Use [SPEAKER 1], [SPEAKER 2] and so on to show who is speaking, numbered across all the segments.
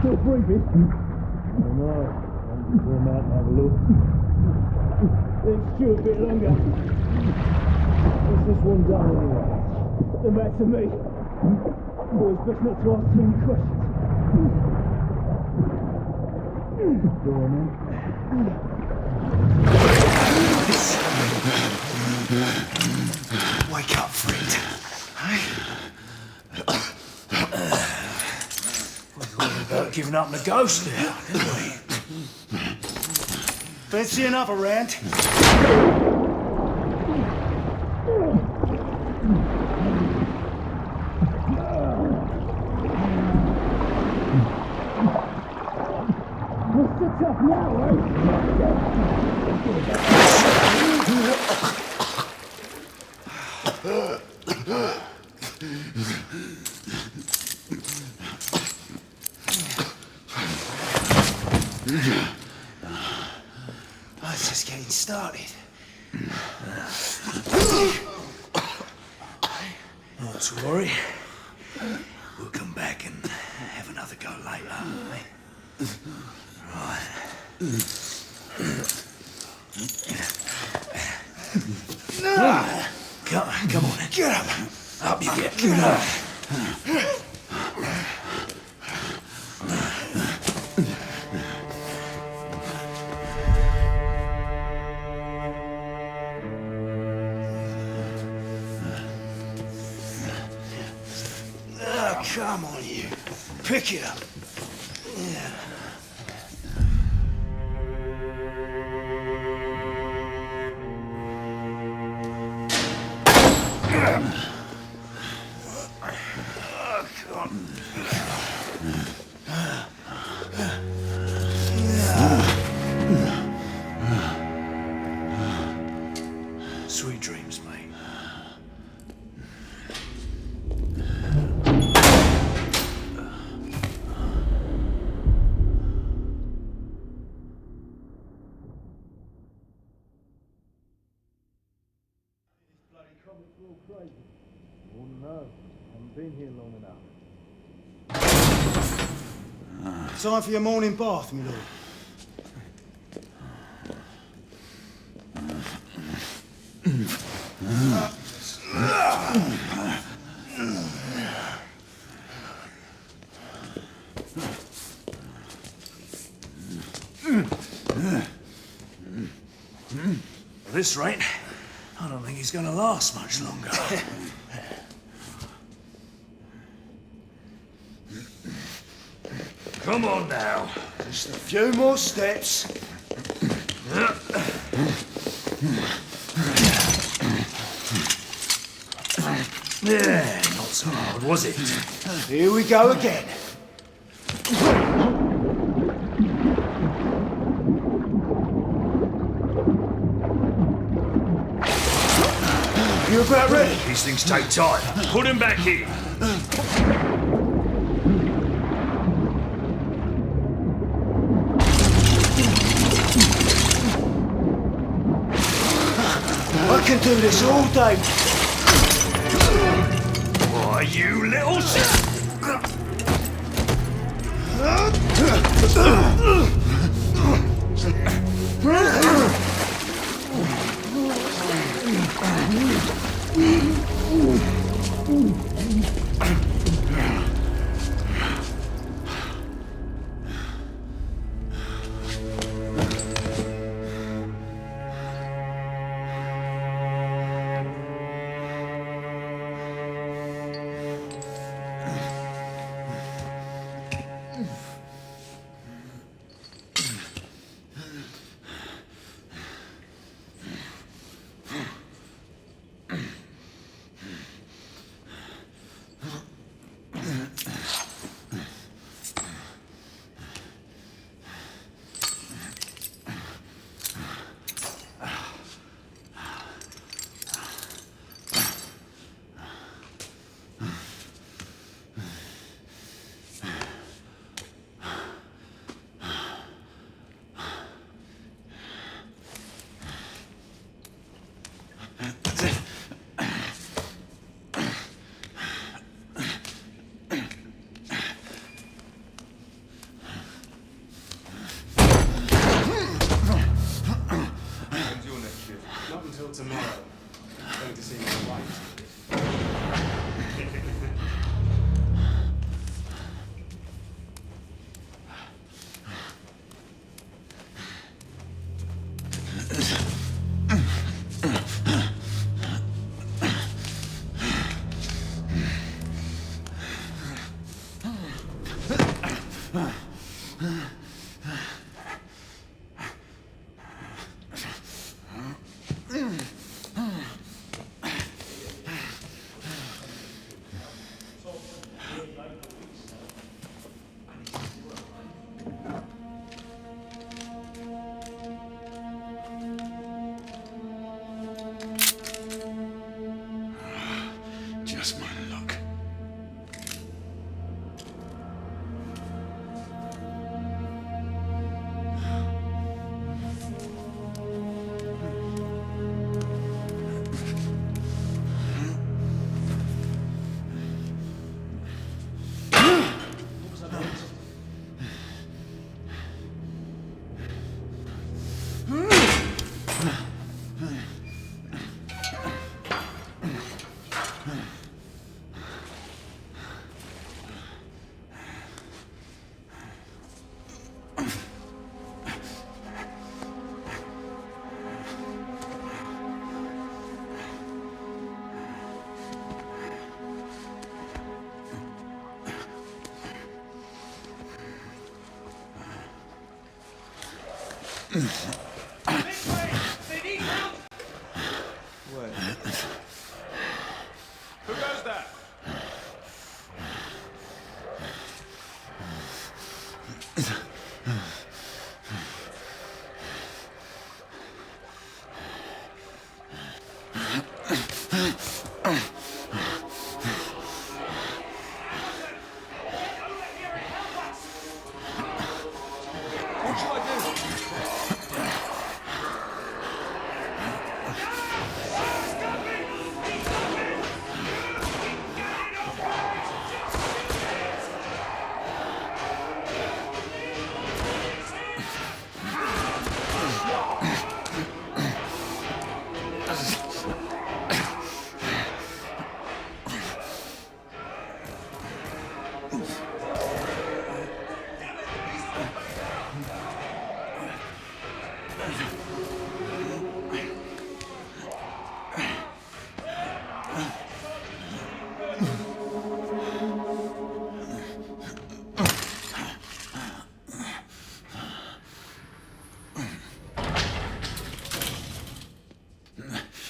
[SPEAKER 1] Still breathing? I don't know. I'm going to come out and have a look. Let's chew a bit longer. What's this one done anyway? Then back to me. Boys, best not to ask too many questions. Go on then.
[SPEAKER 2] Wake up, friend. Hey? We thought about giving up on the ghost now, didn't we? Fancy another round?
[SPEAKER 1] What's the tough now, eh?
[SPEAKER 2] Oh, it's just getting started. Not to worry. We'll come back and have another go later, eh? Right. Come on, get up. Up you get. Get up. Come on, you. Pick it up. Yeah. Sweet dreams, mate.
[SPEAKER 1] Been here long enough.
[SPEAKER 2] Time for your morning bath, my lord. At this rate, I don't think he's going to last much longer. Come on now. Just a few more steps. Yeah, not so hard, was it? Here we go again. You about ready?
[SPEAKER 3] These things take time. Put him back in.
[SPEAKER 2] I can do this all day.
[SPEAKER 3] Why, you little shit!
[SPEAKER 4] Not until tomorrow. I'm going to see my wife.
[SPEAKER 3] Just my luck.
[SPEAKER 4] They need help!
[SPEAKER 5] Where?
[SPEAKER 4] Who goes there?
[SPEAKER 5] What should I do?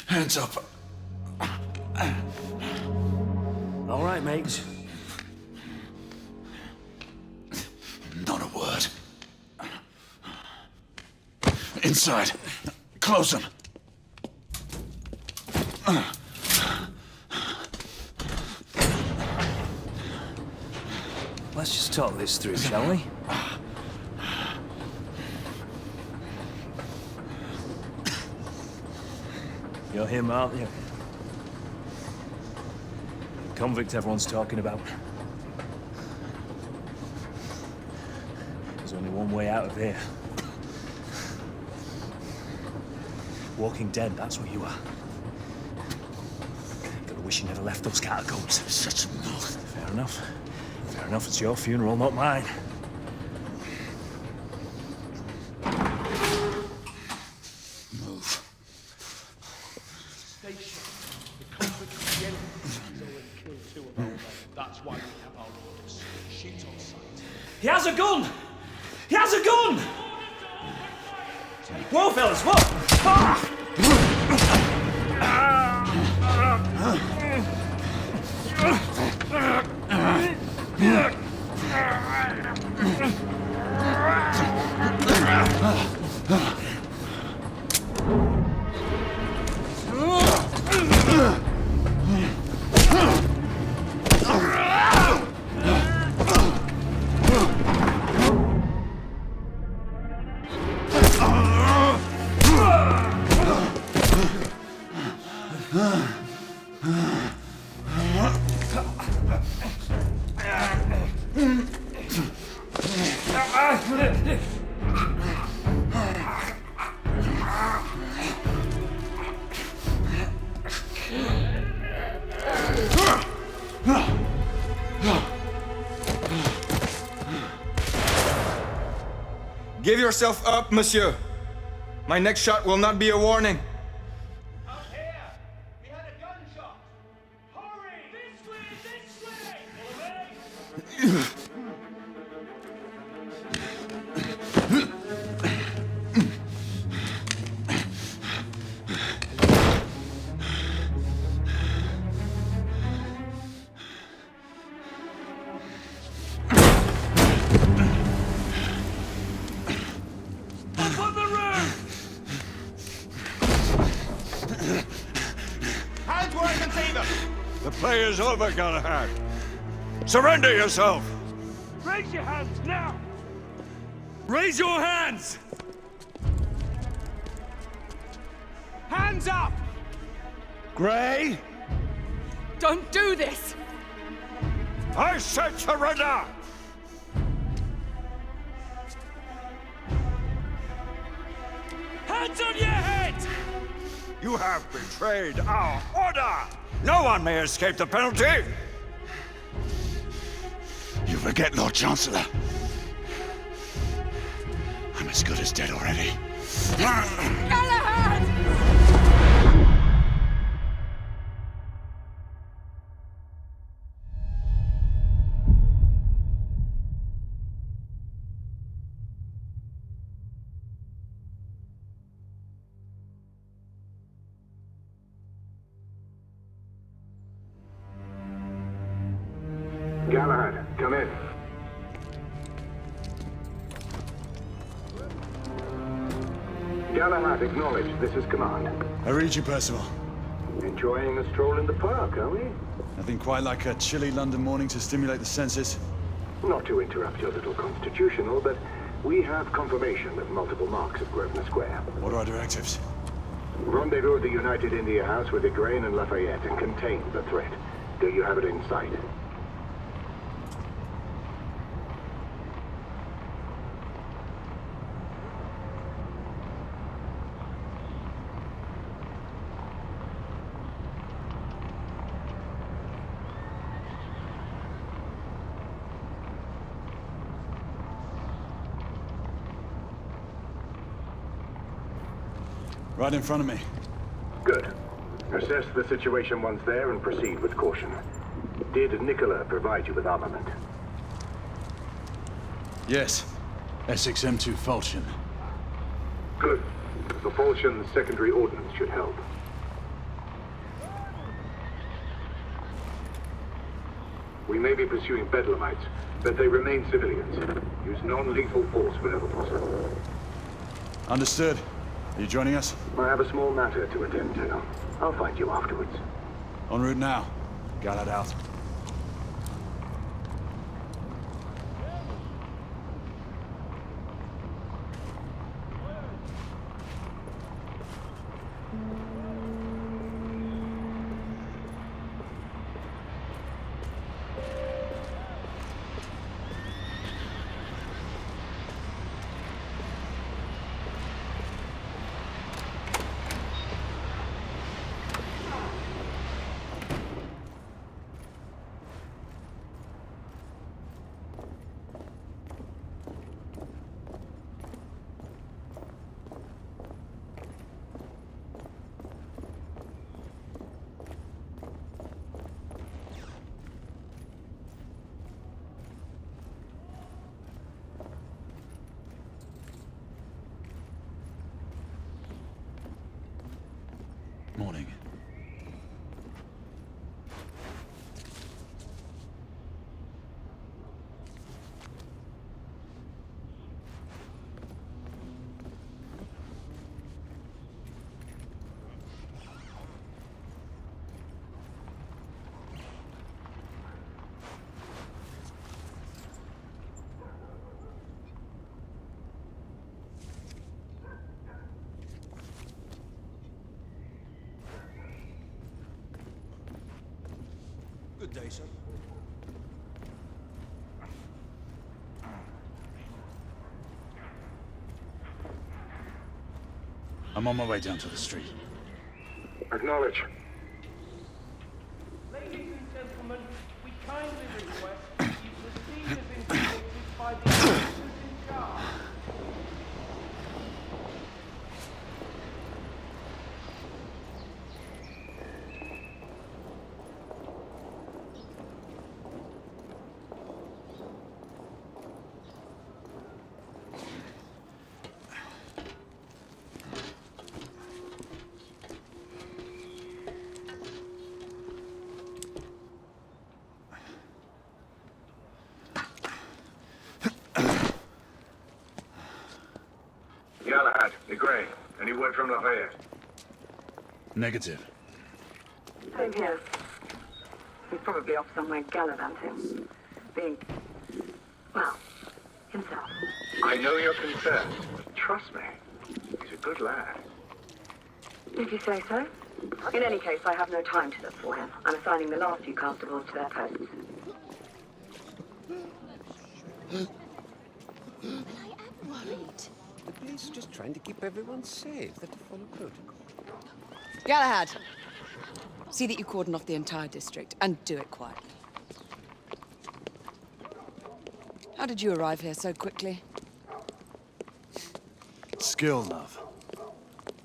[SPEAKER 3] Hands up.
[SPEAKER 2] All right, mates.
[SPEAKER 3] Not a word. Inside. Close them.
[SPEAKER 2] Let's just talk this through, shall we? You're him, aren't you? Convict everyone's talking about. There's only one way out of here. Walking Dead, that's what you are. Gotta wish you never left those catacombs.
[SPEAKER 3] Such a mouth.
[SPEAKER 2] Fair enough. Fair enough, it's your funeral, not mine.
[SPEAKER 3] Move.
[SPEAKER 4] Station. The conflict with the enemy has already killed 2 of our men. That's why we have our orders. Shoot on sight.
[SPEAKER 2] He has a gun! He has a gun! Whoa, fellas, whoa! Ah!
[SPEAKER 5] Give yourself up, monsieur. My next shot will not be a warning.
[SPEAKER 4] Out here! We had a gunshot! Hurry! This way! This way! Follow me!
[SPEAKER 5] Hands where I can see them!
[SPEAKER 3] The play is over, Galahad. Surrender yourself!
[SPEAKER 4] Raise your hands now!
[SPEAKER 5] Raise your hands! Hands up!
[SPEAKER 3] Gray,
[SPEAKER 6] Don't do this!
[SPEAKER 3] I said surrender!
[SPEAKER 4] Hands on your head!
[SPEAKER 3] You have betrayed our order! No one may escape the penalty! You forget, Lord Chancellor. I'm as good as dead already.
[SPEAKER 6] Galahad!
[SPEAKER 7] Galahad, come in. Galahad, acknowledge this is command.
[SPEAKER 3] I read you, Percival.
[SPEAKER 7] Enjoying a stroll in the park, are we?
[SPEAKER 3] Nothing quite like a chilly London morning to stimulate the senses.
[SPEAKER 7] Not to interrupt your little constitutional, but we have confirmation of multiple marks at Grosvenor Square.
[SPEAKER 3] What are our directives?
[SPEAKER 7] Rendezvous at the United India House with Igraine and Lafayette and contain the threat. Do you have it in sight?
[SPEAKER 3] Right in front of me.
[SPEAKER 7] Good. Assess the situation once there and proceed with caution. Did Nicola provide you with armament?
[SPEAKER 3] Yes. Essex M2 Falchion.
[SPEAKER 7] Good. The Falchion's secondary ordnance should help. We may be pursuing Bedlamites, but they remain civilians. Use non-lethal force whenever possible.
[SPEAKER 3] Understood. Are you joining us?
[SPEAKER 7] I have a small matter to attend to. I'll find you afterwards.
[SPEAKER 3] En route now. Galahad out. Morning.
[SPEAKER 5] Good day, sir.
[SPEAKER 3] I'm on my way down to the street.
[SPEAKER 7] Acknowledge.
[SPEAKER 4] Ladies and gentlemen, we kindly request you proceed as instructed by the officers in charge.
[SPEAKER 7] word from Lafayette?
[SPEAKER 8] Negative.
[SPEAKER 9] Same here. He's probably off somewhere gallivanting. Being, well, himself.
[SPEAKER 7] I know you're concerned, but trust me, he's a good lad.
[SPEAKER 9] If you say so. In any case, I have no time to look for him. I'm assigning the last few constables to their posts.
[SPEAKER 10] I am worried.
[SPEAKER 11] The police are just trying to keep everyone safe. They're to follow protocol.
[SPEAKER 6] Galahad, see that you cordon off the entire district, and do it quietly. How did you arrive here so quickly?
[SPEAKER 8] Skill, love.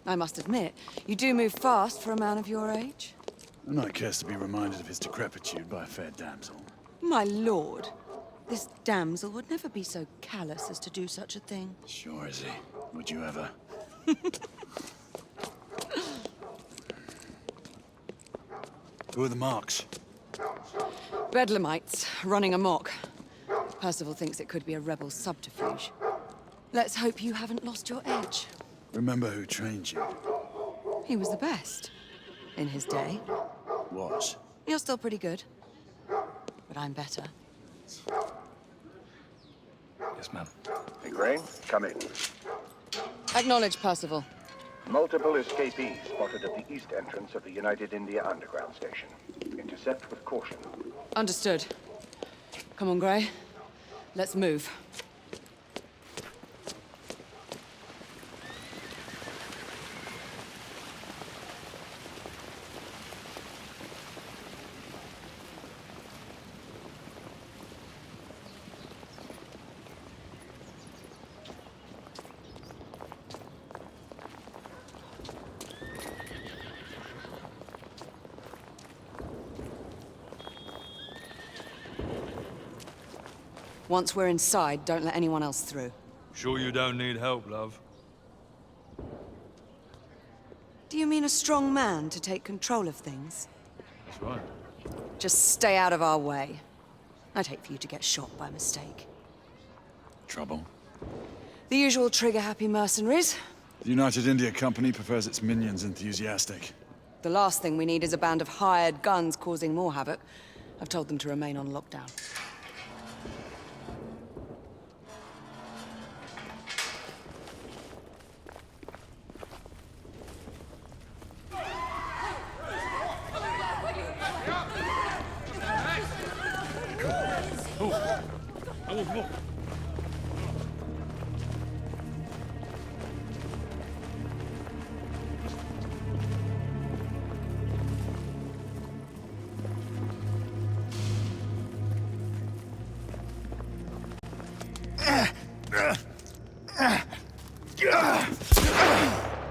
[SPEAKER 6] I must admit, you do move fast for a man of your age.
[SPEAKER 8] And I cares to be reminded of his decrepitude by a fair damsel.
[SPEAKER 6] My lord, this damsel would never be so callous as to do such a thing.
[SPEAKER 8] Sure is he. Would you ever? Who are the marks?
[SPEAKER 6] Bedlamites, running amok. Percival thinks it could be a rebel subterfuge. Let's hope you haven't lost your edge.
[SPEAKER 8] Remember who trained you?
[SPEAKER 6] He was the best. In his day.
[SPEAKER 8] Was.
[SPEAKER 6] You're still pretty good. But I'm better.
[SPEAKER 8] Yes, ma'am.
[SPEAKER 7] Hey, Crane, come in.
[SPEAKER 6] Acknowledge, Percival.
[SPEAKER 7] Multiple escapees spotted at the east entrance of the United India Underground Station. Intercept with caution.
[SPEAKER 6] Understood. Come on, Grey. Let's move. Once we're inside, don't let anyone else through.
[SPEAKER 12] Sure you don't need help, love?
[SPEAKER 6] Do you mean a strong man to take control of things?
[SPEAKER 12] That's right.
[SPEAKER 6] Just stay out of our way. I'd hate for you to get shot by mistake.
[SPEAKER 8] Trouble?
[SPEAKER 6] The usual trigger-happy mercenaries.
[SPEAKER 8] The United India Company prefers its minions enthusiastic.
[SPEAKER 6] The last thing we need is a band of hired guns causing more havoc. I've told them to remain on lockdown.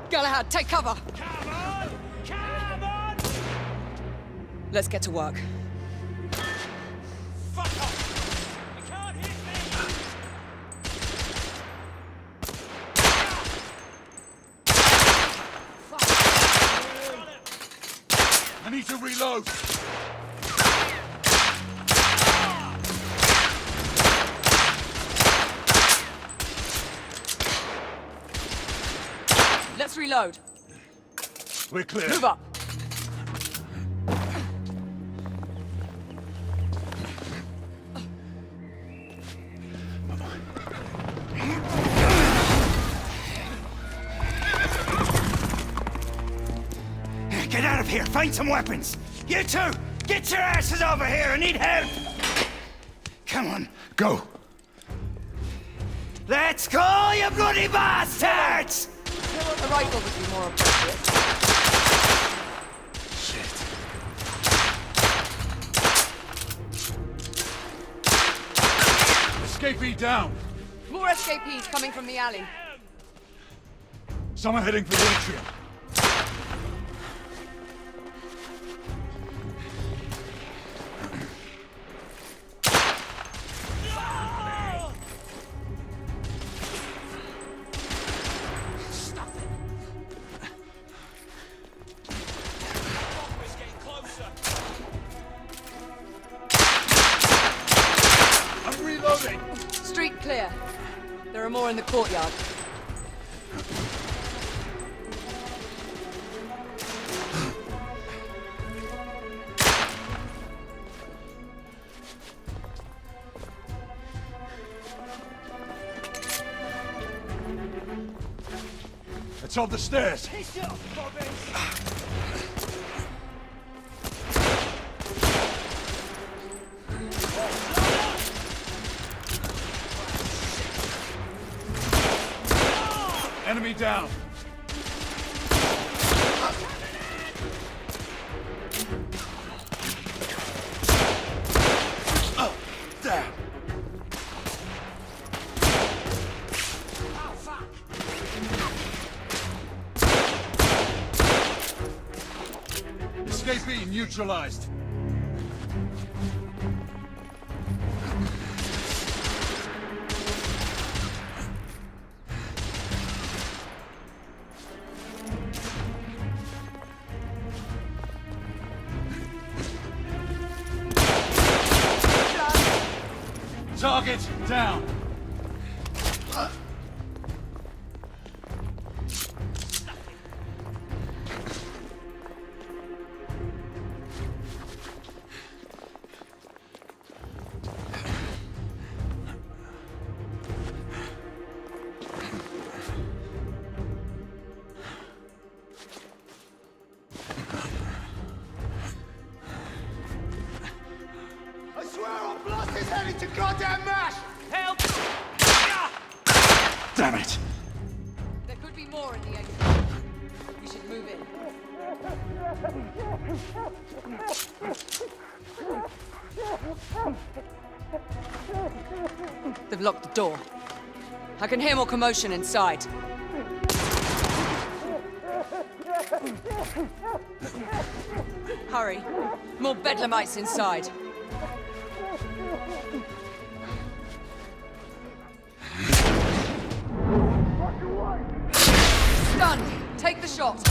[SPEAKER 6] Galahad, take cover!
[SPEAKER 4] Come on! Come on!
[SPEAKER 6] Let's get to work.
[SPEAKER 4] Fuck off! You can't hit me!
[SPEAKER 8] I need to reload!
[SPEAKER 6] Let's reload.
[SPEAKER 8] We're clear.
[SPEAKER 6] Move up.
[SPEAKER 2] Get out of here! Find some weapons! You two! Get your asses over here! I need help! Come on.
[SPEAKER 8] Go!
[SPEAKER 2] Let's go, you bloody bastards!
[SPEAKER 6] A rifle would be more appropriate.
[SPEAKER 8] Shit. Escapee down!
[SPEAKER 6] More escapees coming from the alley.
[SPEAKER 8] Someone heading for the atrium.
[SPEAKER 6] Street clear. There are more in the courtyard.
[SPEAKER 8] It's on the stairs.
[SPEAKER 4] Piss it off, Bobby!
[SPEAKER 8] Enemy down. Oh, damn.
[SPEAKER 4] Oh, fuck!
[SPEAKER 8] Escapee neutralized. Target down.
[SPEAKER 4] I swear I'll blast his head into goddamn mash! Help!
[SPEAKER 8] Damn it.
[SPEAKER 6] There could be more in the exit. We should move in. They've locked the door. I can hear more commotion inside. Hurry. More bedlamites inside. Stunned. Take the shot.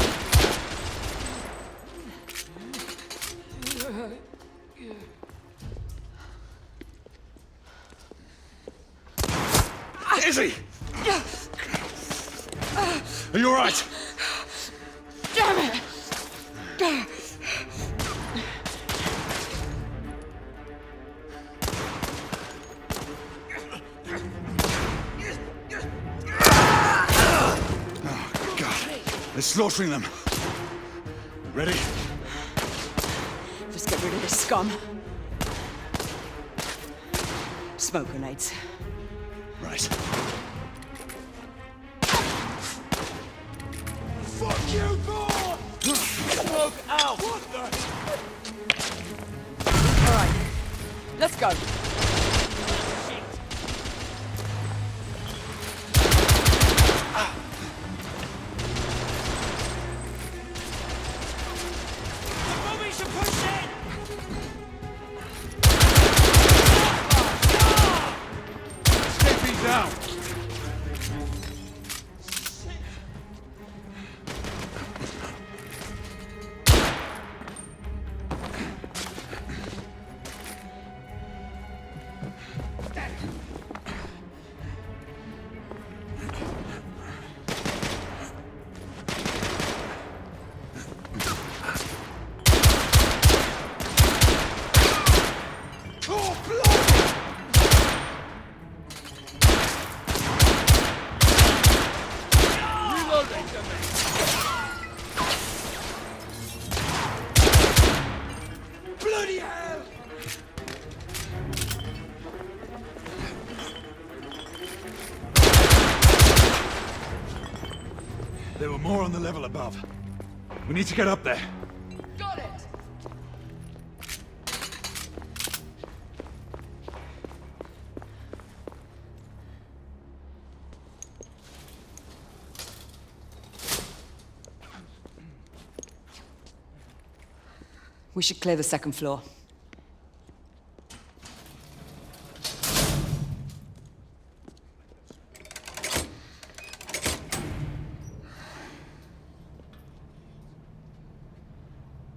[SPEAKER 8] Izzy! Are you all right?
[SPEAKER 6] Damn it!
[SPEAKER 8] Oh, God. They're slaughtering them. Ready?
[SPEAKER 6] Let's get rid of this scum. Smoke grenades.
[SPEAKER 8] Right.
[SPEAKER 4] Fuck you, boy! Smoke out! What the?
[SPEAKER 6] All right. Let's go.
[SPEAKER 4] Bobby should push in!
[SPEAKER 8] Escapee down.
[SPEAKER 4] Bloody hell!
[SPEAKER 8] There were more on the level above. We need to get up there.
[SPEAKER 6] Got it. We should clear the second floor.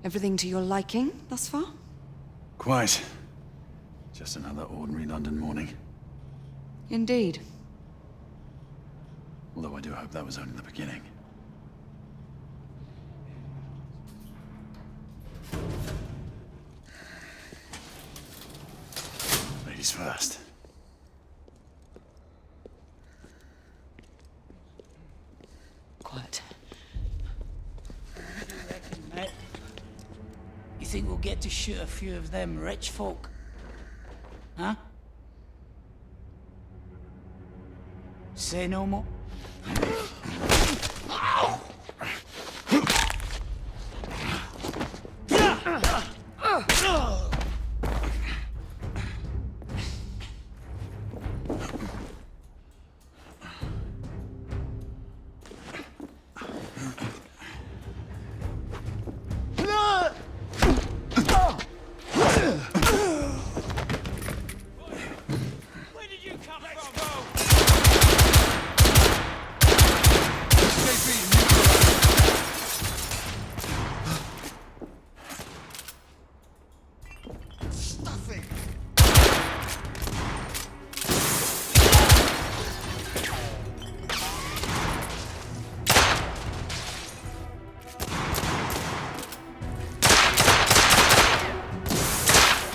[SPEAKER 6] Everything to your liking thus far?
[SPEAKER 8] Quite. Just another ordinary London morning.
[SPEAKER 6] Indeed.
[SPEAKER 8] Although I do hope that was only the beginning. Ladies first.
[SPEAKER 6] Quiet.
[SPEAKER 13] think we'll get to shoot a few of them rich folk? Huh? Say no more.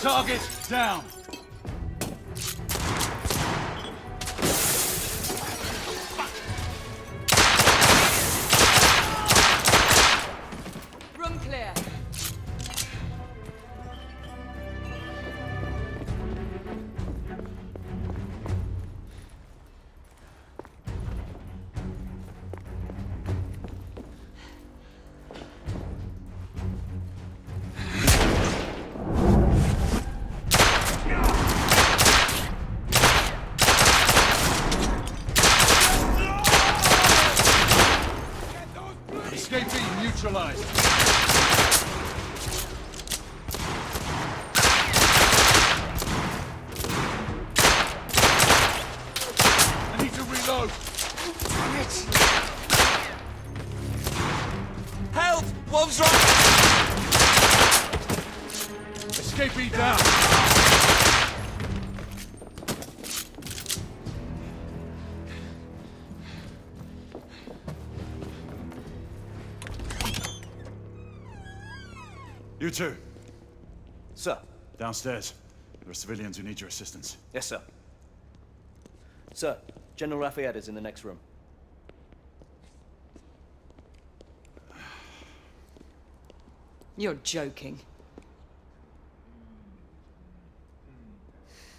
[SPEAKER 8] Target down.
[SPEAKER 6] Room clear.
[SPEAKER 8] Escapee neutralized. I need to reload.
[SPEAKER 5] Damn it! Help! Wolves right!
[SPEAKER 8] Escapee down. You two.
[SPEAKER 14] Sir.
[SPEAKER 8] Downstairs. There are civilians who need your assistance.
[SPEAKER 14] Yes, sir. Sir, General Lafayette is in the next room.
[SPEAKER 6] You're joking.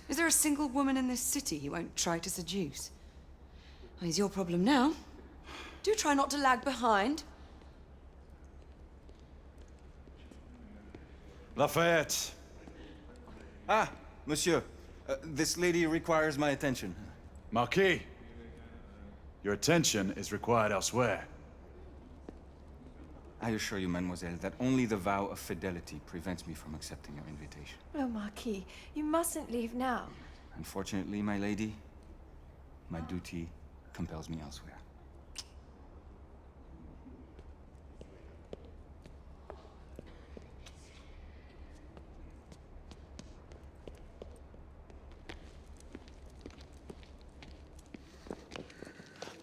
[SPEAKER 6] Is there a single woman in this city he won't try to seduce? Well, he's your problem now. Do try not to lag behind.
[SPEAKER 5] Lafayette. Ah, monsieur. This lady requires my attention.
[SPEAKER 8] Marquis, your attention is required elsewhere.
[SPEAKER 5] I assure you, mademoiselle, that only the vow of fidelity prevents me from accepting your invitation.
[SPEAKER 10] Oh, Marquis, you mustn't leave now.
[SPEAKER 5] Unfortunately, my lady, my duty compels me elsewhere.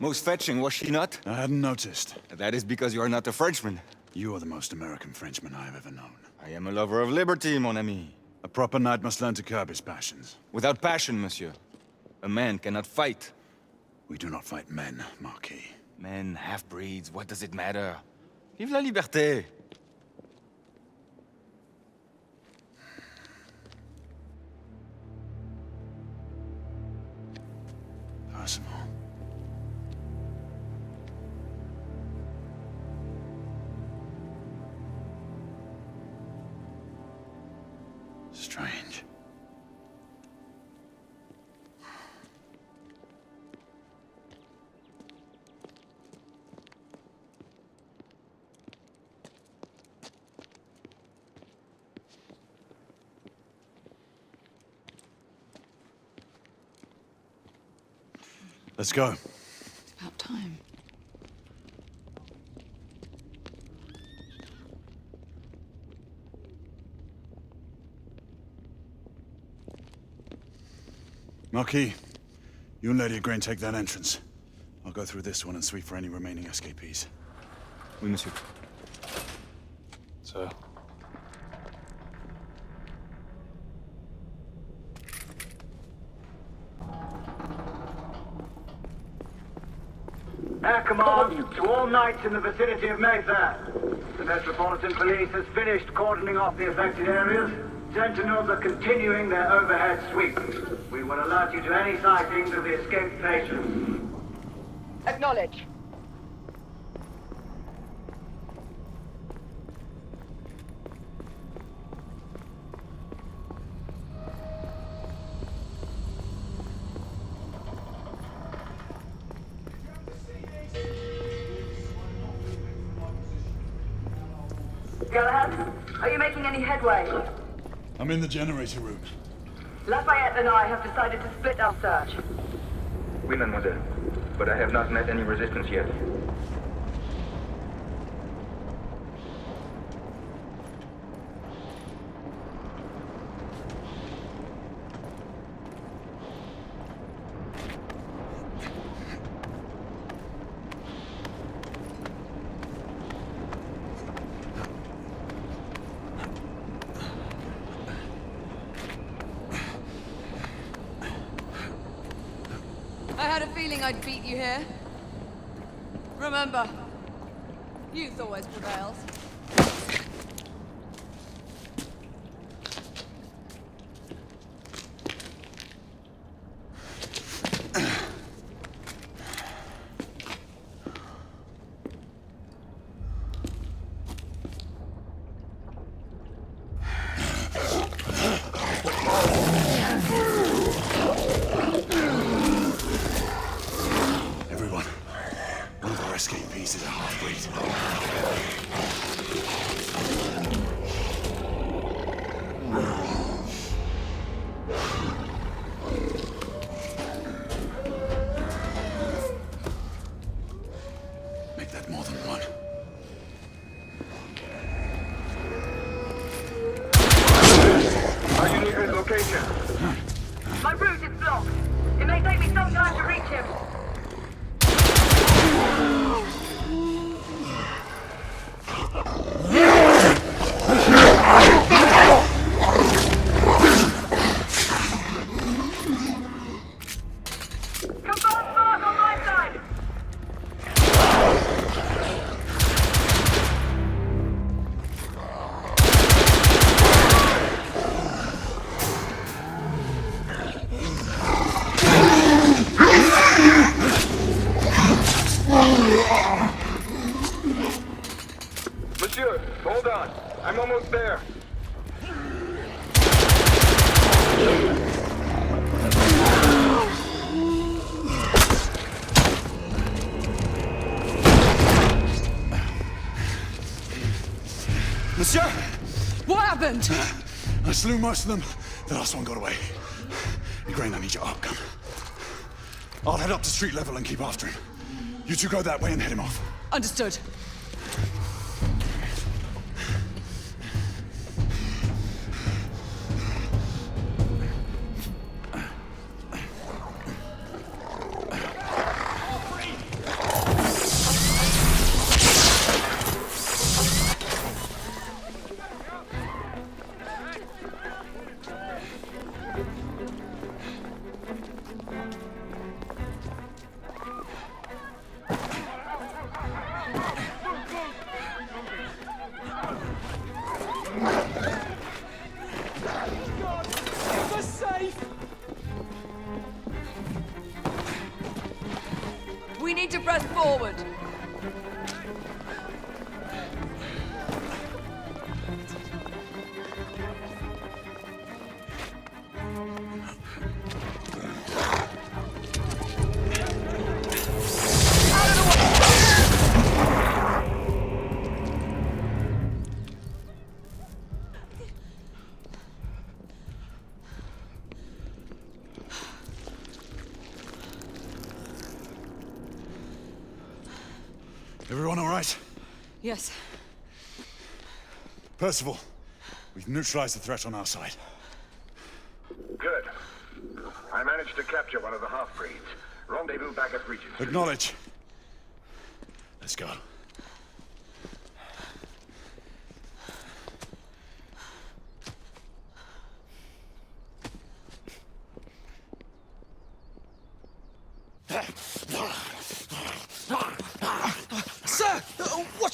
[SPEAKER 5] Most fetching, was she not?
[SPEAKER 8] I hadn't noticed.
[SPEAKER 5] That is because you are not a Frenchman.
[SPEAKER 8] You are the most American Frenchman I have ever known.
[SPEAKER 5] I am a lover of liberty, mon ami.
[SPEAKER 8] A proper knight must learn to curb his passions.
[SPEAKER 5] Without passion, monsieur, a man cannot fight.
[SPEAKER 8] We do not fight men, Marquis.
[SPEAKER 5] Men, half-breeds, what does it matter? Vive la liberté!
[SPEAKER 8] Personal. Strange. Let's go.
[SPEAKER 6] It's about time.
[SPEAKER 8] Marquis, you and Lady Grain take that entrance. I'll go through this one and sweep for any remaining escapees.
[SPEAKER 5] Oui, monsieur.
[SPEAKER 8] Sir.
[SPEAKER 15] Air command to all knights in the vicinity of Mayfair. The Metropolitan Police has finished cordoning off the affected areas. Sentinels are continuing their overhead sweep. We will alert you to any sightings of the escaped patients.
[SPEAKER 9] Acknowledge. Galahad, are you making any headway?
[SPEAKER 8] I'm in the generator room.
[SPEAKER 9] Lafayette and I have decided to split our search.
[SPEAKER 16] Oui, mademoiselle. But I have not met any resistance yet.
[SPEAKER 6] I had a feeling I'd beat you here. Remember, youth always prevails.
[SPEAKER 9] My route is blocked. It may take me some time to reach him. Confirmed mark on my side.
[SPEAKER 16] Monsieur, hold on. I'm almost there.
[SPEAKER 8] Monsieur!
[SPEAKER 6] What happened?
[SPEAKER 8] I slew most of them. The last one got away. Igraine, I need your arc gun. I'll head up to street level and keep after him. You two go that way and head him off.
[SPEAKER 6] Understood. We need to press forward.
[SPEAKER 8] Everyone all right?
[SPEAKER 6] Yes.
[SPEAKER 8] Percival, we've neutralized the threat on our side.
[SPEAKER 17] Good. I managed to capture one of the half-breeds. Rendezvous back at Regent Street.
[SPEAKER 8] Acknowledge. Let's go.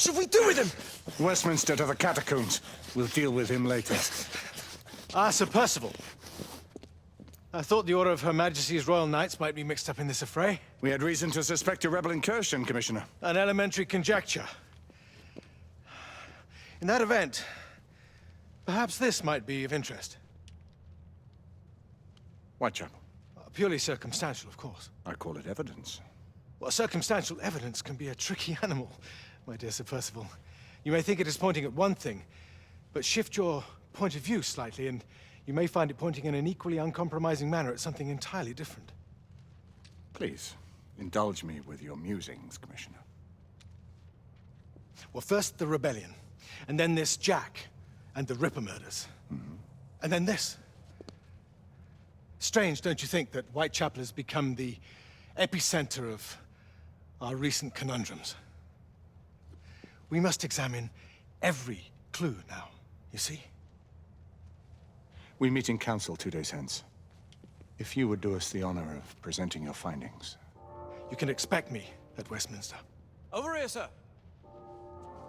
[SPEAKER 18] What should we do with him?
[SPEAKER 8] Westminster to the catacombs. We'll deal with him later.
[SPEAKER 18] Ah, Sir Percival. I thought the Order of Her Majesty's Royal Knights might be mixed up in this affray.
[SPEAKER 8] We had reason to suspect a rebel incursion, Commissioner.
[SPEAKER 18] An elementary conjecture. In that event, perhaps this might be of interest.
[SPEAKER 8] Whitechapel.
[SPEAKER 18] Purely circumstantial, of course.
[SPEAKER 8] I call it evidence.
[SPEAKER 18] Well, circumstantial evidence can be a tricky animal, my dear Sir Percival. You may think it is pointing at one thing, but shift your point of view slightly, and you may find it pointing in an equally uncompromising manner at something entirely different.
[SPEAKER 8] Please, indulge me with your musings, Commissioner.
[SPEAKER 18] Well, first the rebellion, and then this Jack, and the Ripper murders. And then this. Strange, don't you think, that Whitechapel has become the epicenter of our recent conundrums? We must examine every clue now, you see?
[SPEAKER 8] We meet in council 2 days hence. If you would do us the honor of presenting your findings.
[SPEAKER 18] You can expect me at Westminster.
[SPEAKER 12] Over here, sir.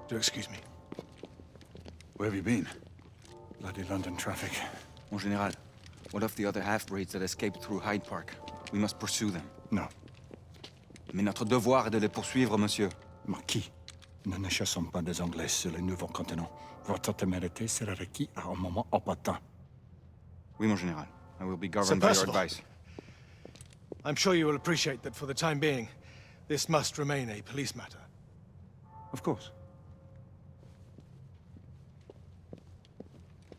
[SPEAKER 18] Do excuse me.
[SPEAKER 8] Where have you been? Bloody London traffic.
[SPEAKER 5] Mon Général, what of the other half-breeds that escaped through Hyde Park? We must pursue them.
[SPEAKER 8] No.
[SPEAKER 5] Mais notre devoir est de les poursuivre, monsieur.
[SPEAKER 8] Marquis, nous ne chassons pas des Anglais sur le nouveau continent. Votre témérité sera requis à un moment opportun.
[SPEAKER 5] Oui, mon Général. I will be governed by your advice.
[SPEAKER 18] I'm sure you will appreciate that for the time being, this must remain a police matter.
[SPEAKER 8] Of course.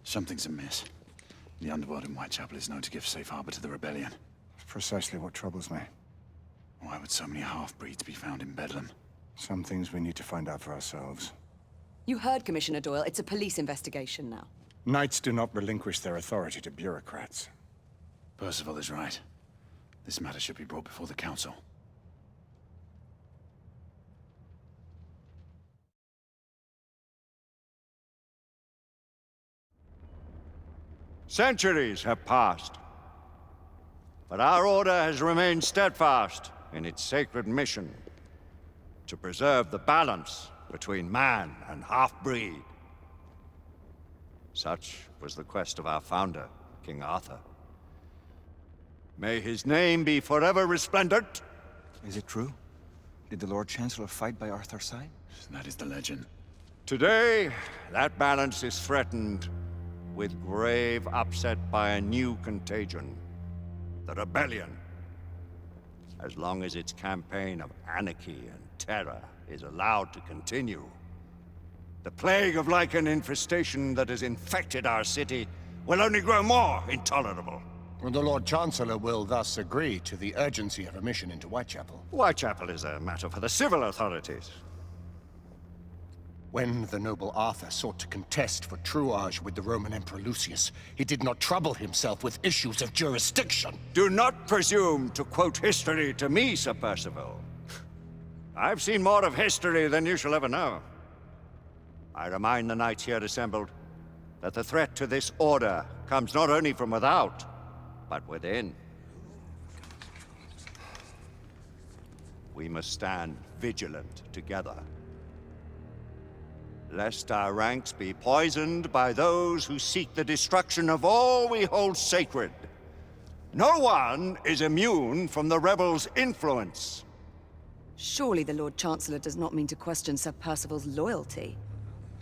[SPEAKER 19] Something's amiss. The underworld in Whitechapel is known to give safe harbor to the rebellion.
[SPEAKER 8] Precisely what troubles me.
[SPEAKER 19] Why would so many half-breeds be found in Bedlam?
[SPEAKER 8] Some things we need to find out for ourselves.
[SPEAKER 6] You heard, Commissioner Doyle. It's a police investigation now.
[SPEAKER 8] Knights do not relinquish their authority to bureaucrats.
[SPEAKER 19] Percival is right. This matter should be brought before the council.
[SPEAKER 3] Centuries have passed, but our order has remained steadfast in its sacred mission to preserve the balance between man and half-breed. Such was the quest of our founder, King Arthur. May his name be forever resplendent.
[SPEAKER 5] Is it true? Did the Lord Chancellor fight by Arthur's side?
[SPEAKER 19] That is the legend.
[SPEAKER 3] Today, that balance is threatened with grave upset by a new contagion, the rebellion. As long as its campaign of anarchy and terror is allowed to continue, the plague of lichen infestation that has infected our city will only grow more intolerable.
[SPEAKER 20] The Lord Chancellor will thus agree to the urgency of a mission into Whitechapel.
[SPEAKER 3] Whitechapel is a matter for the civil authorities.
[SPEAKER 20] When the noble Arthur sought to contest for truage with the Roman Emperor Lucius, he did not trouble himself with issues of jurisdiction.
[SPEAKER 3] Do not presume to quote history to me, Sir Percival. I've seen more of history than you shall ever know. I remind the knights here assembled that the threat to this order comes not only from without, but within. We must stand vigilant together, lest our ranks be poisoned by those who seek the destruction of all we hold sacred. No one is immune from the rebels' influence.
[SPEAKER 6] Surely the Lord Chancellor does not mean to question Sir Percival's loyalty.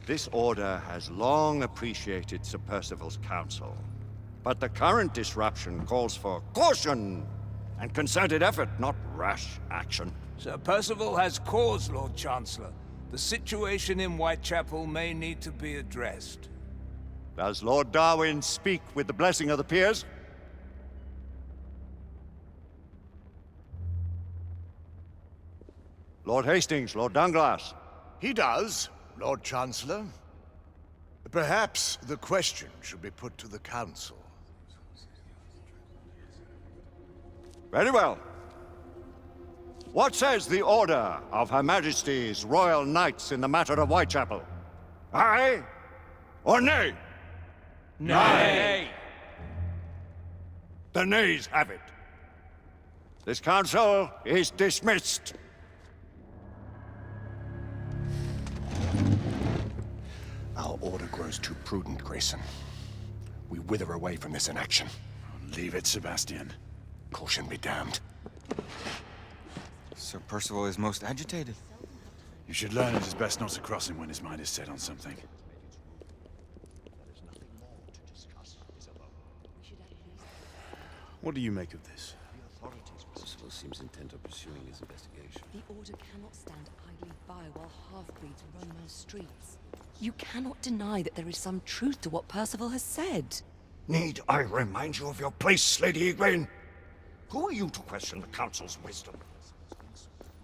[SPEAKER 3] This order has long appreciated Sir Percival's counsel, but the current disruption calls for caution and concerted effort, not rash action.
[SPEAKER 2] Sir Percival has cause, Lord Chancellor. The situation in Whitechapel may need to be addressed.
[SPEAKER 3] Does Lord Darwin speak with the blessing of the peers? Lord Hastings, Lord Dunglass.
[SPEAKER 21] He does, Lord Chancellor. Perhaps the question should be put to the Council.
[SPEAKER 3] Very well. What says the Order of Her Majesty's Royal Knights in the matter of Whitechapel? Aye or nay?
[SPEAKER 2] Nay.
[SPEAKER 3] The nays have it. This council is dismissed.
[SPEAKER 21] order grows too prudent, Grayson. We wither away from this inaction.
[SPEAKER 19] Leave it, Sebastian.
[SPEAKER 21] Caution be damned.
[SPEAKER 5] Sir Percival is most agitated.
[SPEAKER 19] You should learn it is best not to cross him when his mind is set on something.
[SPEAKER 1] What do you make of this?
[SPEAKER 11] Percival seems intent on pursuing his investigation.
[SPEAKER 6] The Order cannot stand idly by while half-breeds roam our streets. You cannot deny that there is some truth to what Percival has said.
[SPEAKER 3] Need I remind you of your place, Lady Igraine? Who are you to question the Council's wisdom?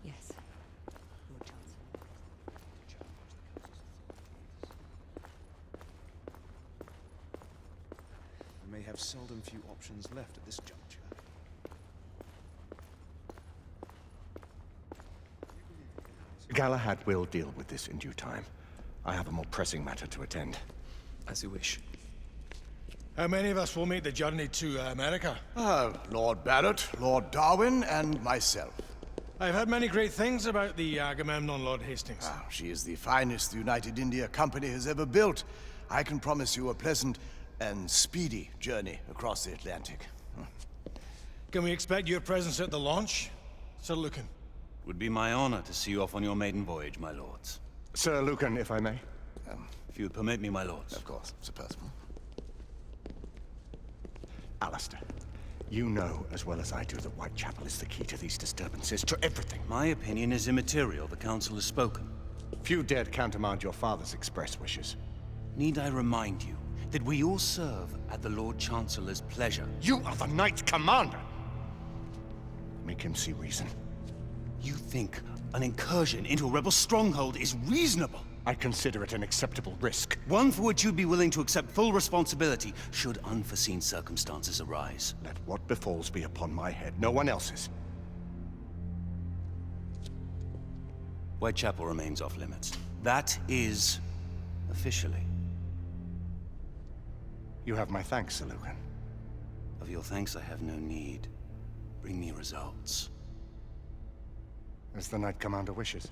[SPEAKER 6] Yes.
[SPEAKER 1] We may have seldom few options left at this juncture.
[SPEAKER 21] Galahad will deal with this in due time. I have a more pressing matter to attend.
[SPEAKER 14] As you wish.
[SPEAKER 18] How many of us will make the journey to America?
[SPEAKER 21] Lord Barrett, Lord Darwin, and myself.
[SPEAKER 18] I've heard many great things about the Agamemnon, Lord Hastings.
[SPEAKER 21] She is the finest the United India Company has ever built. I can promise you a pleasant and speedy journey across the Atlantic.
[SPEAKER 18] Can we expect your presence at the launch, Sir Lucan?
[SPEAKER 22] Would be my honor to see you off on your maiden voyage, my lords.
[SPEAKER 21] Sir Lucan, if I may.
[SPEAKER 22] If you would permit me, my lords.
[SPEAKER 21] Of course, Sir Percival. Alistair, you know as well as I do that Whitechapel is the key to these disturbances, to everything.
[SPEAKER 22] My opinion is immaterial. The Council has spoken.
[SPEAKER 21] Few dared countermand your father's express wishes.
[SPEAKER 22] Need I remind you that we all serve at the Lord Chancellor's pleasure?
[SPEAKER 21] You are the Knight Commander! Make him see reason.
[SPEAKER 22] You think an incursion into a rebel stronghold is reasonable?
[SPEAKER 21] I consider it an acceptable risk.
[SPEAKER 22] One for which you'd be willing to accept full responsibility should unforeseen circumstances arise.
[SPEAKER 21] Let what befalls be upon my head, no one else's.
[SPEAKER 22] Whitechapel remains off limits. That is officially.
[SPEAKER 21] You have my thanks, Sir Lucan.
[SPEAKER 22] Of your thanks I have no need. Bring me results.
[SPEAKER 21] As the Knight Commander wishes.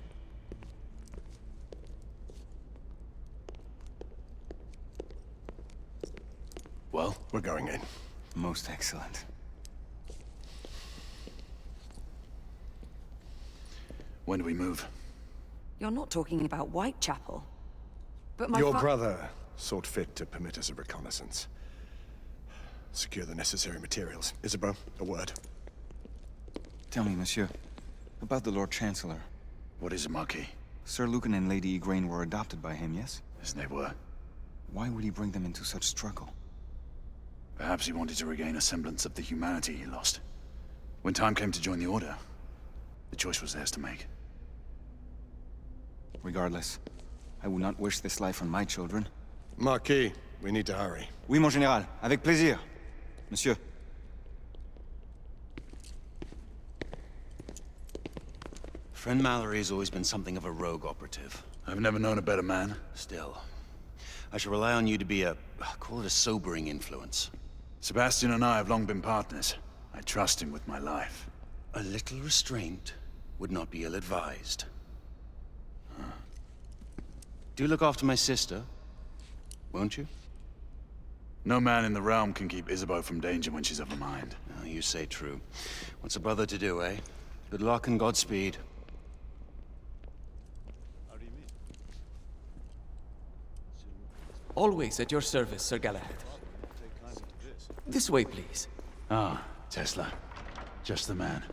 [SPEAKER 19] Well,
[SPEAKER 21] we're going in.
[SPEAKER 5] Most excellent.
[SPEAKER 19] When do we move?
[SPEAKER 6] You're not talking about Whitechapel. But my
[SPEAKER 21] Your brother sought fit to permit us a reconnaissance. Secure the necessary materials. Isabeau, a word.
[SPEAKER 5] Tell me, monsieur, about the Lord Chancellor.
[SPEAKER 19] What is it, Marquis?
[SPEAKER 5] Sir Lucan and Lady Igraine were adopted by him, yes?
[SPEAKER 19] Yes, they were.
[SPEAKER 5] Why would he bring them into such struggle?
[SPEAKER 19] Perhaps he wanted to regain a semblance of the humanity he lost. When time came to join the Order, the choice was theirs to make.
[SPEAKER 5] Regardless, I would not wish this life on my children.
[SPEAKER 21] Marquis, we need to hurry.
[SPEAKER 5] Oui, mon général. Avec plaisir. Monsieur.
[SPEAKER 22] Friend Mallory has always been something of a rogue operative.
[SPEAKER 19] I've never known a better man.
[SPEAKER 22] Still, I shall rely on you to be a, call it a sobering influence.
[SPEAKER 19] Sebastian and I have long been partners. I trust him with my life.
[SPEAKER 22] A little restraint would not be ill-advised. Do look after my sister, won't you?
[SPEAKER 19] No man in the realm can keep Isabeau from danger when she's of a mind.
[SPEAKER 22] Oh, you say true. What's a brother to do, eh? Good luck and Godspeed.
[SPEAKER 23] Always at your service, Sir Galahad. This way, please.
[SPEAKER 19] Ah, Tesla. Just the man.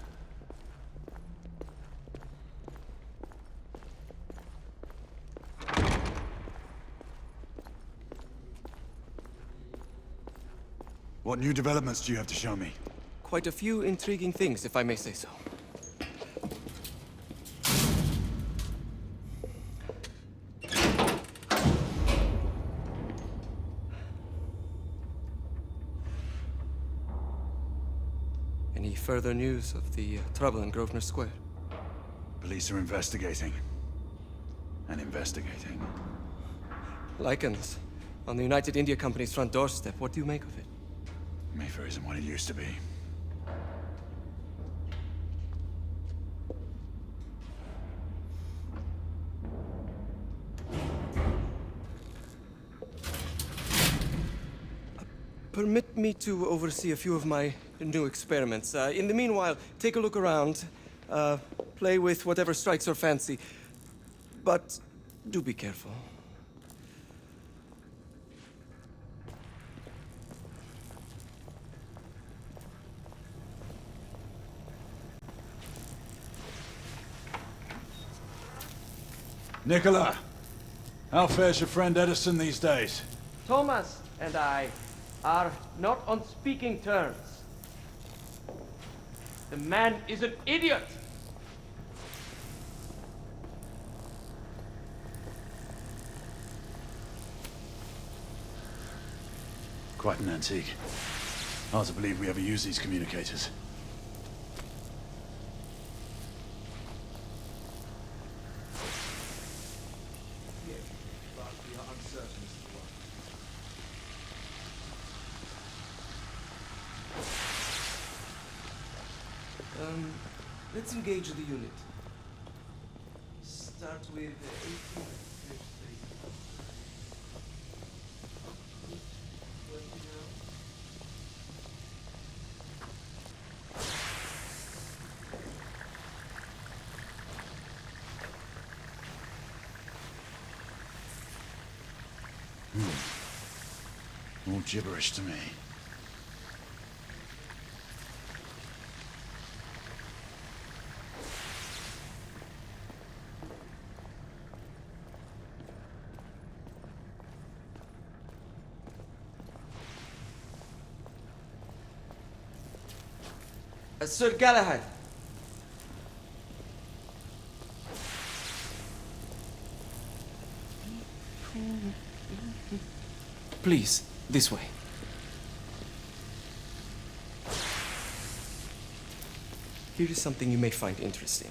[SPEAKER 19] What new developments do you have to show me?
[SPEAKER 23] Quite a few intriguing things, if I may say so. Any further news of the trouble in Grosvenor Square?
[SPEAKER 19] Police are investigating. And investigating.
[SPEAKER 23] Lycans, on the United India Company's front doorstep. What do you make of it?
[SPEAKER 19] Mayfair isn't what it used to be.
[SPEAKER 23] Permit me to oversee a few of my new experiments. In the meanwhile, take a look around. Play with whatever strikes your fancy. But do be careful.
[SPEAKER 19] Nicola, how fares your friend Edison these days?
[SPEAKER 23] Thomas and I are not on speaking terms. The man is an idiot!
[SPEAKER 19] Quite an antique. Hard to believe we ever use these communicators.
[SPEAKER 23] Let's engage the unit. Start with 18.
[SPEAKER 19] All gibberish to me.
[SPEAKER 23] Sir Galahad. Please, this way. Here is something you may find interesting.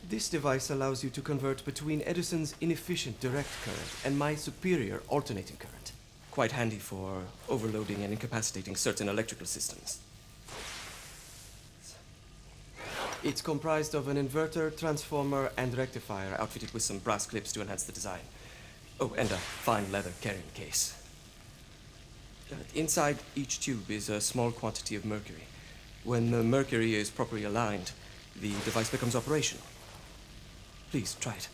[SPEAKER 23] This device allows you to convert between Edison's inefficient direct current and my superior alternating current. Quite handy for overloading and incapacitating certain electrical systems. It's comprised of an inverter, transformer, and rectifier outfitted with some brass clips to enhance the design. Oh, and a fine leather carrying case. Inside each tube is a small quantity of mercury. When the mercury is properly aligned, the device becomes operational. Please, try it.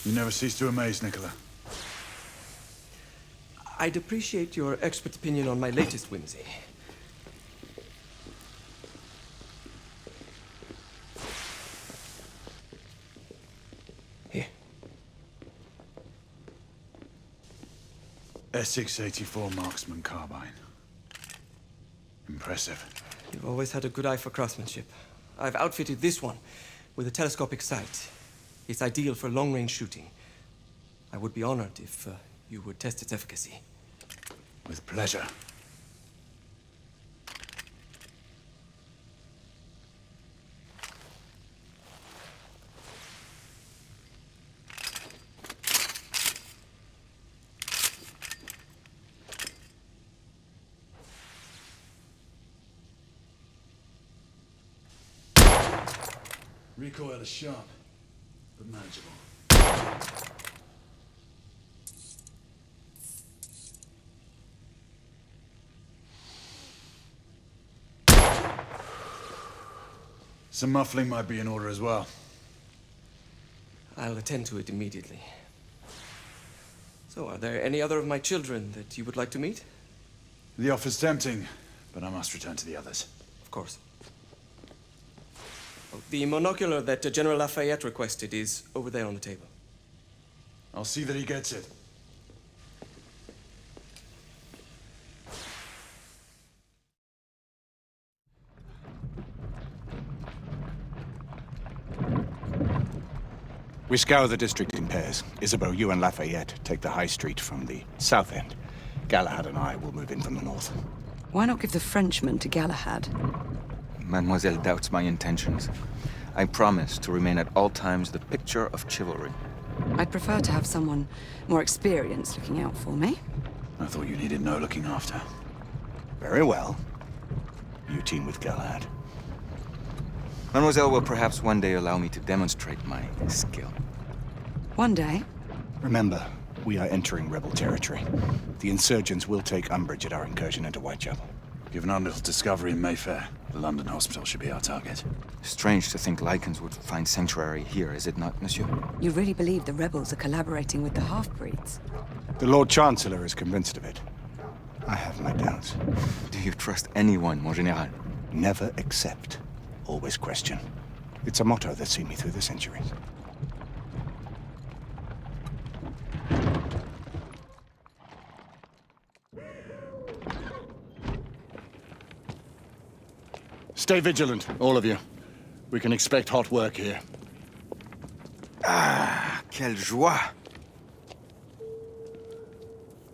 [SPEAKER 19] You never cease to amaze, Nicola.
[SPEAKER 23] I'd appreciate your expert opinion on my latest whimsy. Here.
[SPEAKER 19] Essex 84 Marksman Carbine. Impressive.
[SPEAKER 23] You've always had a good eye for craftsmanship. I've outfitted this one with a telescopic sight. It's ideal for long-range shooting. I would be honored if you would test its efficacy.
[SPEAKER 19] With pleasure. Recoil is sharp, but manageable. Some muffling might be in order as well.
[SPEAKER 23] I'll attend to it immediately. So, are there any other of my children that you would like to meet?
[SPEAKER 19] The offer's tempting, but I must return to the others.
[SPEAKER 23] Of course. Oh, the monocular that General Lafayette requested is over there on the table.
[SPEAKER 19] I'll see that he gets it.
[SPEAKER 20] We scour the district in pairs. Isabeau, you and Lafayette take the high street from the south end. Galahad and I will move in from the north.
[SPEAKER 6] Why not give the Frenchman to Galahad?
[SPEAKER 5] Mademoiselle doubts my intentions. I promise to remain at all times the picture of chivalry.
[SPEAKER 6] I'd prefer to have someone more experienced looking out for me.
[SPEAKER 19] I thought you needed no looking after.
[SPEAKER 20] Very well.
[SPEAKER 21] you team with Galahad?
[SPEAKER 5] Mademoiselle will perhaps one day allow me to demonstrate my skill.
[SPEAKER 6] One day?
[SPEAKER 21] Remember, we are entering rebel territory. The insurgents will take umbrage at our incursion into Whitechapel.
[SPEAKER 19] Given our little discovery in Mayfair, the London hospital should be our target.
[SPEAKER 5] Strange to think Lycans would find sanctuary here, is it not, monsieur?
[SPEAKER 6] You really believe the rebels are collaborating with the half-breeds?
[SPEAKER 21] The Lord Chancellor is convinced of it. I have my doubts.
[SPEAKER 5] Do you trust anyone, mon général?
[SPEAKER 21] Never accept. Always question. It's a motto that's seen me through the centuries. Stay vigilant, all of you. We can expect hot work here.
[SPEAKER 5] Ah, quelle joie!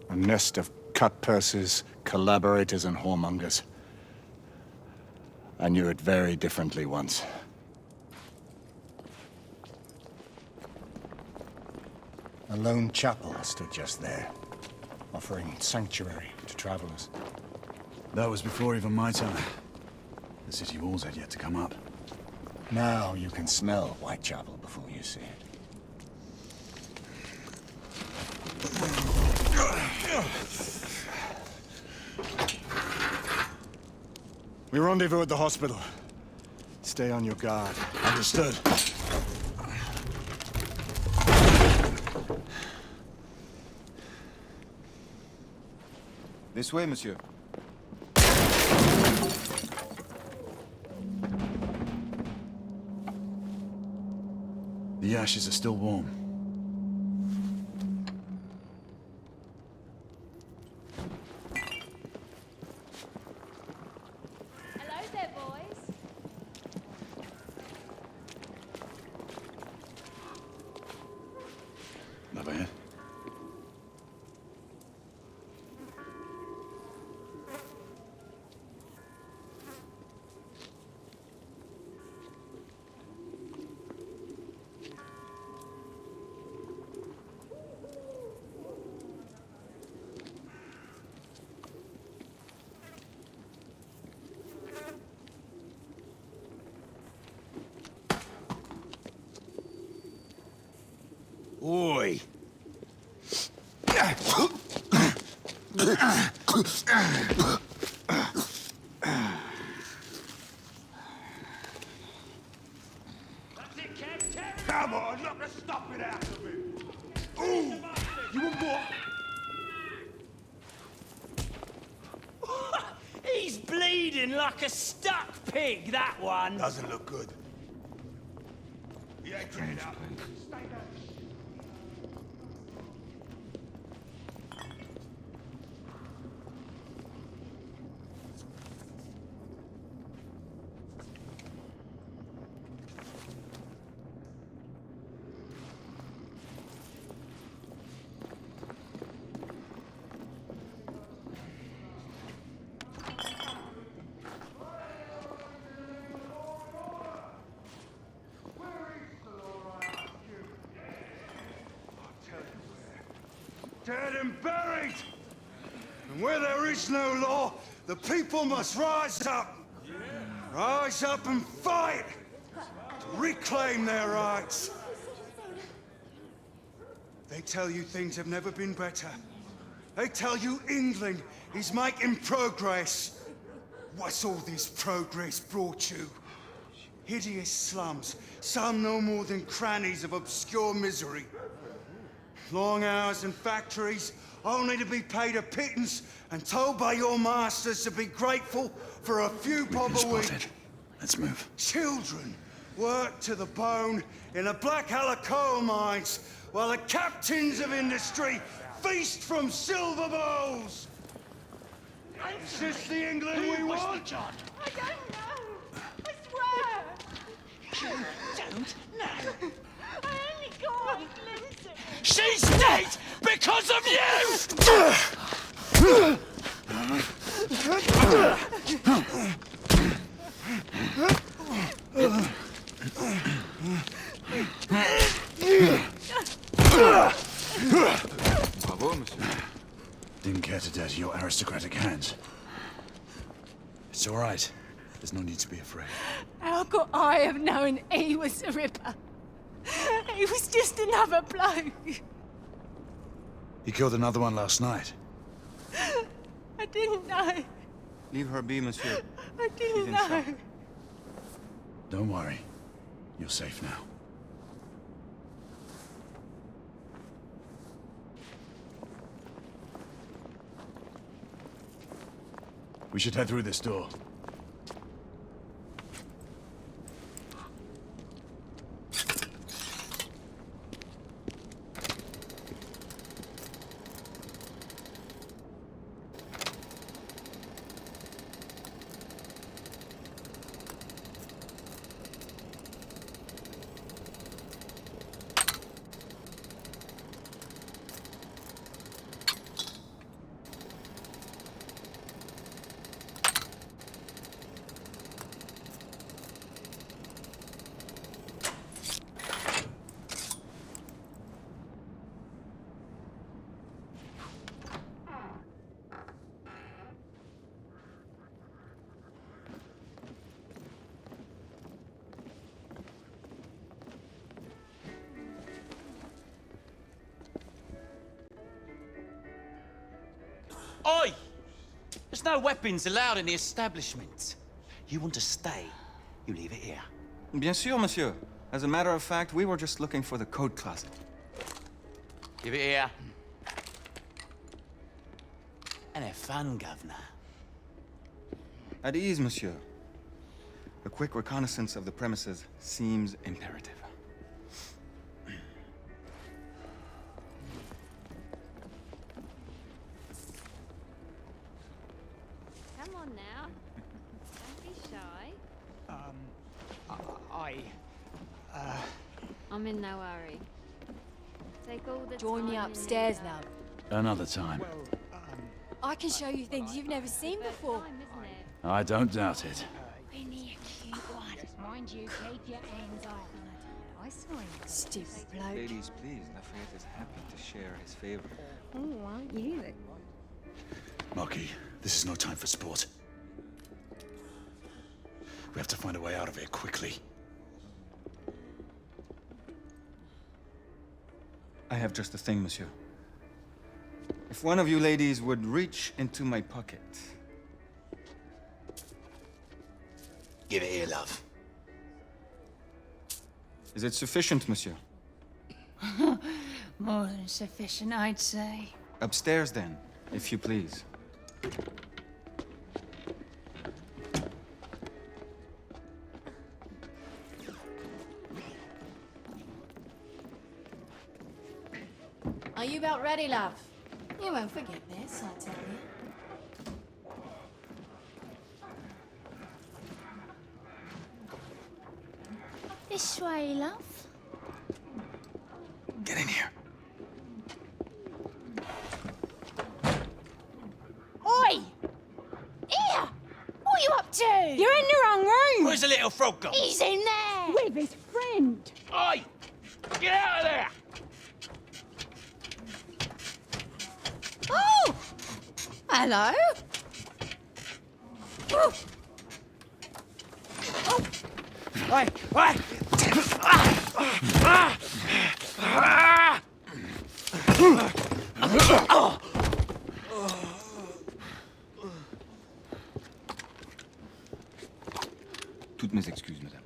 [SPEAKER 21] A nest of cut-pursers, collaborators, and whoremongers. I knew it very differently once. A lone chapel stood just there, offering sanctuary to travelers.
[SPEAKER 19] That was before even my time. The city walls had yet to come up.
[SPEAKER 21] Now you can smell Whitechapel before you see it. We rendezvous at the hospital. Stay on your guard. Understood.
[SPEAKER 5] This way, monsieur.
[SPEAKER 19] The ashes are still warm.
[SPEAKER 10] Hello there, boys.
[SPEAKER 19] Never here.
[SPEAKER 21] Oi!
[SPEAKER 15] Come on, knock the stuffing out of him! Ooh! You want more?
[SPEAKER 2] He's bleeding like a stuck pig, that one.
[SPEAKER 21] Doesn't look good.
[SPEAKER 15] Yeah, get it up. Stay down. Dead and buried! And where there is no law, the people must rise up! Rise up and fight! To reclaim their rights! They tell you things have never been better. They tell you England is making progress. What's all this progress brought you? Hideous slums, some no more than crannies of obscure misery. Long hours in factories, only to be paid a pittance and told by your masters to be grateful for a few bob a week.
[SPEAKER 19] Let's move.
[SPEAKER 15] Children work to the bone in the Blackwall coal mines, while the captains of industry feast from silver bowls. Is this the England we want?
[SPEAKER 10] John? I don't know. I swear.
[SPEAKER 2] Don't know.
[SPEAKER 10] I only got a glimpse of it.
[SPEAKER 2] She's dead because of you!
[SPEAKER 19] Bravo, monsieur. Didn't care to dirty your aristocratic hands. It's all right. There's no need to be afraid.
[SPEAKER 10] How could I have known he was the Ripper? He was just another bloke.
[SPEAKER 19] He killed another one last night.
[SPEAKER 10] I didn't know.
[SPEAKER 5] Leave her be, monsieur.
[SPEAKER 10] I didn't
[SPEAKER 5] She's
[SPEAKER 10] know.
[SPEAKER 5] inside.
[SPEAKER 19] Don't worry. You're safe now. We should head through this door.
[SPEAKER 22] Oi! There's no weapons allowed in the establishment. You want to stay, you leave it here.
[SPEAKER 5] Bien sûr, monsieur. As a matter of fact, we were just looking for the code closet.
[SPEAKER 22] Give it here. And have fun, Governor.
[SPEAKER 5] At ease, monsieur. A quick reconnaissance of the premises seems imperative.
[SPEAKER 4] Come on now. Don't be shy. I'm in no hurry. Take all the
[SPEAKER 10] Join me
[SPEAKER 4] time you
[SPEAKER 10] upstairs
[SPEAKER 4] need.
[SPEAKER 10] now.
[SPEAKER 19] Another time.
[SPEAKER 10] I can show you things you've never seen before.
[SPEAKER 19] I don't doubt it.
[SPEAKER 10] Winnie, a cute one. Mind you, keep your hands off. I saw him. Stupid bloke.
[SPEAKER 5] Ladies, please. Lafayette is happy to share his favor.
[SPEAKER 10] Oh, aren't you?
[SPEAKER 19] Marquis, this is no time for sport. We have to find a way out of here quickly.
[SPEAKER 5] I have just the thing, monsieur. If one of you ladies would reach into my pocket.
[SPEAKER 20] Give it here, love.
[SPEAKER 5] Is it sufficient, monsieur?
[SPEAKER 10] More than sufficient, I'd say.
[SPEAKER 5] Upstairs, then, if you please.
[SPEAKER 10] Are you about ready, love? You won't forget this, I tell you. This way, love.
[SPEAKER 5] Get in here.
[SPEAKER 10] Oi! Here! What are you up to? You're in the wrong room!
[SPEAKER 22] Where's the little frog gone?
[SPEAKER 10] He's in there! With his friend!
[SPEAKER 22] Oi! Get out of there!
[SPEAKER 10] Oh! Hello? Woo. Oh!
[SPEAKER 22] Oi! Oi!
[SPEAKER 5] Toutes mes excuses, madame.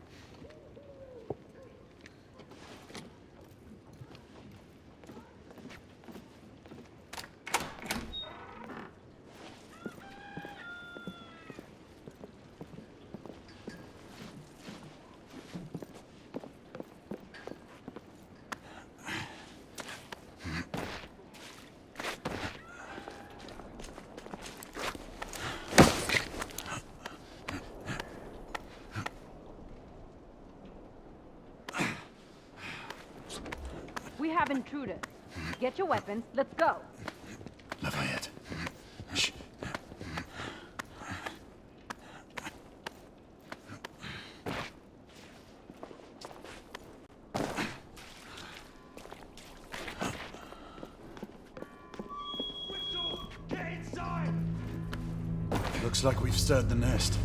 [SPEAKER 7] We have intruders. Get your weapons. Let's go.
[SPEAKER 19] Lafayette. Shh. Looks like we've stirred the nest.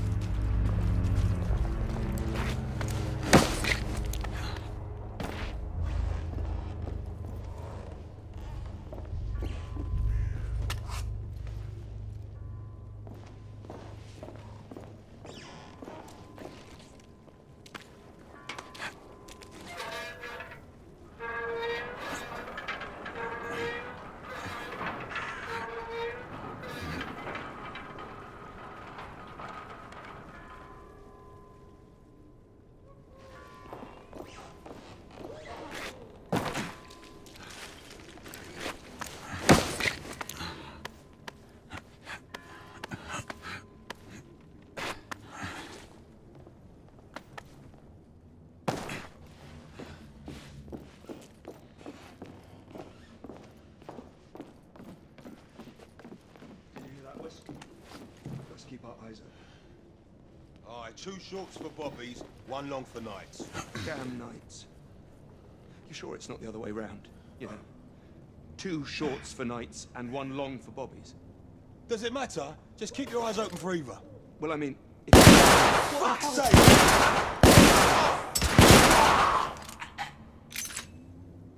[SPEAKER 9] keep our eyes open.
[SPEAKER 13] Aye, 2 shorts for bobbies, 1 long for nights.
[SPEAKER 9] Damn nights. You sure it's not the other way round? You know, 2 shorts for nights and 1 long for bobbies.
[SPEAKER 13] Does it matter? Just keep your eyes open for either.
[SPEAKER 9] Well, I mean...
[SPEAKER 13] Fuck's sake!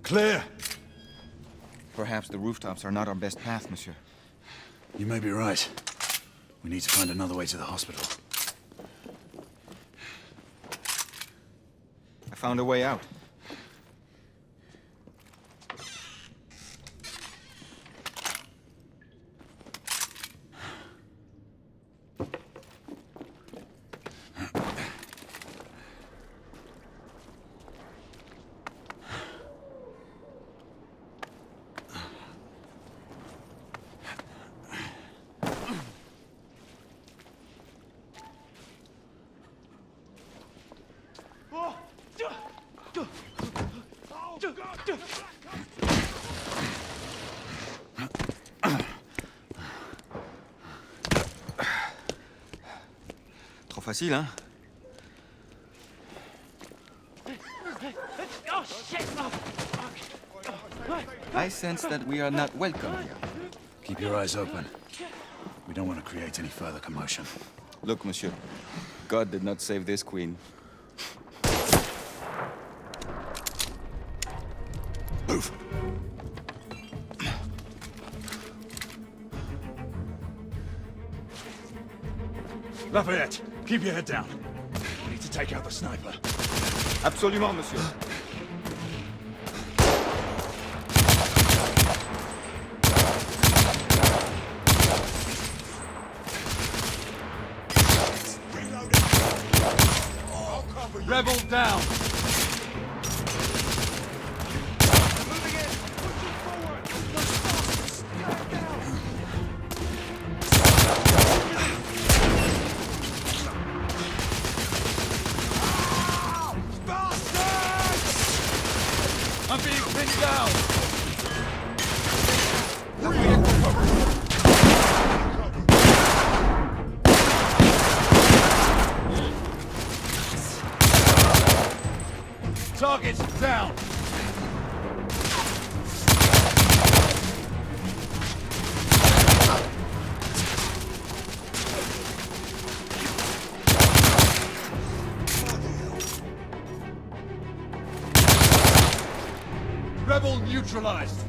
[SPEAKER 8] Clear.
[SPEAKER 5] Perhaps the rooftops are not our best path, monsieur.
[SPEAKER 19] You may be right. We need to find another way to the hospital.
[SPEAKER 5] I found a way out. Trop facile, hein?
[SPEAKER 10] Oh, shit!
[SPEAKER 5] I sense that we are not welcome here.
[SPEAKER 19] Keep your eyes open. We don't want to create any further commotion.
[SPEAKER 5] Look, monsieur. God did not save this queen.
[SPEAKER 8] Move! Lafayette, keep your head down. We need to take out the sniper.
[SPEAKER 5] Absolument, monsieur.
[SPEAKER 13] Rebel down! I'm being pinned down! Target's down! Rebel neutralized!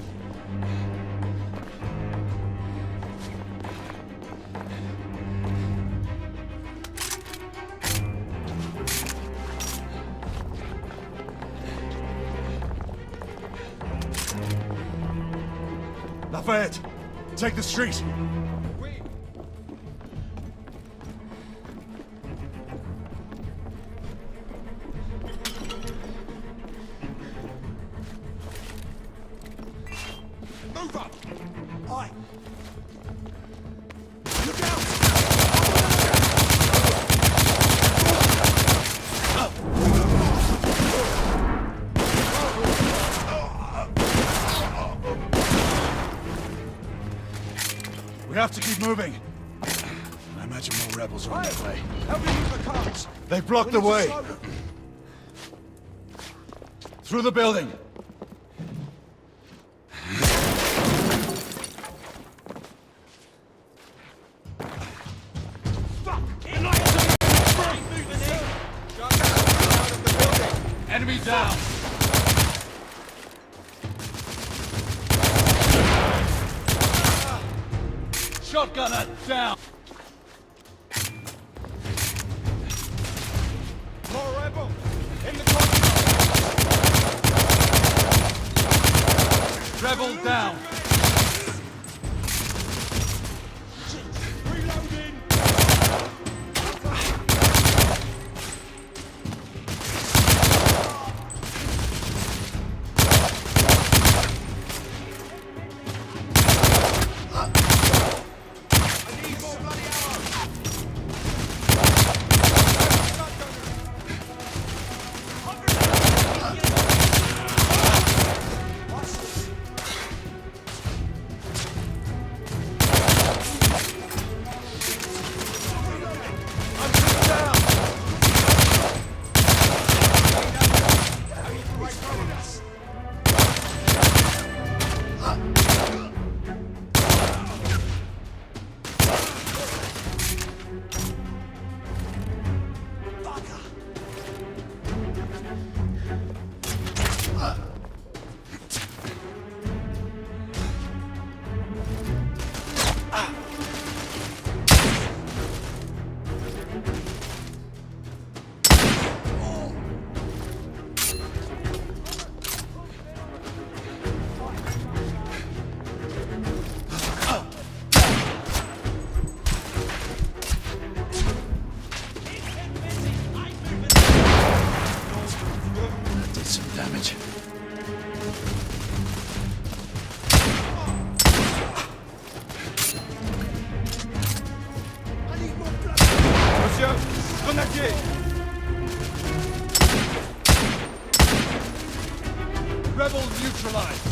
[SPEAKER 8] Lafayette, take the street.
[SPEAKER 13] Move up! Aye!
[SPEAKER 8] We have to keep moving. I imagine more rebels are on their way.
[SPEAKER 13] Help me move the carts!
[SPEAKER 8] They've blocked the way. Through the building.
[SPEAKER 13] Enemy down! Shotgunner down! More rebel! In the corner! Rebel down! Reloading! Monsieur! Grenadier! Rebel neutralized!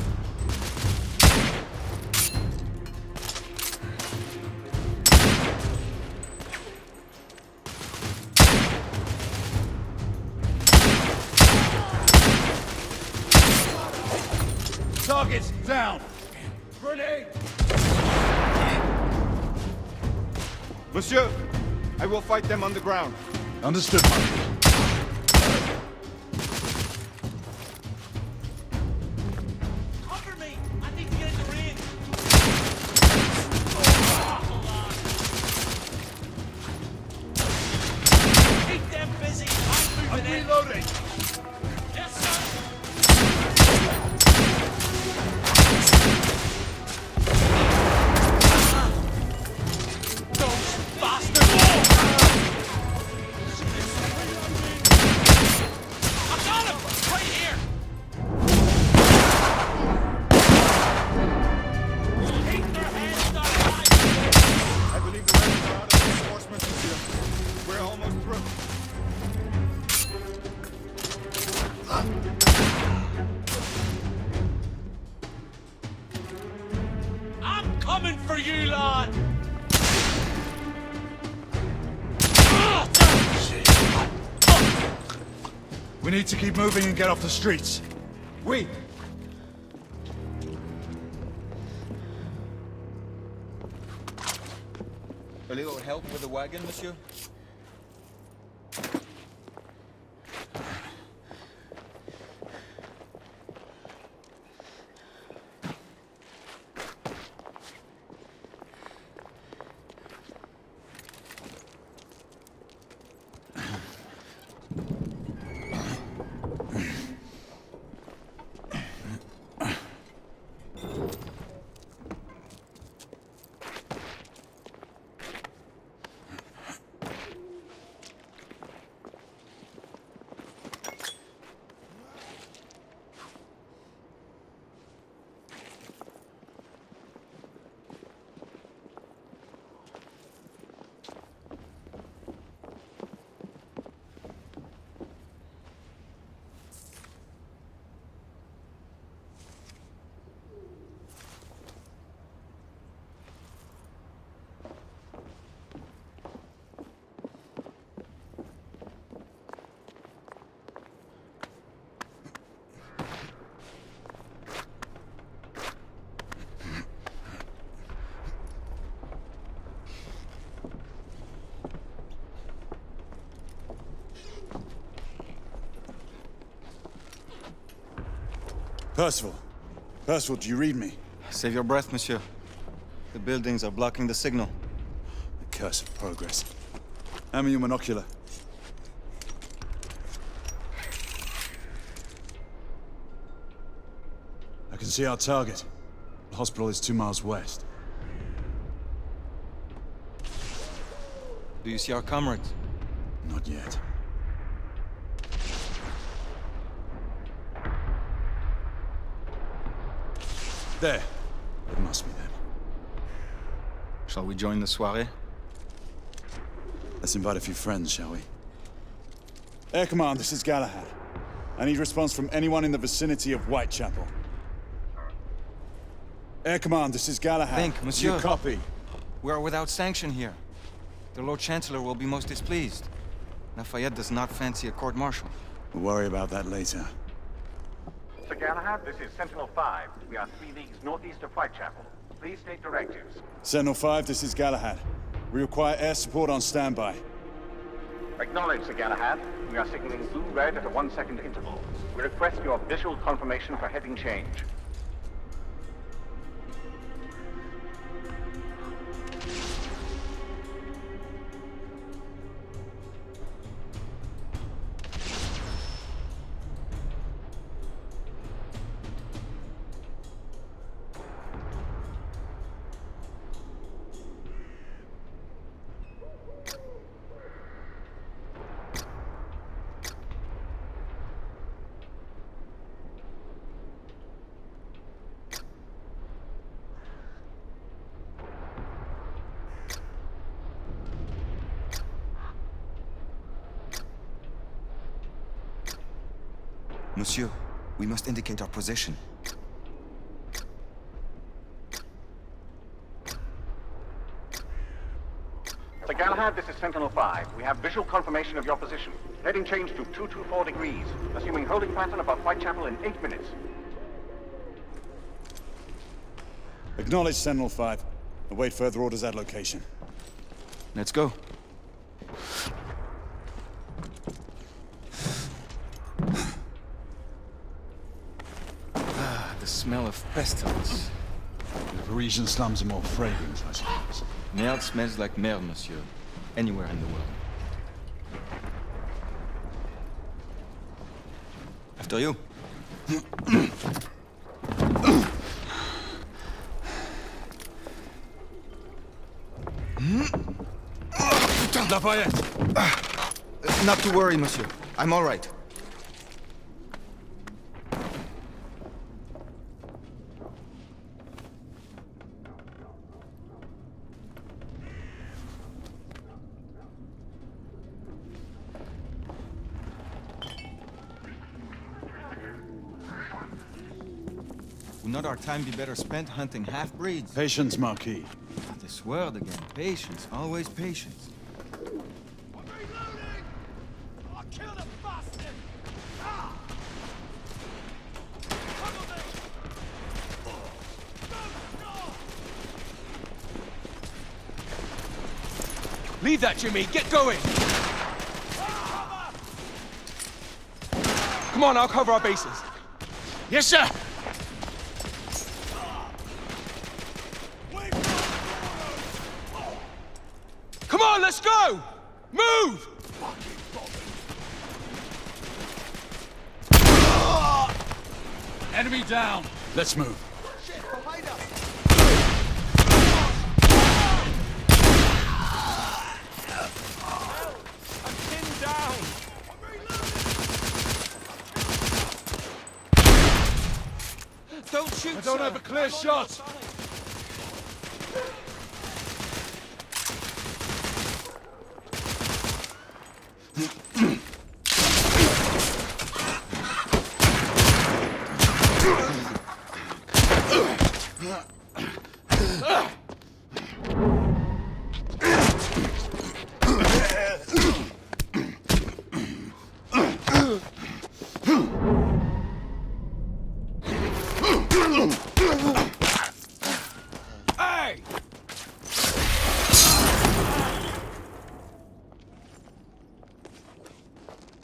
[SPEAKER 13] Targets down! Grenade!
[SPEAKER 3] Monsieur, I will fight them on the ground.
[SPEAKER 19] Understood, Marquis.
[SPEAKER 22] Cover me! I need to get in the ring! Keep them busy! I'm moving in!
[SPEAKER 13] Reloading!
[SPEAKER 22] Yes, sir! Those bastards! I got him! Right here! Keep their hands up high!
[SPEAKER 3] I believe the rest are out of reinforcements, monsieur. We're almost through.
[SPEAKER 22] I'm coming for you, lad!
[SPEAKER 19] We need to keep moving and get off the streets.
[SPEAKER 3] Oui.
[SPEAKER 5] A little help with the wagon, monsieur?
[SPEAKER 19] Percival. Percival, do you read me?
[SPEAKER 5] Save your breath, monsieur. The buildings are blocking the signal.
[SPEAKER 19] The curse of progress. Hand me your monocular. I can see our target. The hospital is 2 miles west.
[SPEAKER 5] Do you see our comrades?
[SPEAKER 19] Not yet. There. It must be them.
[SPEAKER 5] Shall we join the soirée?
[SPEAKER 19] Let's invite a few friends, shall we? Air Command, this is Galahad. I need response from anyone in the vicinity of Whitechapel. Air Command, this is Galahad.
[SPEAKER 5] Think, monsieur.
[SPEAKER 19] You copy?
[SPEAKER 5] We are without sanction here. The Lord Chancellor will be most displeased. Lafayette does not fancy a court-martial.
[SPEAKER 19] We'll worry about that later.
[SPEAKER 15] Sir Galahad, this is Sentinel-5. We are 3 leagues northeast of Whitechapel. Please state directives.
[SPEAKER 19] Sentinel-5, this is Galahad. We require air support on standby.
[SPEAKER 15] Acknowledged, Sir Galahad. We are signaling blue-red at a 1-second interval. We request your visual confirmation for heading change.
[SPEAKER 5] Monsieur, we must indicate our position.
[SPEAKER 12] Sir Galahad, this is Sentinel-5. We have visual confirmation of your position. Heading change to 224 degrees, assuming holding pattern above Whitechapel in 8 minutes.
[SPEAKER 19] Acknowledge Sentinel-5. Await further orders at location.
[SPEAKER 5] Let's go. The smell of pestilence.
[SPEAKER 19] The Parisian slums are more fragrant, I suppose.
[SPEAKER 5] Merde smells like merde, monsieur. Anywhere in the world. After you.
[SPEAKER 19] Lafayette!
[SPEAKER 5] Not to worry, monsieur. I'm all right. Would not our time be better spent hunting half-breeds?
[SPEAKER 19] Patience, Marquis.
[SPEAKER 5] This word again. Patience. Always patience.
[SPEAKER 13] Leave that, Jimmy. Get going. Come on, I'll cover our bases.
[SPEAKER 20] Yes, sir.
[SPEAKER 13] Come on, let's go! Move! Enemy down.
[SPEAKER 19] Let's move.
[SPEAKER 13] Don't shoot, I don't sir. have a clear shot.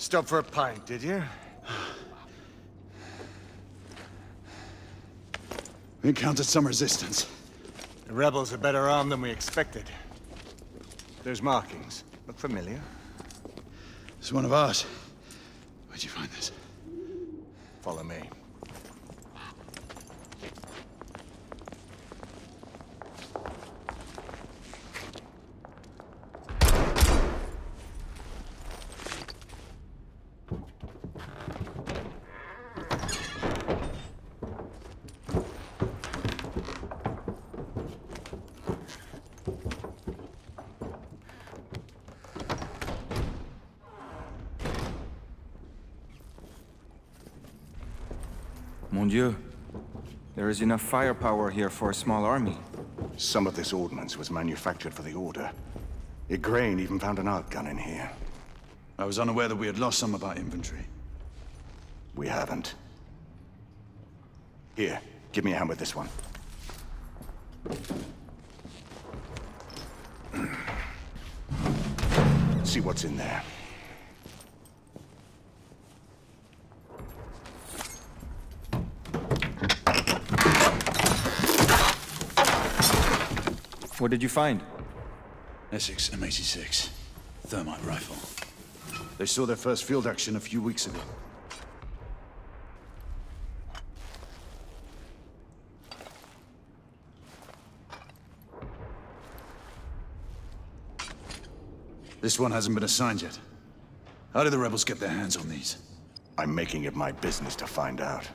[SPEAKER 20] Stop for a pint, did you?
[SPEAKER 19] We encountered some resistance.
[SPEAKER 20] The rebels are better armed than we expected. There's markings. Look familiar.
[SPEAKER 19] It's one of ours. Where'd you find this?
[SPEAKER 20] Follow me.
[SPEAKER 5] Mon Dieu. There is enough firepower here for a small army.
[SPEAKER 20] Some of this ordnance was manufactured for the Order. Igraine even found an arc gun in here.
[SPEAKER 19] I was unaware that we had lost some of our inventory.
[SPEAKER 20] We haven't. Here, give me a hand with this one. See what's in there.
[SPEAKER 5] What did you find?
[SPEAKER 19] Essex M86. Thermite rifle. They saw their first field action a few weeks ago. This one hasn't been assigned yet. How did the rebels get their hands on these?
[SPEAKER 20] I'm making it my business to find out.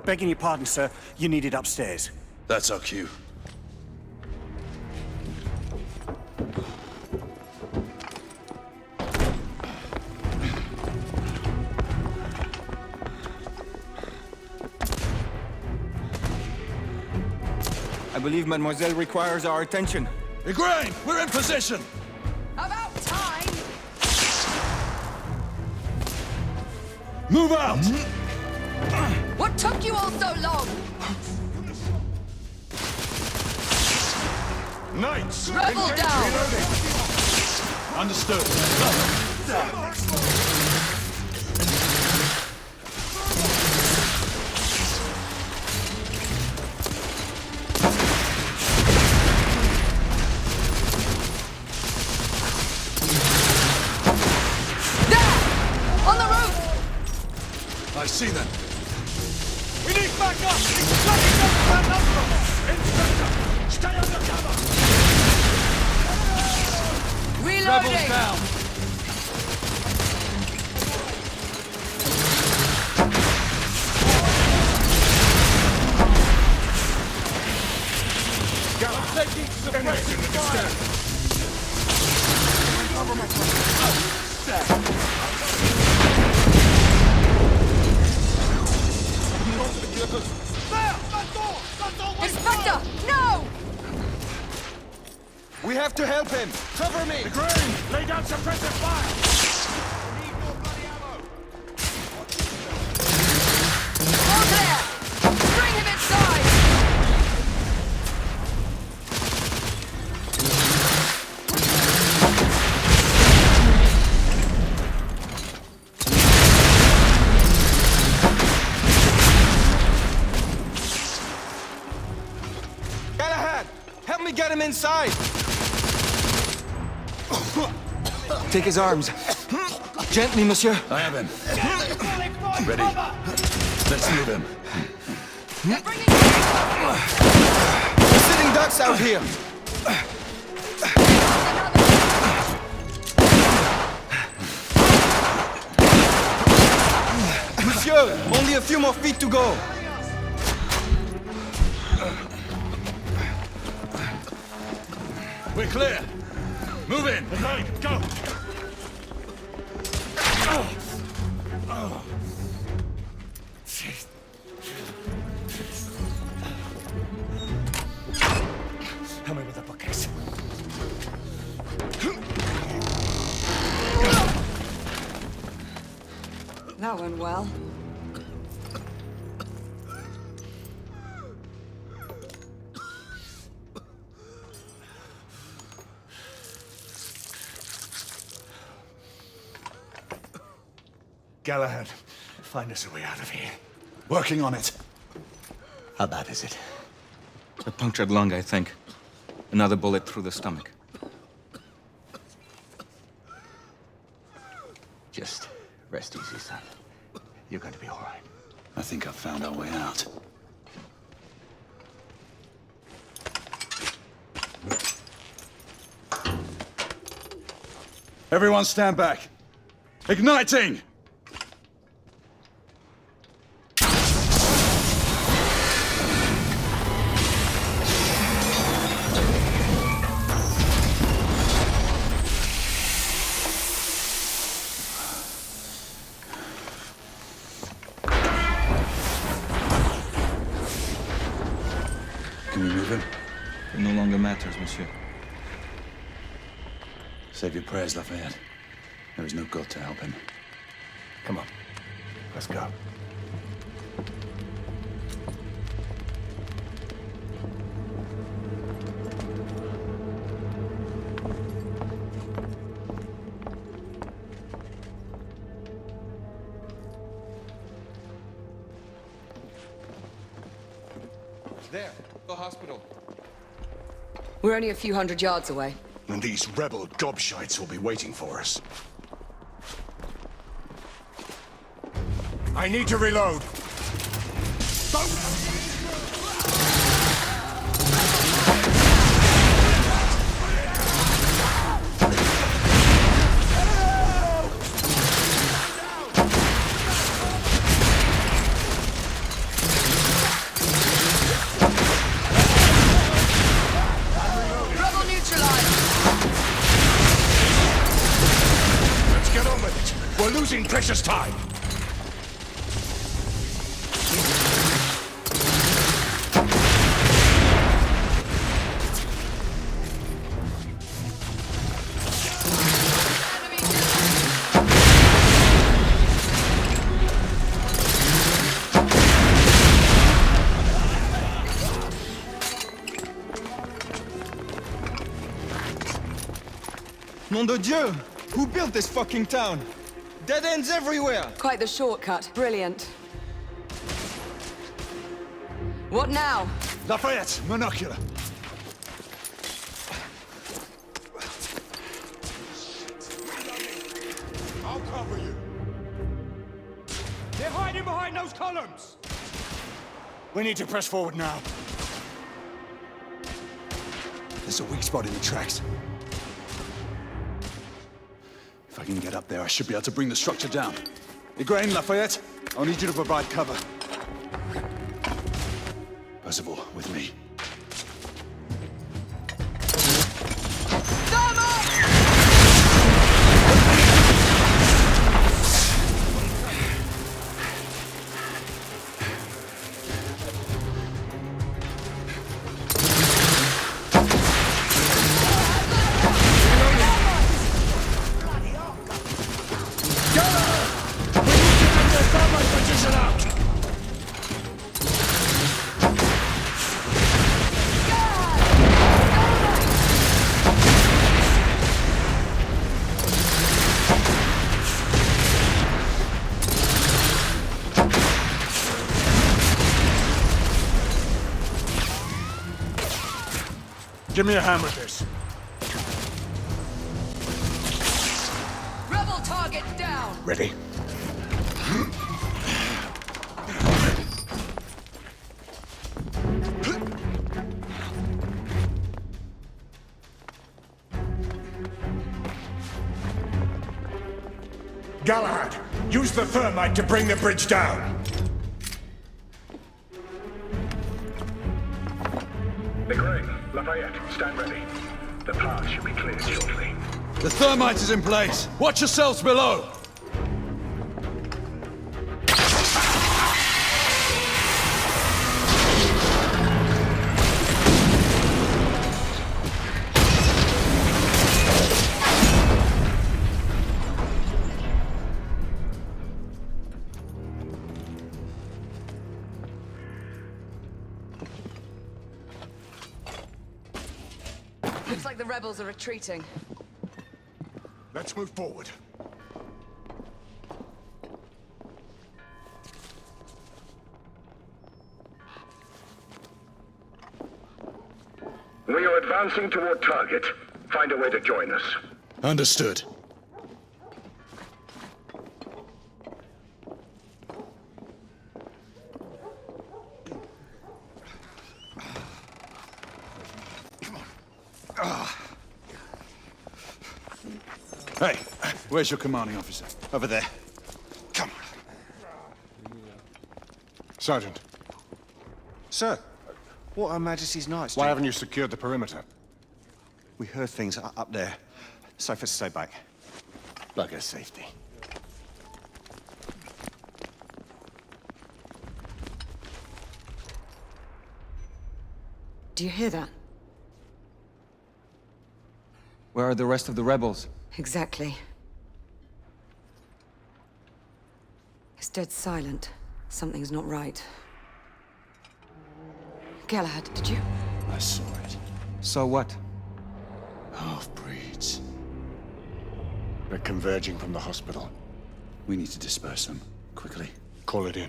[SPEAKER 2] Begging your pardon, sir. You need it upstairs.
[SPEAKER 19] That's our cue.
[SPEAKER 5] I believe Mademoiselle requires our attention.
[SPEAKER 8] Igraine, we're in position!
[SPEAKER 6] About time!
[SPEAKER 8] Move out!
[SPEAKER 6] What took you all so long?
[SPEAKER 8] Knights!
[SPEAKER 6] Rebel down!
[SPEAKER 8] Understood.
[SPEAKER 6] On the roof!
[SPEAKER 8] I see them.
[SPEAKER 13] We need backup! It's tracking them back up from there! Inspector, stay under cover!
[SPEAKER 6] Reloading!
[SPEAKER 13] Rebels down! Taking suppression to fire!
[SPEAKER 6] Inspector, no!
[SPEAKER 5] We have to help him! Cover me!
[SPEAKER 13] The green! Lay down suppressive fire!
[SPEAKER 6] All clear! Bring him inside!
[SPEAKER 5] Galahad! Help me get him inside! Take his arms. Gently, monsieur.
[SPEAKER 8] I have him. Ready. Let's move him.
[SPEAKER 5] We're sitting ducks out here. Monsieur, only a few more feet to go.
[SPEAKER 8] We're clear. Move in.
[SPEAKER 13] Go!
[SPEAKER 8] Help me with the bookcase.
[SPEAKER 6] That went well.
[SPEAKER 8] Galahad, find us a way out of here. Working on it. How bad is it?
[SPEAKER 5] A punctured lung, I think. Another bullet through the stomach.
[SPEAKER 20] Just rest easy, son. You're going to be all right.
[SPEAKER 19] I think I've found our way out.
[SPEAKER 8] Everyone stand back. Igniting!
[SPEAKER 19] Can we move him?
[SPEAKER 5] It no longer matters, monsieur.
[SPEAKER 19] Save your prayers, Lafayette. There is no God to help him.
[SPEAKER 8] Come on. Let's go.
[SPEAKER 23] There, the hospital.
[SPEAKER 6] We're only a few hundred yards away.
[SPEAKER 20] And these rebel gobshites will be waiting for us. I need to reload.
[SPEAKER 6] Rebel neutralized!
[SPEAKER 20] Let's get on with it. We're losing precious time.
[SPEAKER 5] Nom de Dieu! Who built this fucking town? Dead ends everywhere!
[SPEAKER 6] Quite the shortcut. Brilliant. What now?
[SPEAKER 8] Lafayette, monocular.
[SPEAKER 13] I'll cover you. They're hiding behind those columns!
[SPEAKER 8] We need to press forward now. There's a weak spot in the tracks.
[SPEAKER 19] If I can get up there, I should be able to bring the structure down. Igraine, Lafayette, I'll need you to provide cover. Percival, with me.
[SPEAKER 8] Give me a hand with this.
[SPEAKER 6] Rebel target down!
[SPEAKER 8] Ready?
[SPEAKER 13] Galahad, use the thermite to bring the bridge down.
[SPEAKER 15] Igraine, Lafayette, stand ready. The path should be cleared shortly.
[SPEAKER 19] The thermite is in place! Watch yourselves below!
[SPEAKER 6] Looks like the rebels are retreating.
[SPEAKER 13] Let's move forward.
[SPEAKER 15] We are advancing toward target. Find a way to join us.
[SPEAKER 19] Understood. Hey, where's your commanding officer?
[SPEAKER 8] Over there. Come. Sergeant.
[SPEAKER 1] Sir, what Her Majesty's Knights
[SPEAKER 8] Why
[SPEAKER 1] do?
[SPEAKER 8] haven't you secured the perimeter?
[SPEAKER 1] We heard things up there. Safer to stay back.
[SPEAKER 8] Bugger safety.
[SPEAKER 6] Do you hear that?
[SPEAKER 5] Where are the rest of the rebels?
[SPEAKER 6] Exactly. It's dead silent. Something's not right. Galahad, did you?
[SPEAKER 8] I saw it.
[SPEAKER 5] So what?
[SPEAKER 8] Half-breeds. They're converging from the hospital.
[SPEAKER 19] We need to disperse them, quickly.
[SPEAKER 8] Call it in.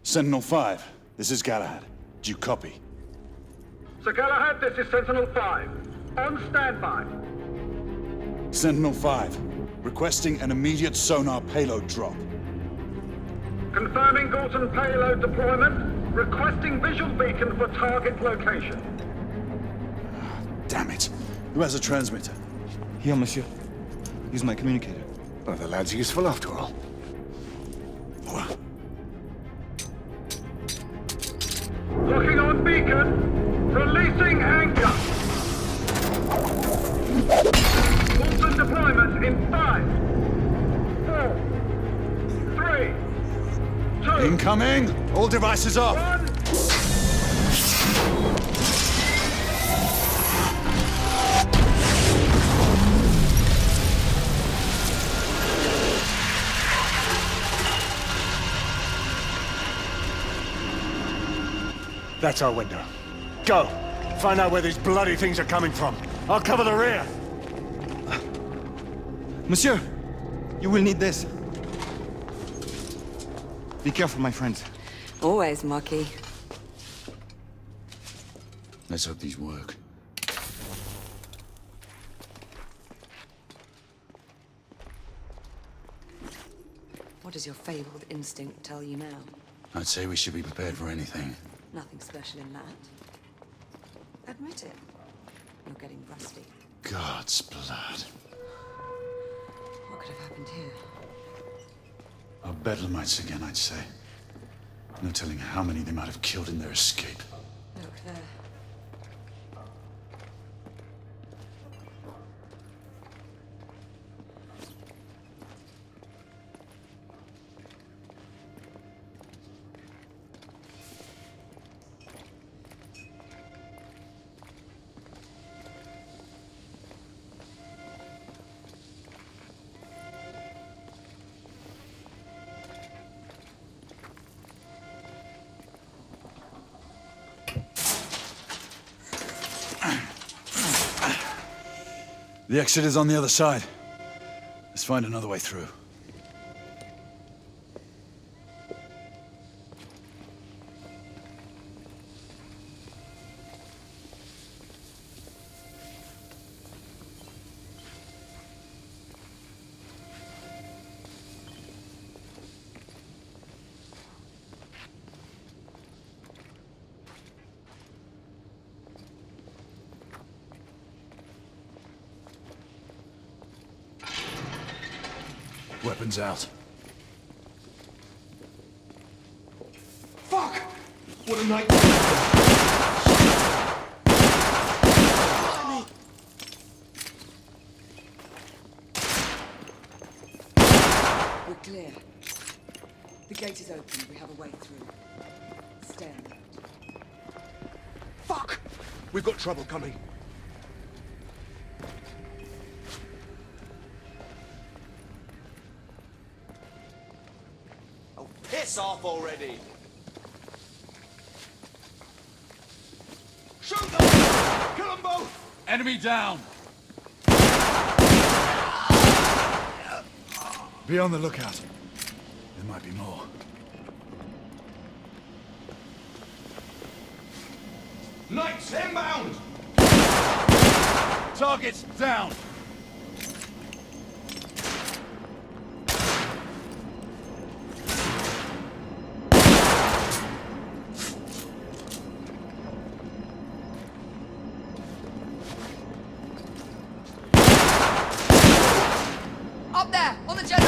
[SPEAKER 19] Sentinel-5, this is Galahad. Do you copy?
[SPEAKER 15] Sir Galahad, this is Sentinel-5. On standby.
[SPEAKER 19] Sentinel-5, requesting an immediate sonar payload drop.
[SPEAKER 15] Confirming Gorton payload deployment. Requesting visual beacon for target location.
[SPEAKER 19] Damn it. Who has a transmitter?
[SPEAKER 5] Here, monsieur. Use my communicator.
[SPEAKER 8] Well, the lad's useful after all.
[SPEAKER 15] Locking on beacon. Releasing anchor. Gorton deployment in 5, 4, 3, 2.
[SPEAKER 19] Incoming! All devices off!
[SPEAKER 8] That's our window. Go! Find out where these bloody things are coming from.
[SPEAKER 1] I'll cover the rear. Monsieur, you will need this. Be careful, my friends.
[SPEAKER 6] Always, Marquis.
[SPEAKER 19] Let's hope these work.
[SPEAKER 6] What does your fabled instinct tell you now?
[SPEAKER 19] I'd say we should be prepared for anything.
[SPEAKER 6] Nothing special in that. Admit it. You're getting rusty.
[SPEAKER 19] God's blood.
[SPEAKER 6] What could have happened here?
[SPEAKER 19] Our bedlamites again, I'd say. No telling how many they might have killed in their escape.
[SPEAKER 6] Look there.
[SPEAKER 19] The exit is on the other side. Let's find another way through. Weapons out.
[SPEAKER 13] Fuck! What a night!
[SPEAKER 6] We're clear. The gate is open. We have a way through. Stay alert.
[SPEAKER 13] Fuck! We've got trouble coming.
[SPEAKER 22] Piss off already!
[SPEAKER 13] Shoot them! Kill them both!
[SPEAKER 19] Enemy down! Be on the lookout. There might be more.
[SPEAKER 13] Knights inbound!
[SPEAKER 19] Targets down!
[SPEAKER 6] Up there! On the generator!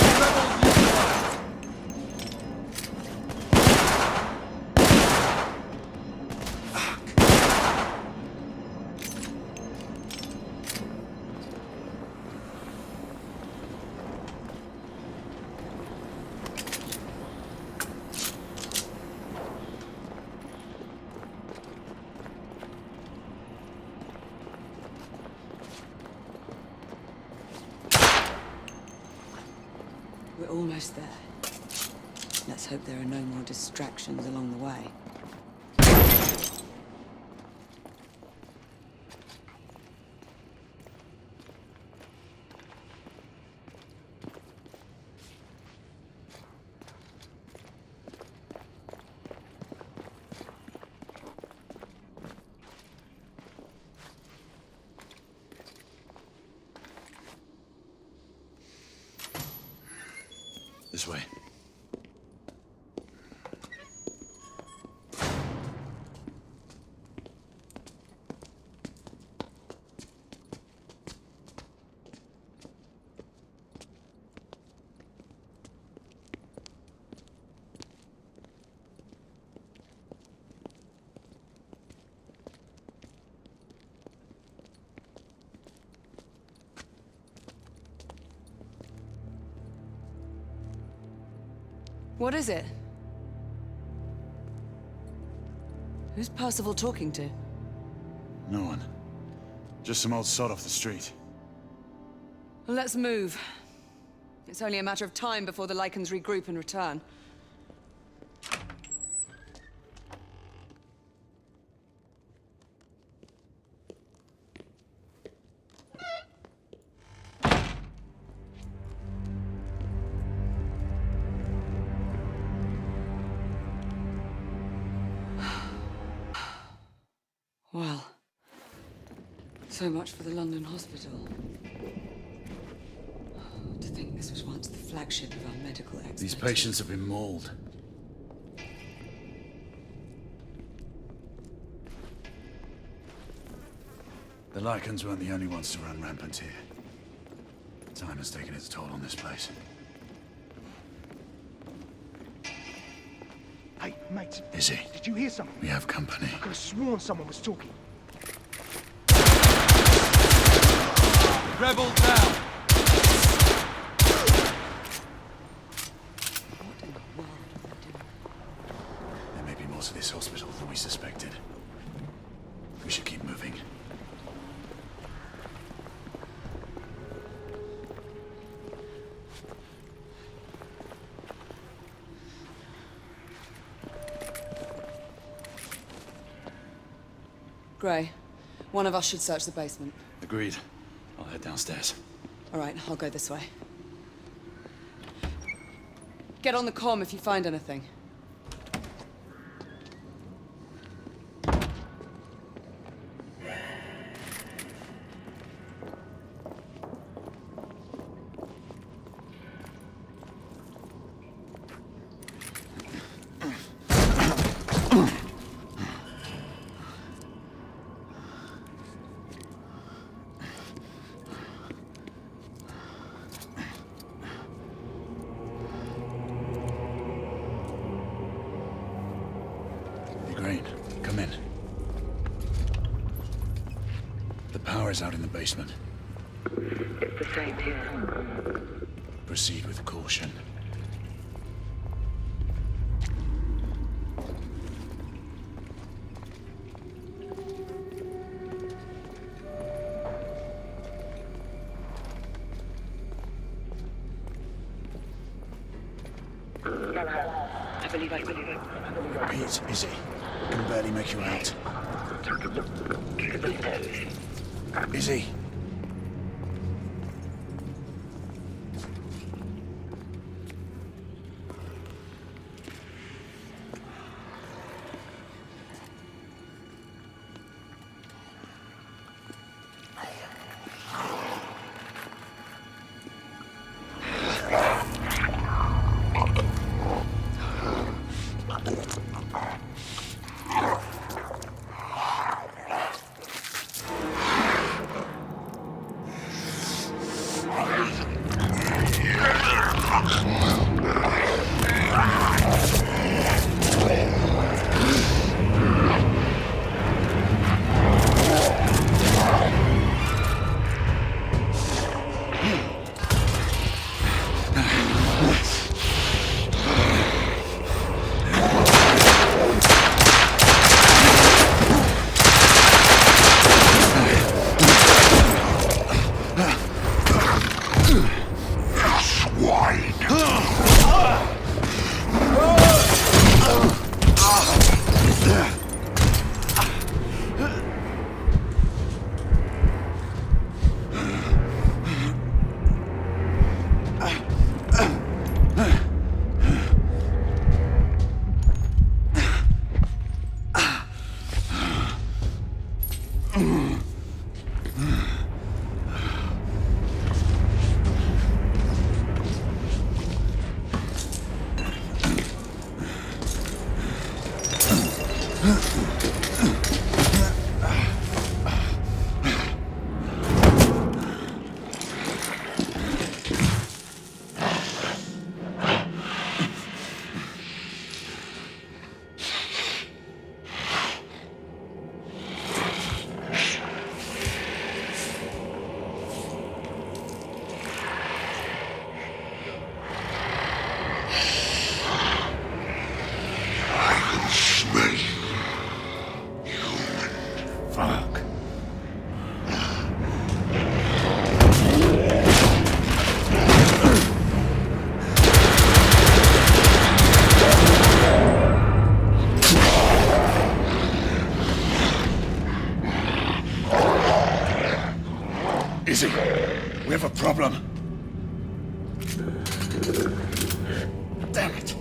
[SPEAKER 6] We're almost there. Let's hope there are no more distractions along the way.
[SPEAKER 19] This way.
[SPEAKER 6] What is it? Who's Percival talking to?
[SPEAKER 19] No one. Just some old sod off the street.
[SPEAKER 6] Well, let's move. It's only a matter of time before the Lycans regroup and return. So much for the London hospital. To think this was once the flagship of our medical expertise.
[SPEAKER 19] These patients have been mauled. The Lycans weren't the only ones to run rampant here. Time has taken its toll on this place.
[SPEAKER 13] Hey, mate.
[SPEAKER 19] Izzy.
[SPEAKER 13] Did you hear something?
[SPEAKER 19] We have company.
[SPEAKER 13] I could have sworn someone was talking.
[SPEAKER 22] Rebel down!
[SPEAKER 19] There may be more to this hospital than we suspected. We should keep moving.
[SPEAKER 6] Gray, one of us should search the basement.
[SPEAKER 19] Agreed. I'll head downstairs.
[SPEAKER 6] All right, I'll go this way. Get on the comm if you find anything.
[SPEAKER 19] Come in. The power's out in the basement.
[SPEAKER 11] It's the same here.
[SPEAKER 19] Proceed with caution.
[SPEAKER 11] I believe I will.
[SPEAKER 19] Pete, Izzy, I can barely make you out. Izzy. Izzy, we have a problem. Damn it.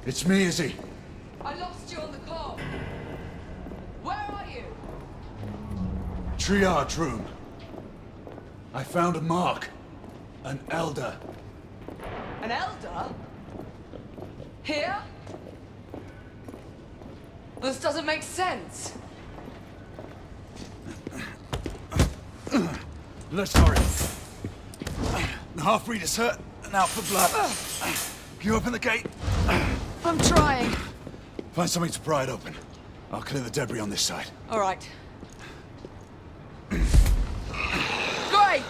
[SPEAKER 8] It's me, Izzy.
[SPEAKER 6] I lost you on the call. Where are you?
[SPEAKER 8] Triage room. I found a mark. An elder.
[SPEAKER 6] An elder? Here? This doesn't make sense.
[SPEAKER 8] Let's hurry. The half-breed is hurt and out for blood. Can you open the gate?
[SPEAKER 6] I'm trying.
[SPEAKER 8] Find something to pry it open. I'll clear the debris on this side.
[SPEAKER 6] All right. Great!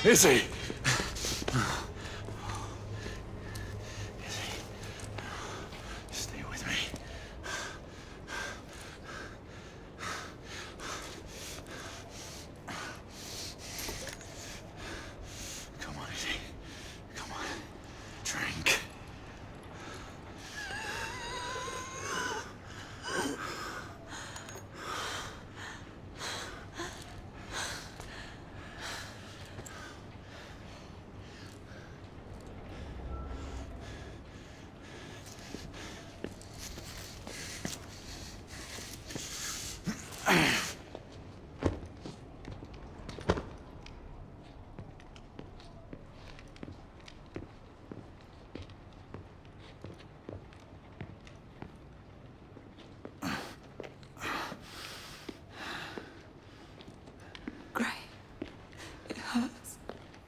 [SPEAKER 8] Izzy!
[SPEAKER 19] Stay with me. Come on, Izzy. Come on. Drink.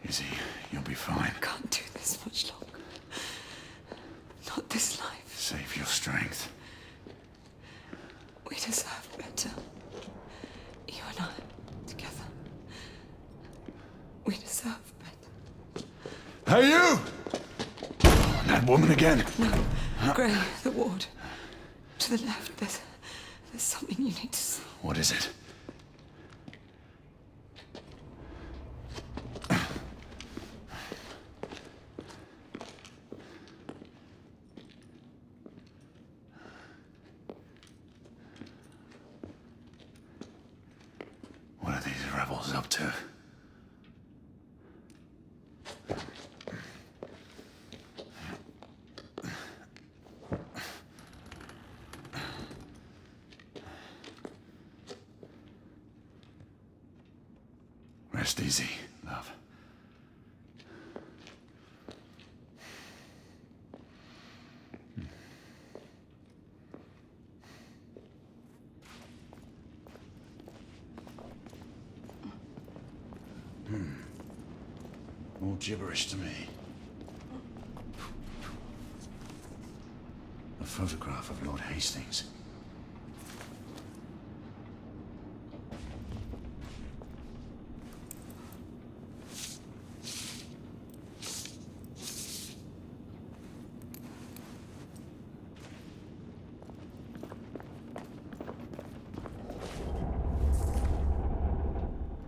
[SPEAKER 19] Izzy, you'll be fine.
[SPEAKER 6] I can't do this much longer. Not this life.
[SPEAKER 19] Save your strength.
[SPEAKER 6] We deserve better. You and I, together. We deserve better.
[SPEAKER 8] Hey, you! And that woman again.
[SPEAKER 6] No, Gray, the ward. To the left, there's something you need to see.
[SPEAKER 19] What is it? What are these rebels up to? Rest easy, love. All gibberish to me. A photograph of Lord Hastings.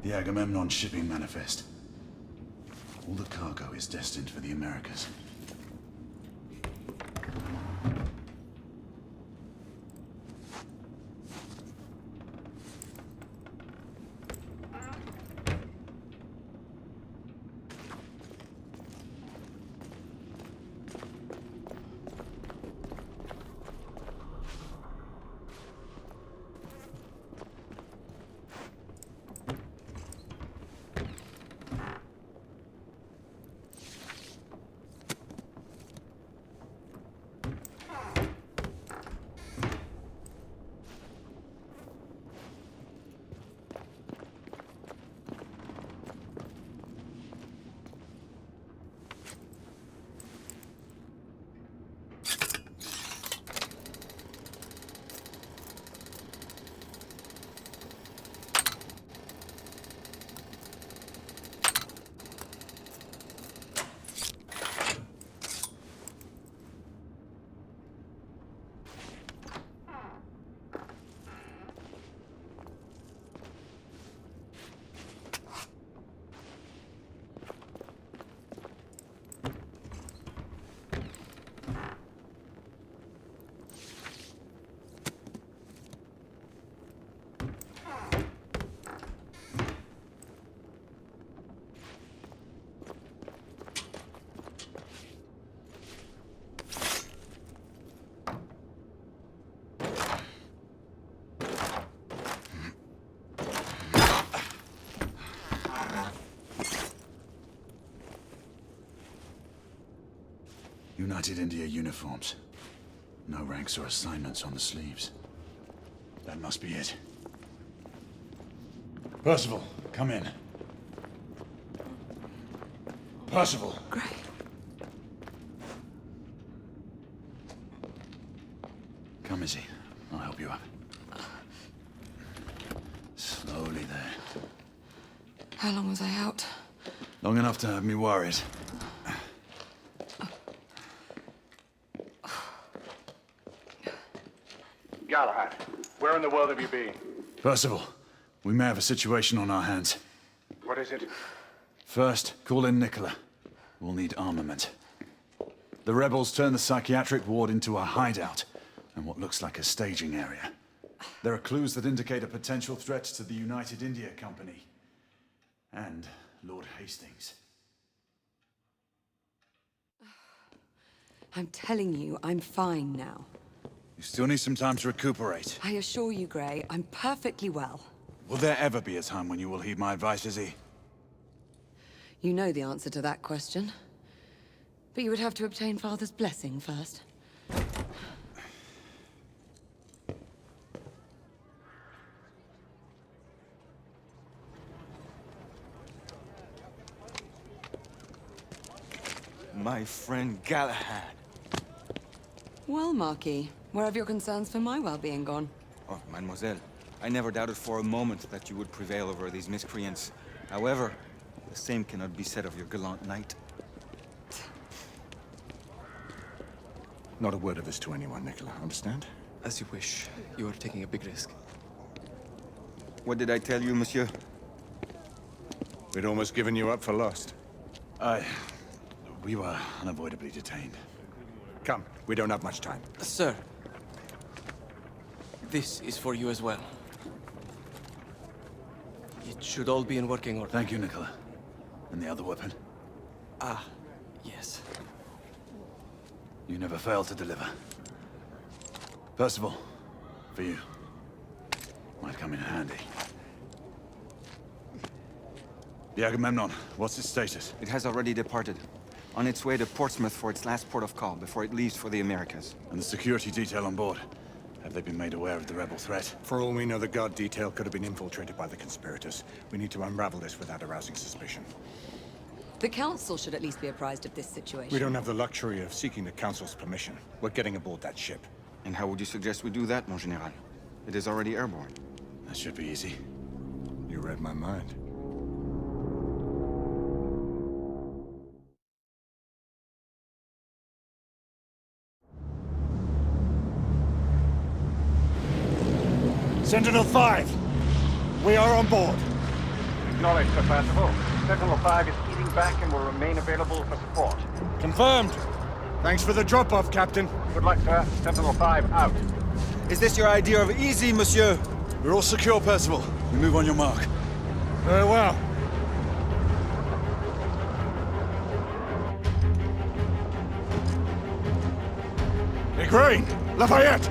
[SPEAKER 19] The Agamemnon shipping manifest. All the cargo is destined for the Americas. United India uniforms. No ranks or assignments on the sleeves. That must be it. Percival, come in. Percival.
[SPEAKER 6] Gray.
[SPEAKER 19] Come, Izzy. I'll help you up. Slowly there.
[SPEAKER 6] How long was I out?
[SPEAKER 19] Long enough to have me worried.
[SPEAKER 12] Galahad, where in the world have you been?
[SPEAKER 19] Percival, we may have a situation on our hands.
[SPEAKER 12] What is it?
[SPEAKER 19] First, call in Nicola. We'll need armament. The rebels turned the psychiatric ward into a hideout and what looks like a staging area. There are clues that indicate a potential threat to the United India Company and Lord Hastings.
[SPEAKER 6] I'm telling you, I'm fine now.
[SPEAKER 19] You still need some time to recuperate.
[SPEAKER 6] I assure you, Grey, I'm perfectly well.
[SPEAKER 19] Will there ever be a time when you will heed my advice, Izzy?
[SPEAKER 6] You know the answer to that question. But you would have to obtain Father's blessing first.
[SPEAKER 5] My friend Galahad.
[SPEAKER 6] Well, Marquis, where have your concerns for my well-being gone?
[SPEAKER 5] Oh, mademoiselle, I never doubted for a moment that you would prevail over these miscreants. However, the same cannot be said of your gallant knight.
[SPEAKER 20] Not a word of this to anyone, Nicola, understand?
[SPEAKER 23] As you wish. You are taking a big risk.
[SPEAKER 5] What did I tell you, monsieur?
[SPEAKER 20] We'd almost given you up for lost.
[SPEAKER 19] We were unavoidably detained.
[SPEAKER 20] Come, we don't have much time.
[SPEAKER 23] Sir, this is for you as well. It should all be in working order.
[SPEAKER 19] Thank you, Nicola. And the other weapon?
[SPEAKER 23] Ah, yes.
[SPEAKER 19] You never fail to deliver. Percival, for you. Might come in handy. The Agamemnon, what's its status?
[SPEAKER 5] It has already departed. On its way to Portsmouth for its last port of call before it leaves for the Americas.
[SPEAKER 19] And the security detail on board? Have they been made aware of the rebel threat?
[SPEAKER 20] For all we know, the guard detail could have been infiltrated by the conspirators. We need to unravel this without arousing suspicion.
[SPEAKER 6] The Council should at least be apprised of this situation.
[SPEAKER 20] We don't have the luxury of seeking the Council's permission. We're getting aboard that ship.
[SPEAKER 5] And how would you suggest we do that, mon général? It is already airborne.
[SPEAKER 19] That should be easy.
[SPEAKER 20] You read my mind.
[SPEAKER 12] Sentinel-5! We are on board. Acknowledged, Sir Percival. Sentinel-5 is eating back and will remain available for support.
[SPEAKER 20] Confirmed. Thanks for the drop-off, Captain.
[SPEAKER 12] Good luck, sir. Sentinel-5 out.
[SPEAKER 5] Is this your idea of easy, monsieur?
[SPEAKER 19] We're all secure, Percival. You move on your mark.
[SPEAKER 20] Very well. Igraine! Lafayette!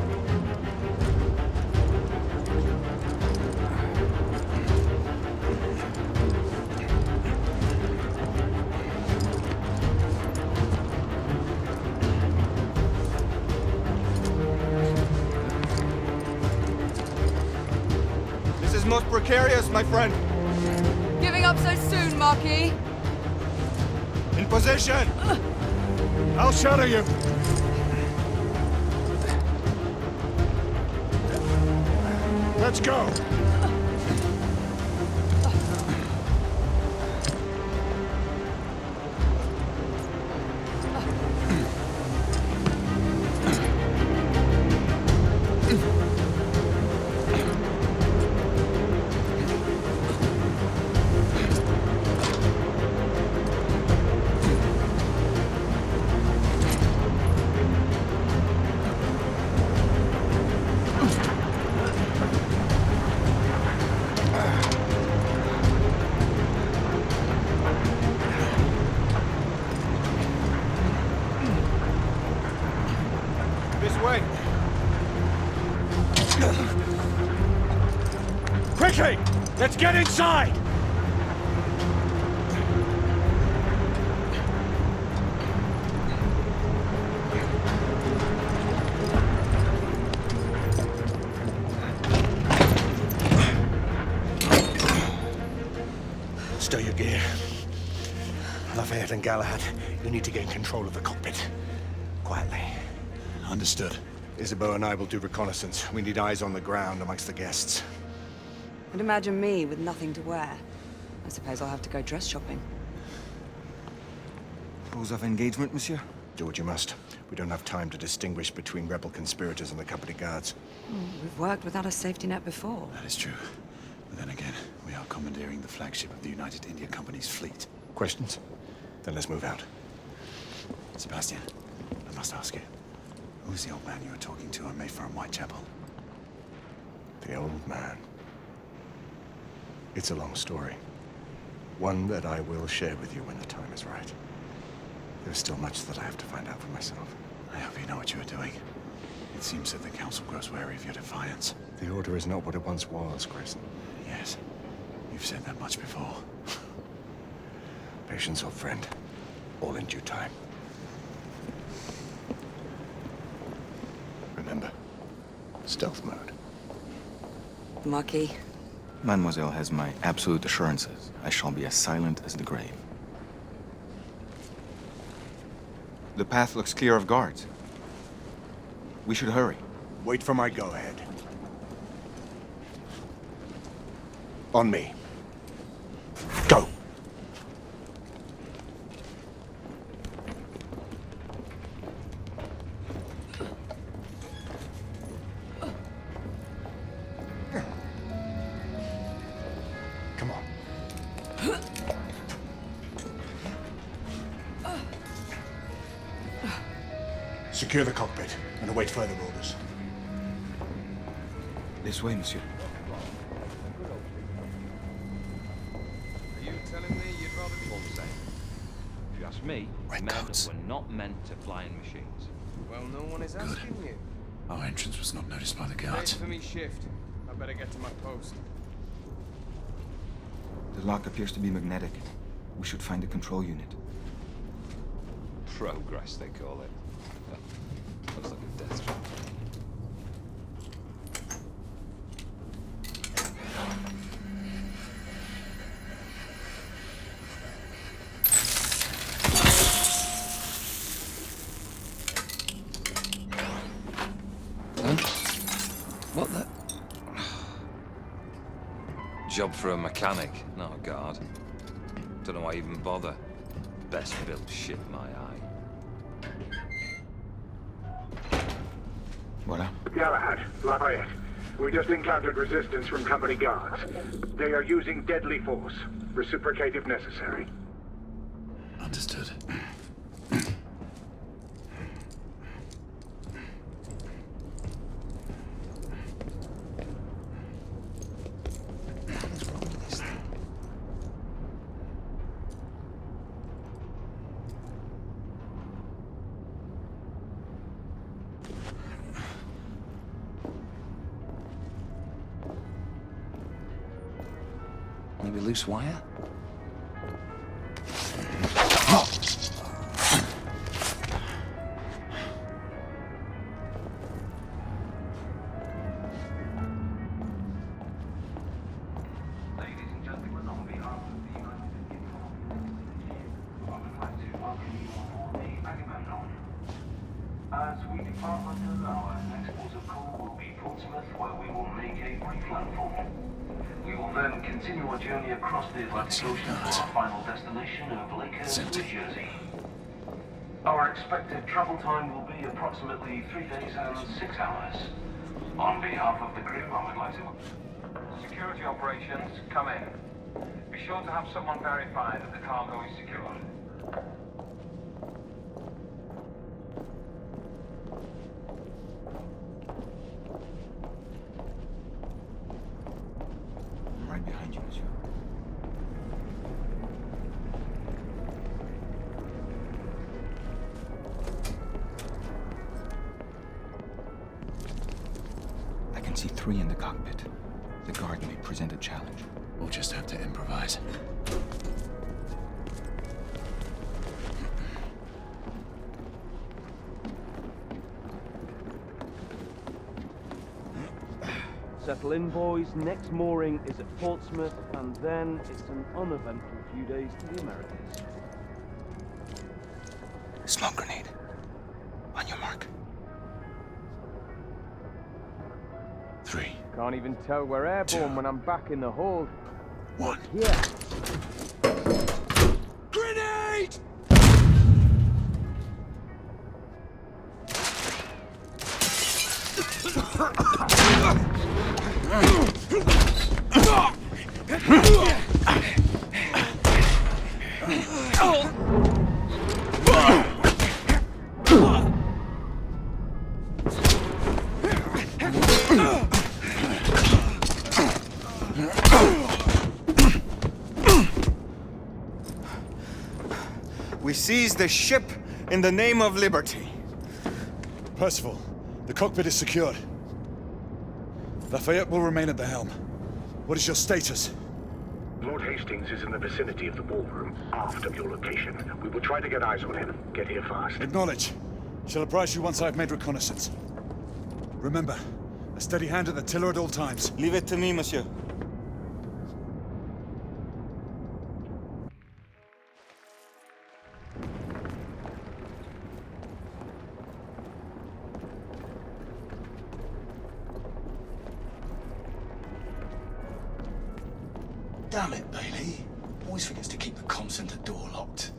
[SPEAKER 5] This is most precarious, my friend.
[SPEAKER 6] Giving up so soon, Marquis?
[SPEAKER 20] In position! I'll shadow you! Let's go!
[SPEAKER 13] Quickly! Let's get inside!
[SPEAKER 20] Stow your gear. Lafayette and Galahad, you need to gain control of the cockpit. Quietly.
[SPEAKER 19] Understood.
[SPEAKER 21] Isabeau and I will do reconnaissance. We need eyes on the ground amongst the guests.
[SPEAKER 6] And imagine me with nothing to wear. I suppose I'll have to go dress shopping.
[SPEAKER 5] Rules of engagement, monsieur?
[SPEAKER 21] Do what you must. We don't have time to distinguish between rebel conspirators and the company guards.
[SPEAKER 6] We've worked without a safety net before.
[SPEAKER 19] That is true. But then again, we are commandeering the flagship of the United India Company's fleet.
[SPEAKER 21] Questions? Then let's move out.
[SPEAKER 19] Sebastian, I must ask you, who's the old man you were talking to on Mayfair and Whitechapel?
[SPEAKER 21] The old man. It's a long story. One that I will share with you when the time is right. There's still much that I have to find out for myself.
[SPEAKER 19] I hope you know what you are doing. It seems that the Council grows wary of your defiance.
[SPEAKER 21] The Order is not what it once was, Grayson.
[SPEAKER 19] Yes, you've said that much before.
[SPEAKER 21] Patience, old friend. All in due time. Remember, stealth mode.
[SPEAKER 6] Marquis.
[SPEAKER 5] Mademoiselle has my absolute assurances. I shall be as silent as the grave. The path looks clear of guards. We should hurry.
[SPEAKER 21] Wait for my go-ahead. On me. Go! Come on. Secure the cockpit and await further orders.
[SPEAKER 5] This way, monsieur.
[SPEAKER 14] Are you telling me you'd rather be all the same? If you ask me, men were not meant to fly in machines.
[SPEAKER 16] Well, no one is asking you.
[SPEAKER 19] Our entrance was not noticed by the
[SPEAKER 16] Wait
[SPEAKER 19] guards.
[SPEAKER 16] for me shift. I better get to my post.
[SPEAKER 5] The lock appears to be magnetic. We should find the control unit.
[SPEAKER 14] Progress, they call it. Looks like a death trap. What the? Job for a mechanic, not a guard. Don't know why I even bother. Best built ship, my eye.
[SPEAKER 5] Voilà.
[SPEAKER 15] Galahad, Lafayette. We just encountered resistance from company guards. They are using deadly force. Reciprocate if necessary.
[SPEAKER 19] Understood.
[SPEAKER 14] Maybe loose wire?
[SPEAKER 15] As we depart London, our next port of call will be Portsmouth, where we will make a brief landfall. We will then continue our journey across the Atlantic Ocean to our final destination of Lakehurst, New Jersey. Our expected travel time will be approximately 3 days and 6 hours. On behalf of the crew, I would like to...
[SPEAKER 17] Security operations, come in. Be sure to have someone verify that the cargo is secured.
[SPEAKER 5] I'm right behind you, monsieur. I can see 3 in the cockpit. The guard may present a challenge.
[SPEAKER 19] We'll just have to improvise.
[SPEAKER 24] Settle in, boys. Next mooring is at Portsmouth, and then it's an uneventful few days to the Americas.
[SPEAKER 5] Smoke grenade. On your mark.
[SPEAKER 16] Can't even tell we're airborne when I'm back in the hold.
[SPEAKER 19] One.
[SPEAKER 16] Yeah.
[SPEAKER 13] Grenade!
[SPEAKER 5] We seized the ship in the name of liberty.
[SPEAKER 19] Percival, the cockpit is secured. Lafayette will remain at the helm. What is your status?
[SPEAKER 4] Lord Hastings is in the vicinity of the ballroom, aft of your location. We will try to get eyes on him. Get here fast.
[SPEAKER 19] Acknowledge. Shall apprise you once I've made reconnaissance. Remember, a steady hand at the tiller at all times.
[SPEAKER 5] Leave it to me, monsieur.
[SPEAKER 2] Damn it, Bailey. Always forgets to keep the comm center door locked.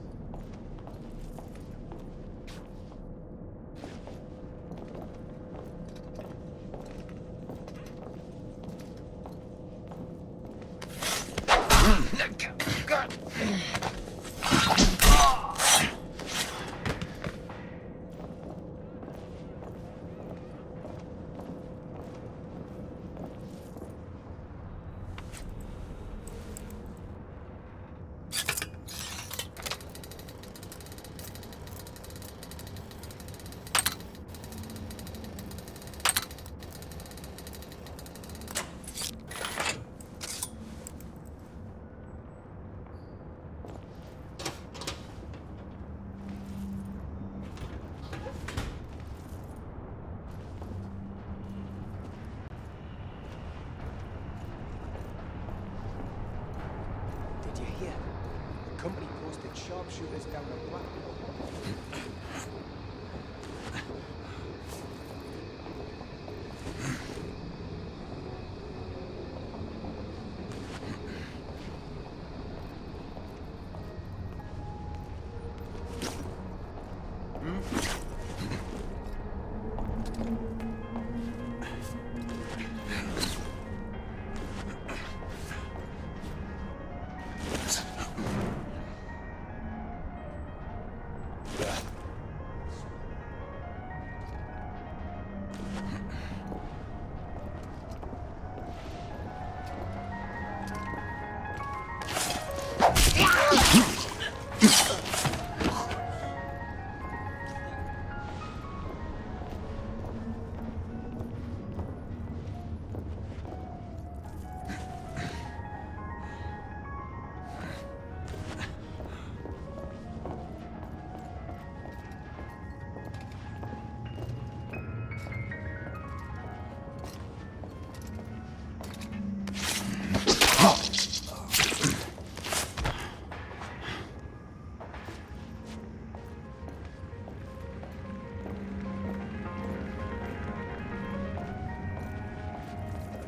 [SPEAKER 2] Did you hear? The company posted sharpshooters down the Blackwall.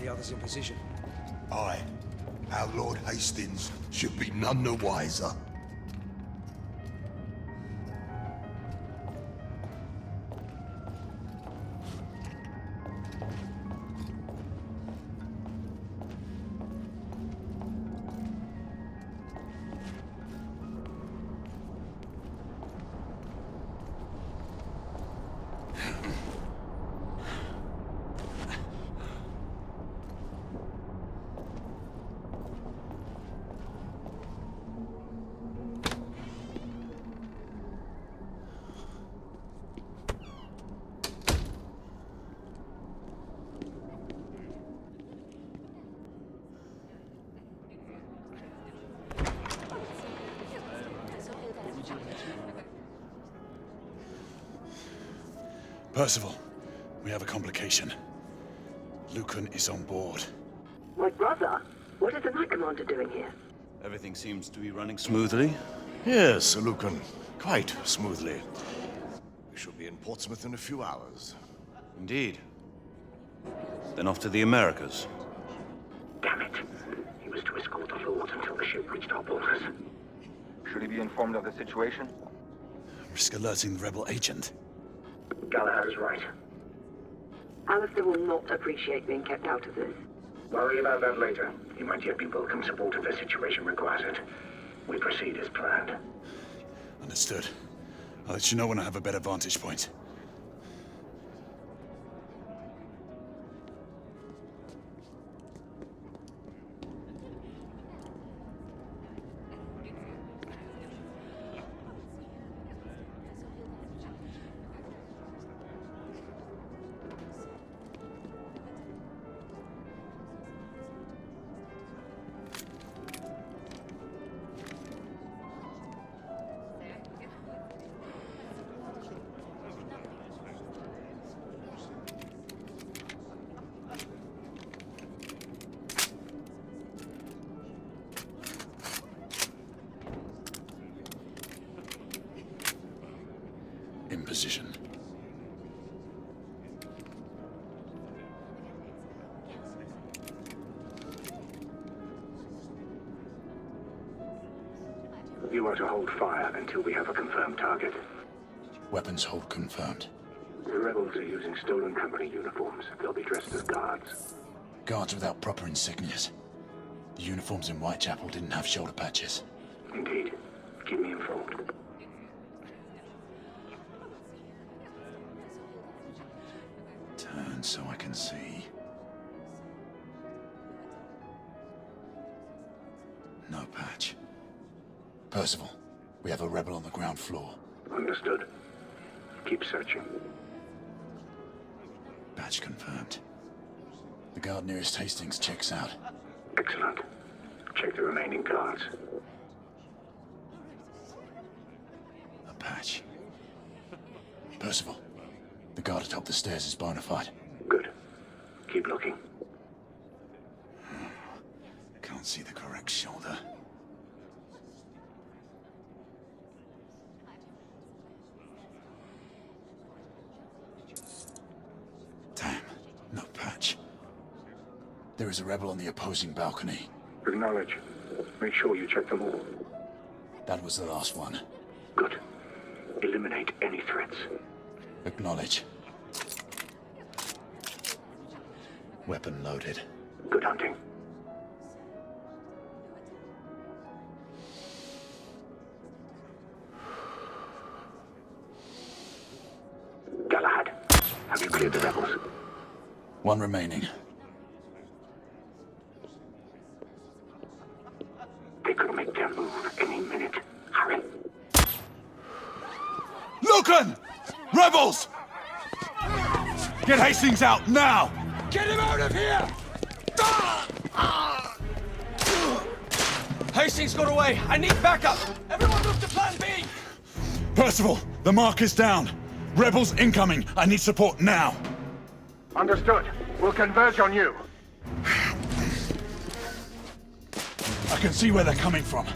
[SPEAKER 2] The others in position.
[SPEAKER 8] Aye. Our Lord Hastings should be none the wiser.
[SPEAKER 19] Percival, we have a complication. Lucan is on board.
[SPEAKER 11] My brother? What is the Knight Commander doing here?
[SPEAKER 1] Everything seems to be running smoothly.
[SPEAKER 21] Yes, Lucan. Quite smoothly. We shall be in Portsmouth in a few hours.
[SPEAKER 1] Indeed.
[SPEAKER 13] Then off to the Americas.
[SPEAKER 4] Damn it. He was to escort the Lords until the ship reached our borders.
[SPEAKER 12] Should he be informed of the situation?
[SPEAKER 19] Risk alerting the rebel agent.
[SPEAKER 4] Galahad is right.
[SPEAKER 11] Alistair will not appreciate being kept out of this.
[SPEAKER 4] Worry about that later. He might yet be welcome support if the situation requires it. We proceed as planned.
[SPEAKER 19] Understood. I'll let you know when I have a better vantage point. In position.
[SPEAKER 4] You are to hold fire until we have a confirmed target.
[SPEAKER 8] Weapons hold confirmed.
[SPEAKER 4] The rebels are using stolen company uniforms. They'll be dressed as guards.
[SPEAKER 8] Guards without proper insignias. The uniforms in Whitechapel didn't have shoulder patches.
[SPEAKER 4] Indeed. Keep me informed.
[SPEAKER 19] Turn so I can see. No patch.
[SPEAKER 8] Percival, we have a rebel on the ground floor.
[SPEAKER 4] Understood. Keep searching.
[SPEAKER 8] Patch confirmed. The guard nearest Hastings checks out.
[SPEAKER 4] Excellent. Check the remaining guards.
[SPEAKER 8] A patch. Percival, the guard atop the stairs is bona fide.
[SPEAKER 4] Good. Keep looking.
[SPEAKER 19] Can't see the correct shoulder.
[SPEAKER 8] Damn, no patch. There is a rebel on the opposing balcony.
[SPEAKER 4] Acknowledge. Make sure you check them all.
[SPEAKER 8] That was the last one.
[SPEAKER 4] Good. Eliminate any threats.
[SPEAKER 8] Acknowledge. Weapon loaded.
[SPEAKER 4] Good hunting. Galahad, have you cleared the rebels?
[SPEAKER 8] One remaining.
[SPEAKER 4] They could make their move any minute. Hurry.
[SPEAKER 19] Lucan! Rebels! Get Hastings out now!
[SPEAKER 13] Get him out of here!
[SPEAKER 23] Hastings got away. I need backup. Everyone move to plan B.
[SPEAKER 19] Percival, the mark is down. Rebels incoming. I need support now.
[SPEAKER 4] Understood. We'll converge on you.
[SPEAKER 19] I can see where they're coming from.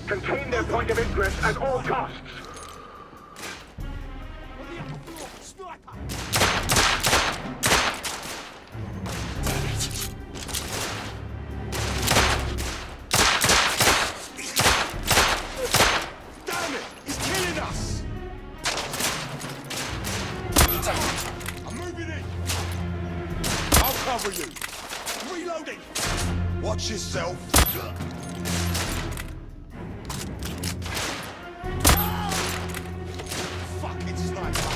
[SPEAKER 4] Contain their point of ingress at all costs.
[SPEAKER 13] Damn it! He's killing us! I'm moving in! I'll cover you! Reloading! Watch yourself! Fucking sniper!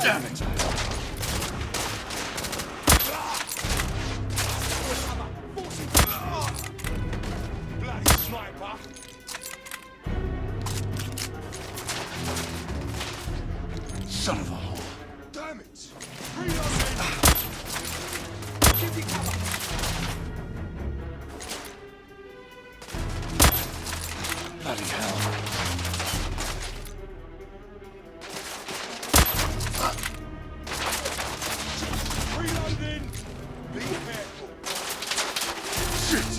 [SPEAKER 13] Damn it! Bloody sniper!
[SPEAKER 8] Son of a hole.
[SPEAKER 13] Damn it! Reloading! Give me cover!
[SPEAKER 8] Bloody hell.
[SPEAKER 13] Reloading! Be careful! Shit!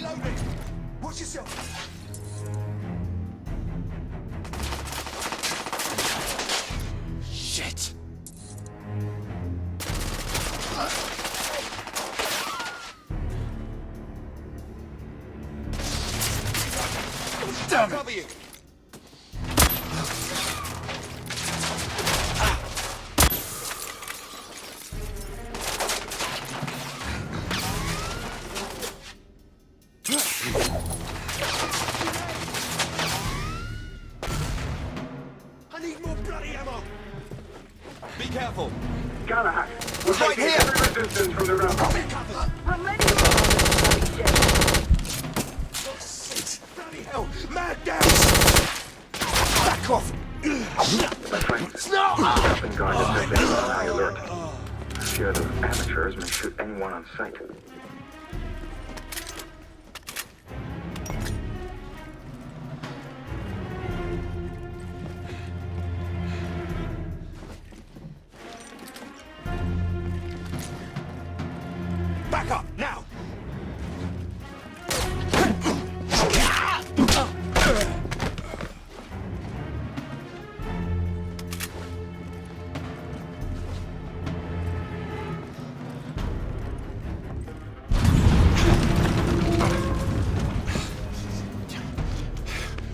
[SPEAKER 13] Reloading! Watch yourself!
[SPEAKER 20] Shit!
[SPEAKER 13] Damn it! Cover you! I need more bloody ammo! Be careful!
[SPEAKER 4] Galahad, we're
[SPEAKER 13] Right
[SPEAKER 4] taking
[SPEAKER 13] here.
[SPEAKER 4] every resistance from the rebels.
[SPEAKER 13] Bloody hell! Man down! Back off!
[SPEAKER 4] My friend, Captain Guard has been on high alert. Fear those amateurs may shoot anyone on sight.
[SPEAKER 13] Back up, now!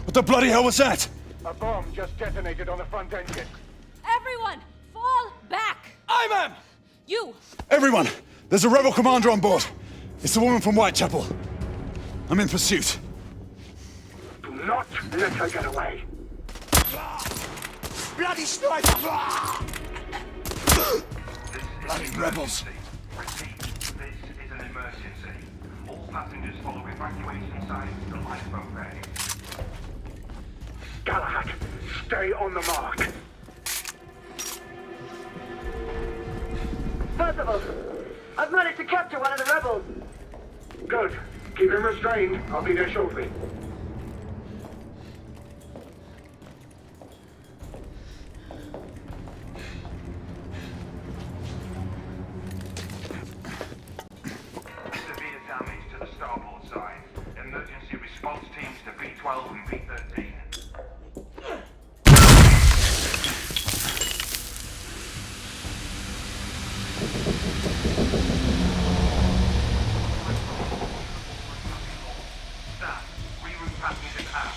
[SPEAKER 8] What the bloody hell was that?
[SPEAKER 12] A bomb just detonated on the front engine.
[SPEAKER 6] Everyone, fall back!
[SPEAKER 13] Imam!
[SPEAKER 6] You!
[SPEAKER 8] Everyone! There's a rebel commander on board. It's the woman from Whitechapel. I'm in pursuit.
[SPEAKER 4] Do not let her get away.
[SPEAKER 13] Bloody sniper!
[SPEAKER 8] Bloody rebels.
[SPEAKER 17] Repeat, this is an emergency. All passengers follow evacuation signs to the lifeboat ready.
[SPEAKER 4] Galahad, stay on the mark.
[SPEAKER 11] Percival, I've managed to capture one of the rebels.
[SPEAKER 4] Good. Keep him restrained. I'll be there shortly.
[SPEAKER 17] Severe damage to the starboard side. Emergency response teams to B12 and B13. Staff, reroute passengers out.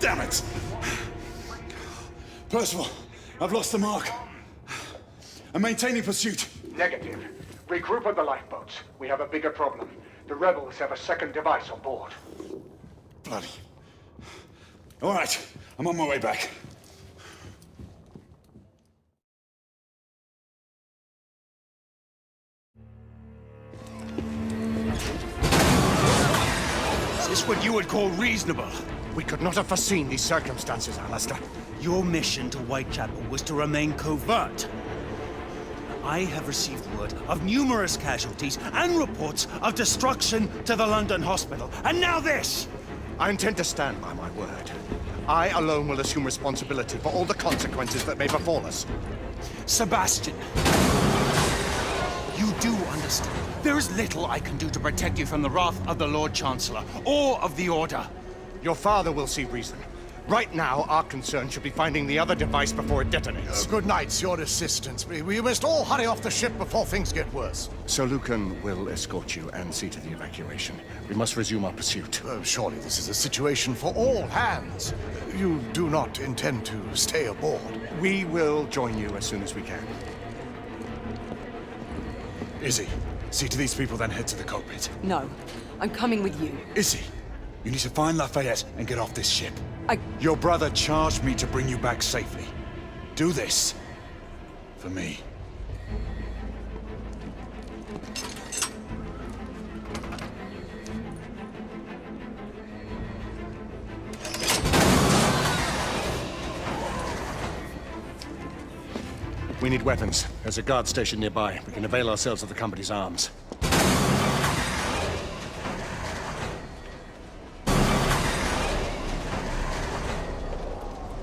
[SPEAKER 8] Damn it! Percival, I've lost the mark. I'm maintaining pursuit.
[SPEAKER 12] Negative. Regroup on the lifeboats. We have a bigger problem. The rebels have a second device on board.
[SPEAKER 8] Bloody. All right, I'm on my way back.
[SPEAKER 2] Is this what you would call reasonable?
[SPEAKER 20] We could not have foreseen these circumstances, Alistair.
[SPEAKER 2] Your mission to Whitechapel was to remain covert. I have received word of numerous casualties and reports of destruction to the London hospital. And now this!
[SPEAKER 20] I intend to stand by my word. I alone will assume responsibility for all the consequences that may befall us.
[SPEAKER 2] Sebastian, you do understand. There is little I can do to protect you from the wrath of the Lord Chancellor or of the Order.
[SPEAKER 20] Your father will see reason. Right now, our concern should be finding the other device before it detonates.
[SPEAKER 21] Good night, your assistance. We must all hurry off the ship before things get worse.
[SPEAKER 20] Sir Lucan will escort you and see to the evacuation. We must resume our pursuit.
[SPEAKER 21] Surely this is a situation for all hands. You do not intend to stay aboard?
[SPEAKER 20] We will join you as soon as we can.
[SPEAKER 8] Izzy, see to these people, then head to the cockpit.
[SPEAKER 6] No, I'm coming with you.
[SPEAKER 8] Izzy, you need to find Lafayette and get off this ship. Your brother charged me to bring you back safely. Do this. For me.
[SPEAKER 20] We need weapons. There's a guard station nearby. We can avail ourselves of the company's arms.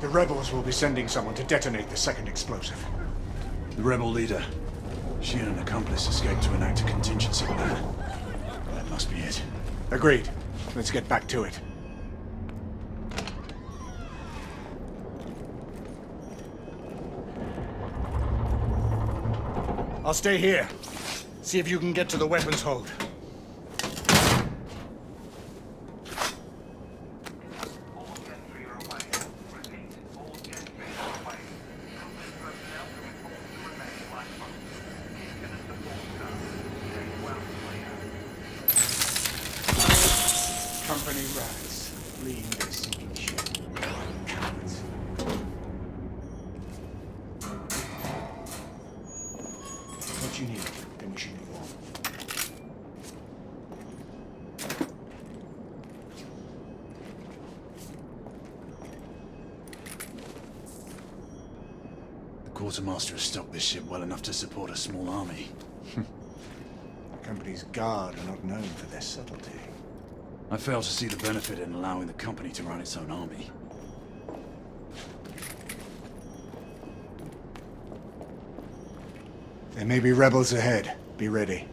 [SPEAKER 21] The rebels will be sending someone to detonate the second explosive.
[SPEAKER 19] The rebel leader. She and an accomplice escaped to enact a contingency plan. That must be it.
[SPEAKER 21] Agreed. Let's get back to it. I'll stay here. See if you can get to the weapons hold. Company rats, fleeing their sinking ship. Cowards. What you need, then we should move on.
[SPEAKER 19] The quartermaster has stocked this ship well enough to support a small army.
[SPEAKER 21] The company's guard are not known for their subtlety.
[SPEAKER 19] I fail to see the benefit in allowing the company to run its own army.
[SPEAKER 21] There may be rebels ahead. Be ready.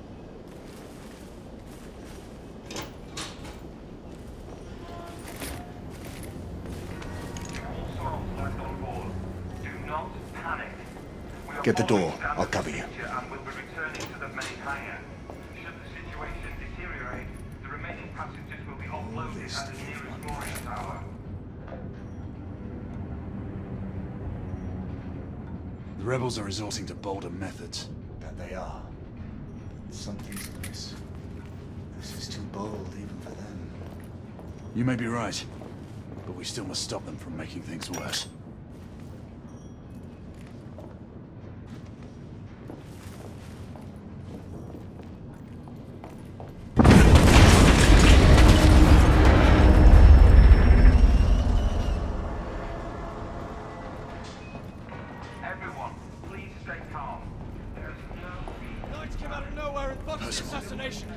[SPEAKER 21] Get the door. I'll cover you.
[SPEAKER 17] And will be returning to the main hangar. Should the situation deteriorate, the remaining passengers will be offloaded at the nearest mooring tower.
[SPEAKER 19] The rebels are resorting to bolder methods.
[SPEAKER 21] That they are. But something's amiss. This is too bold even for them.
[SPEAKER 19] You may be right, but we still must stop them from making things worse.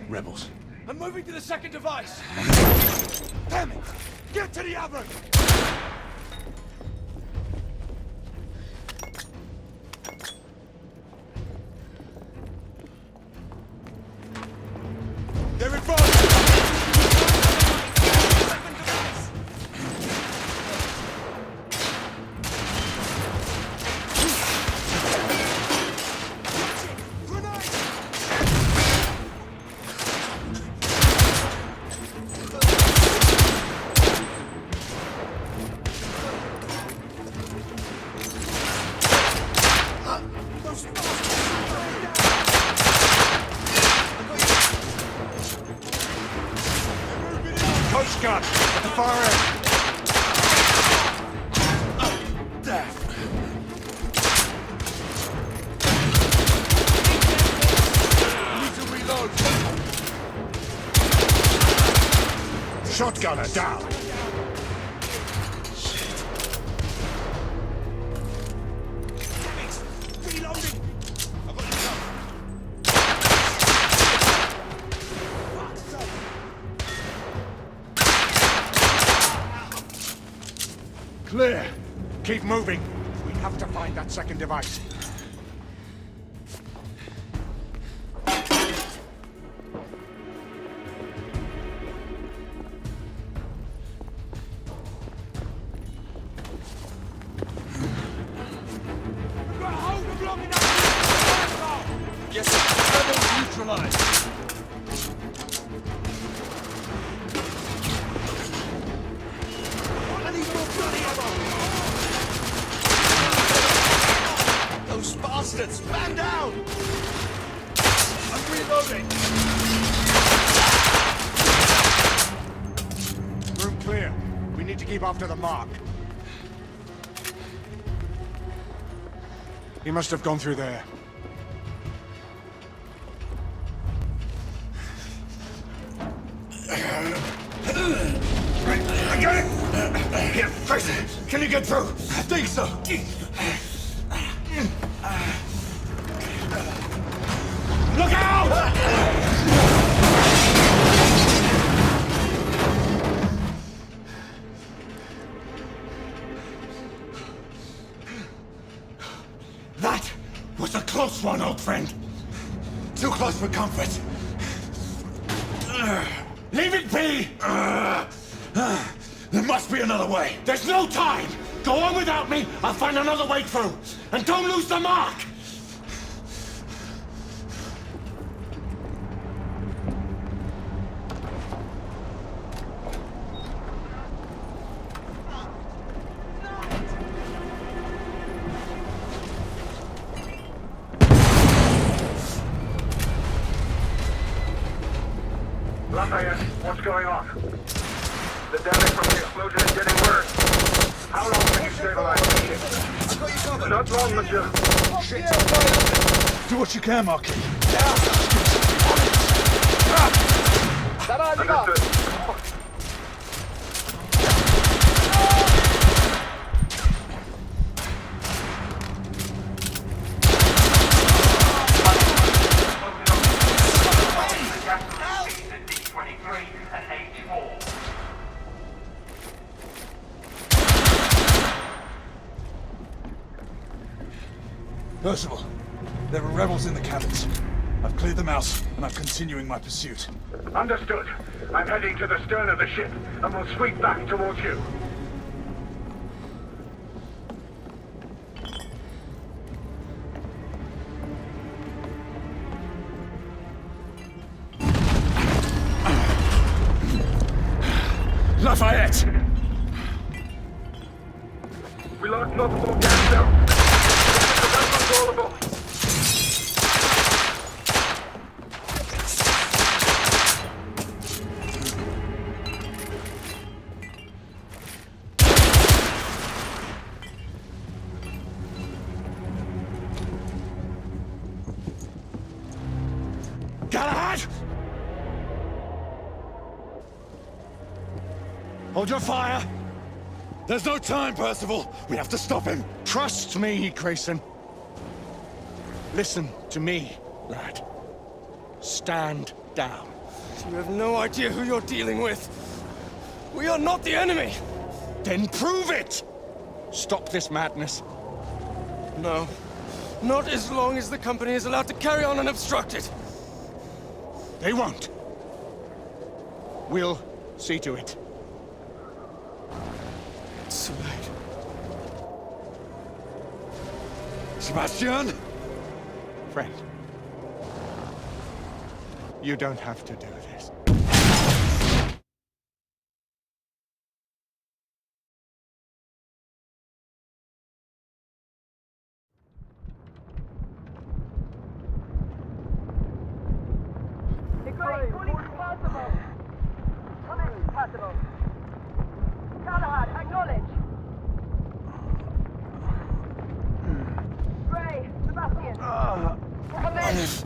[SPEAKER 19] Rebels.
[SPEAKER 13] I'm moving to the second device! Damn it! Get to the oven! They're in front! Second device!
[SPEAKER 21] Coast Guard at the far end.
[SPEAKER 13] Need to reload!
[SPEAKER 21] Shotgunner down.
[SPEAKER 13] Reloading! I've got you covered.
[SPEAKER 21] Clear. Keep moving. We have to find that second device.
[SPEAKER 13] Got a hold of long enough! Yes, sir. Rebels neutralized! I need more bloody ammo! Those bastards! Man down! I'm reloading!
[SPEAKER 21] Room clear. We need to keep after the mark. He must have gone through there.
[SPEAKER 13] I got it! Here, face it! Can you get through? I think so. Look out!
[SPEAKER 8] friend. Too close for comfort. Leave it be! There must be another way.
[SPEAKER 20] There's no time! Go on without me, I'll find another way through. And don't lose the mark!
[SPEAKER 4] Lafayette, what's going on? The damage from the explosion is getting worse. How long can you stabilize the ship? Not long, monsieur.
[SPEAKER 8] Do what you can, Marquis.
[SPEAKER 4] Understood.
[SPEAKER 8] Percival, there are rebels in the cabins. I've cleared them out, and I'm continuing my pursuit.
[SPEAKER 4] Understood. I'm heading to the stern of the ship, and will sweep back towards you.
[SPEAKER 8] Lafayette!
[SPEAKER 4] We lost multiple gas cells. Uncontrollable.
[SPEAKER 8] Galahad! Hold your fire! There's no time, Percival! We have to stop him!
[SPEAKER 20] Trust me, Grayson. Listen to me, lad. Stand down.
[SPEAKER 23] You have no idea who you're dealing with. We are not the enemy!
[SPEAKER 20] Then prove it! Stop this madness.
[SPEAKER 23] No. Not as long as the company is allowed to carry on unobstructed.
[SPEAKER 20] They won't. We'll see to it.
[SPEAKER 23] It's too late.
[SPEAKER 8] Sebastian?
[SPEAKER 20] Friend. You don't have to do this.
[SPEAKER 11] Galahad, acknowledge. Gray, Sebastian. Come in. Please.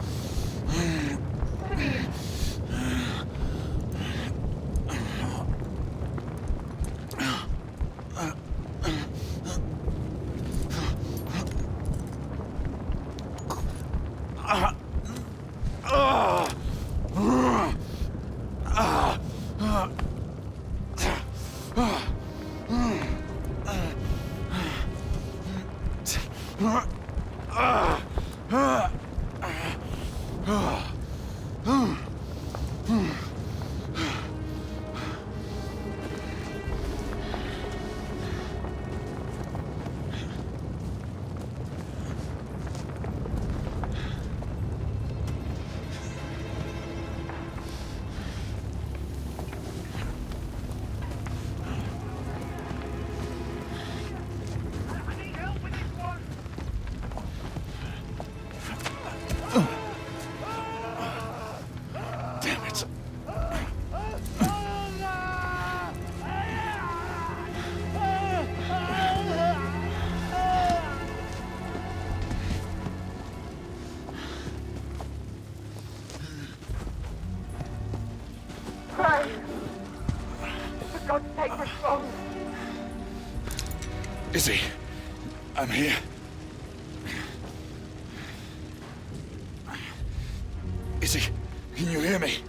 [SPEAKER 8] Izzy, I'm here. Izzy, can you hear me?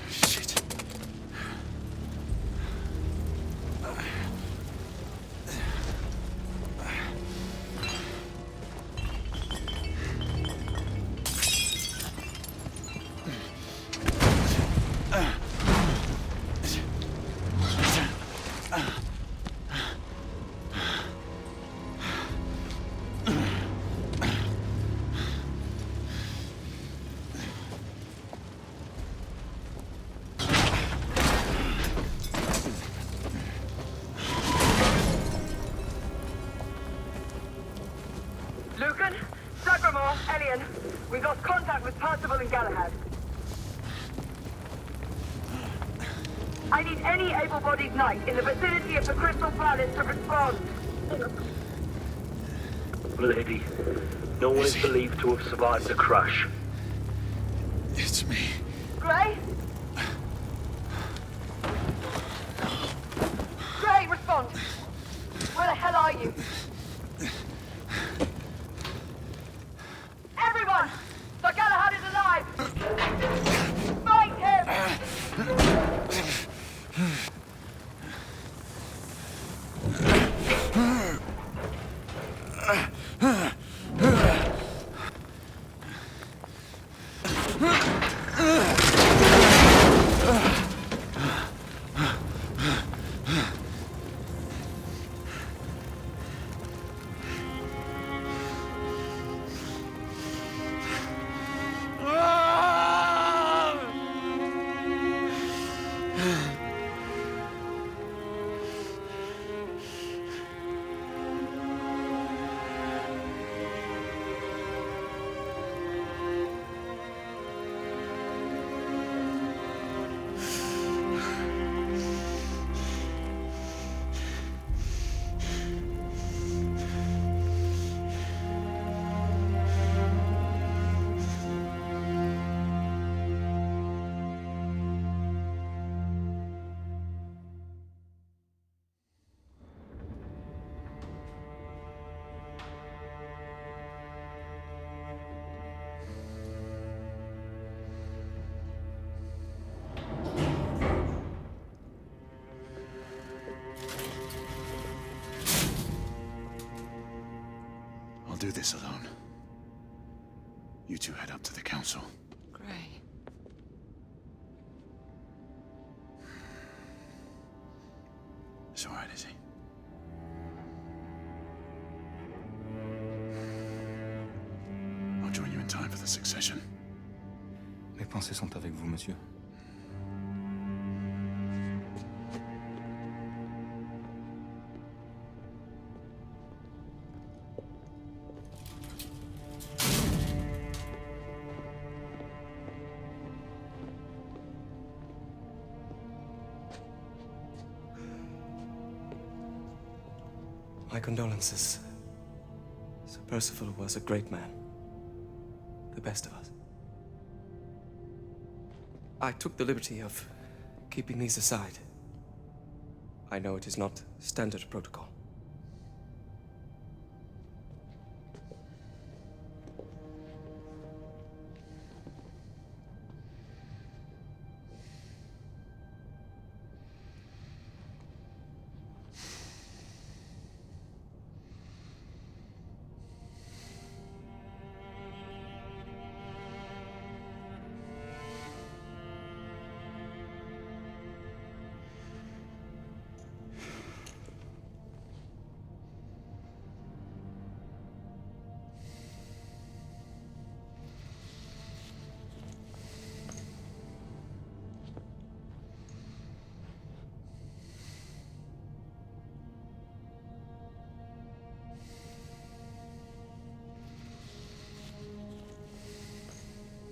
[SPEAKER 8] Shit.
[SPEAKER 11] Grosvenor, Elian, we've lost contact with Percival and Galahad. I need any able-bodied knight in the vicinity of the Crystal Palace to respond.
[SPEAKER 7] Lady, no one is believed to have survived the crash.
[SPEAKER 19] It's me.
[SPEAKER 11] Gray? Gray, respond! Where the hell are you? Everyone! Sir Galahad is alive! Fight him!
[SPEAKER 19] I'll do this alone. You two head up to the council.
[SPEAKER 6] Gray.
[SPEAKER 19] It's all right, is he? I'll join you in time for the succession.
[SPEAKER 5] Mes pensées sont avec vous, monsieur.
[SPEAKER 23] My condolences. Sir Percival was a great man. The best of us. I took the liberty of keeping these aside. I know it is not standard protocol.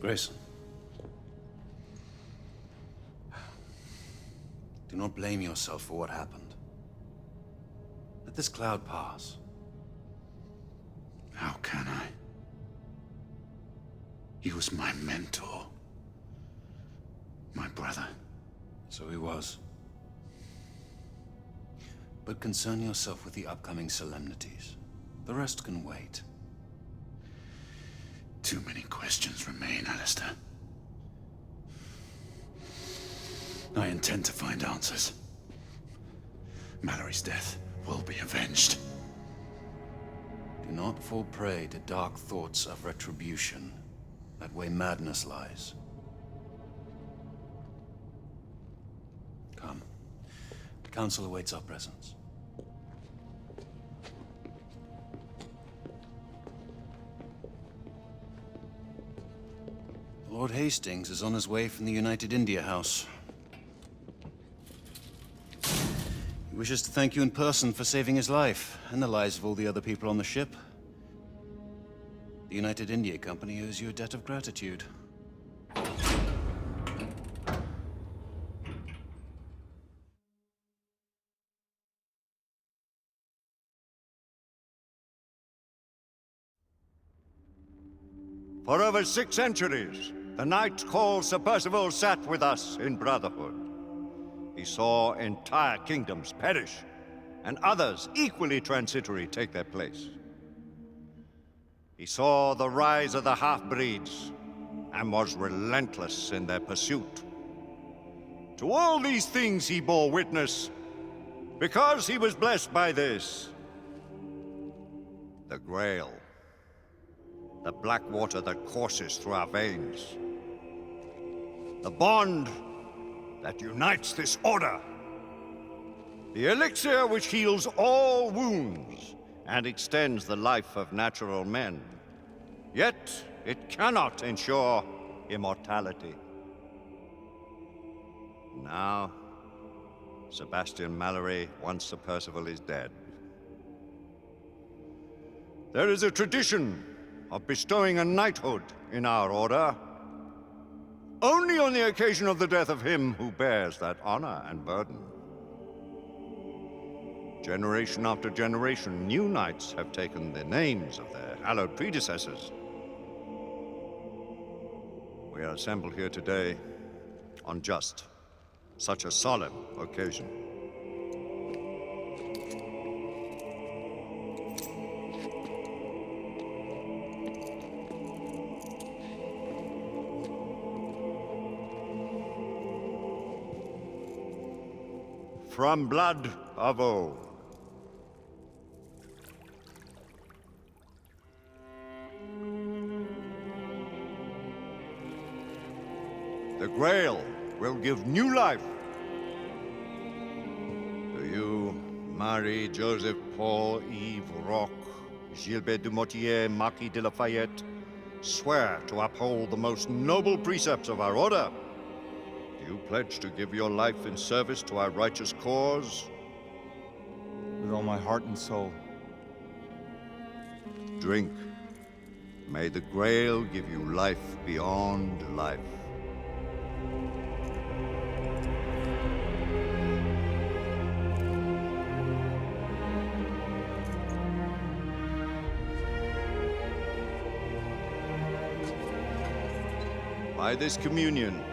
[SPEAKER 9] Grayson. Do not blame yourself for what happened. Let this cloud pass.
[SPEAKER 19] How can I? He was my mentor. My brother.
[SPEAKER 9] So he was. But concern yourself with the upcoming solemnities. The rest can wait.
[SPEAKER 19] Too many questions remain, Alistair. I intend to find answers. Mallory's death will be avenged.
[SPEAKER 9] Do not fall prey to dark thoughts of retribution. That way madness lies. Come. The council awaits our presence. Lord Hastings is on his way from the United India House. He wishes to thank you in person for saving his life, and the lives of all the other people on the ship. The United India Company owes you a debt of gratitude.
[SPEAKER 3] For over 6 centuries, the knight called Sir Percival sat with us in brotherhood. He saw entire kingdoms perish, and others equally transitory take their place. He saw the rise of the half-breeds, and was relentless in their pursuit. To all these things he bore witness, because he was blessed by this. The Grail. The black water that courses through our veins. The bond that unites this order. The elixir which heals all wounds and extends the life of natural men. Yet, it cannot ensure immortality. Now, Sebastian Mallory, once Sir Percival, is dead. There is a tradition of bestowing a knighthood in our order, only on the occasion of the death of him who bears that honor and burden. Generation after generation, new knights have taken the names of their hallowed predecessors. We are assembled here today on just such a solemn occasion. From blood of old. The Grail will give new life to you, Marie Joseph Paul Yves Roch, Gilbert du Motier, Marquis de Lafayette. Swear to uphold the most noble precepts of our order. Do you pledge to give your life in service to our righteous cause?
[SPEAKER 5] With all my heart and soul.
[SPEAKER 3] Drink. May the Grail give you life beyond life. By this communion,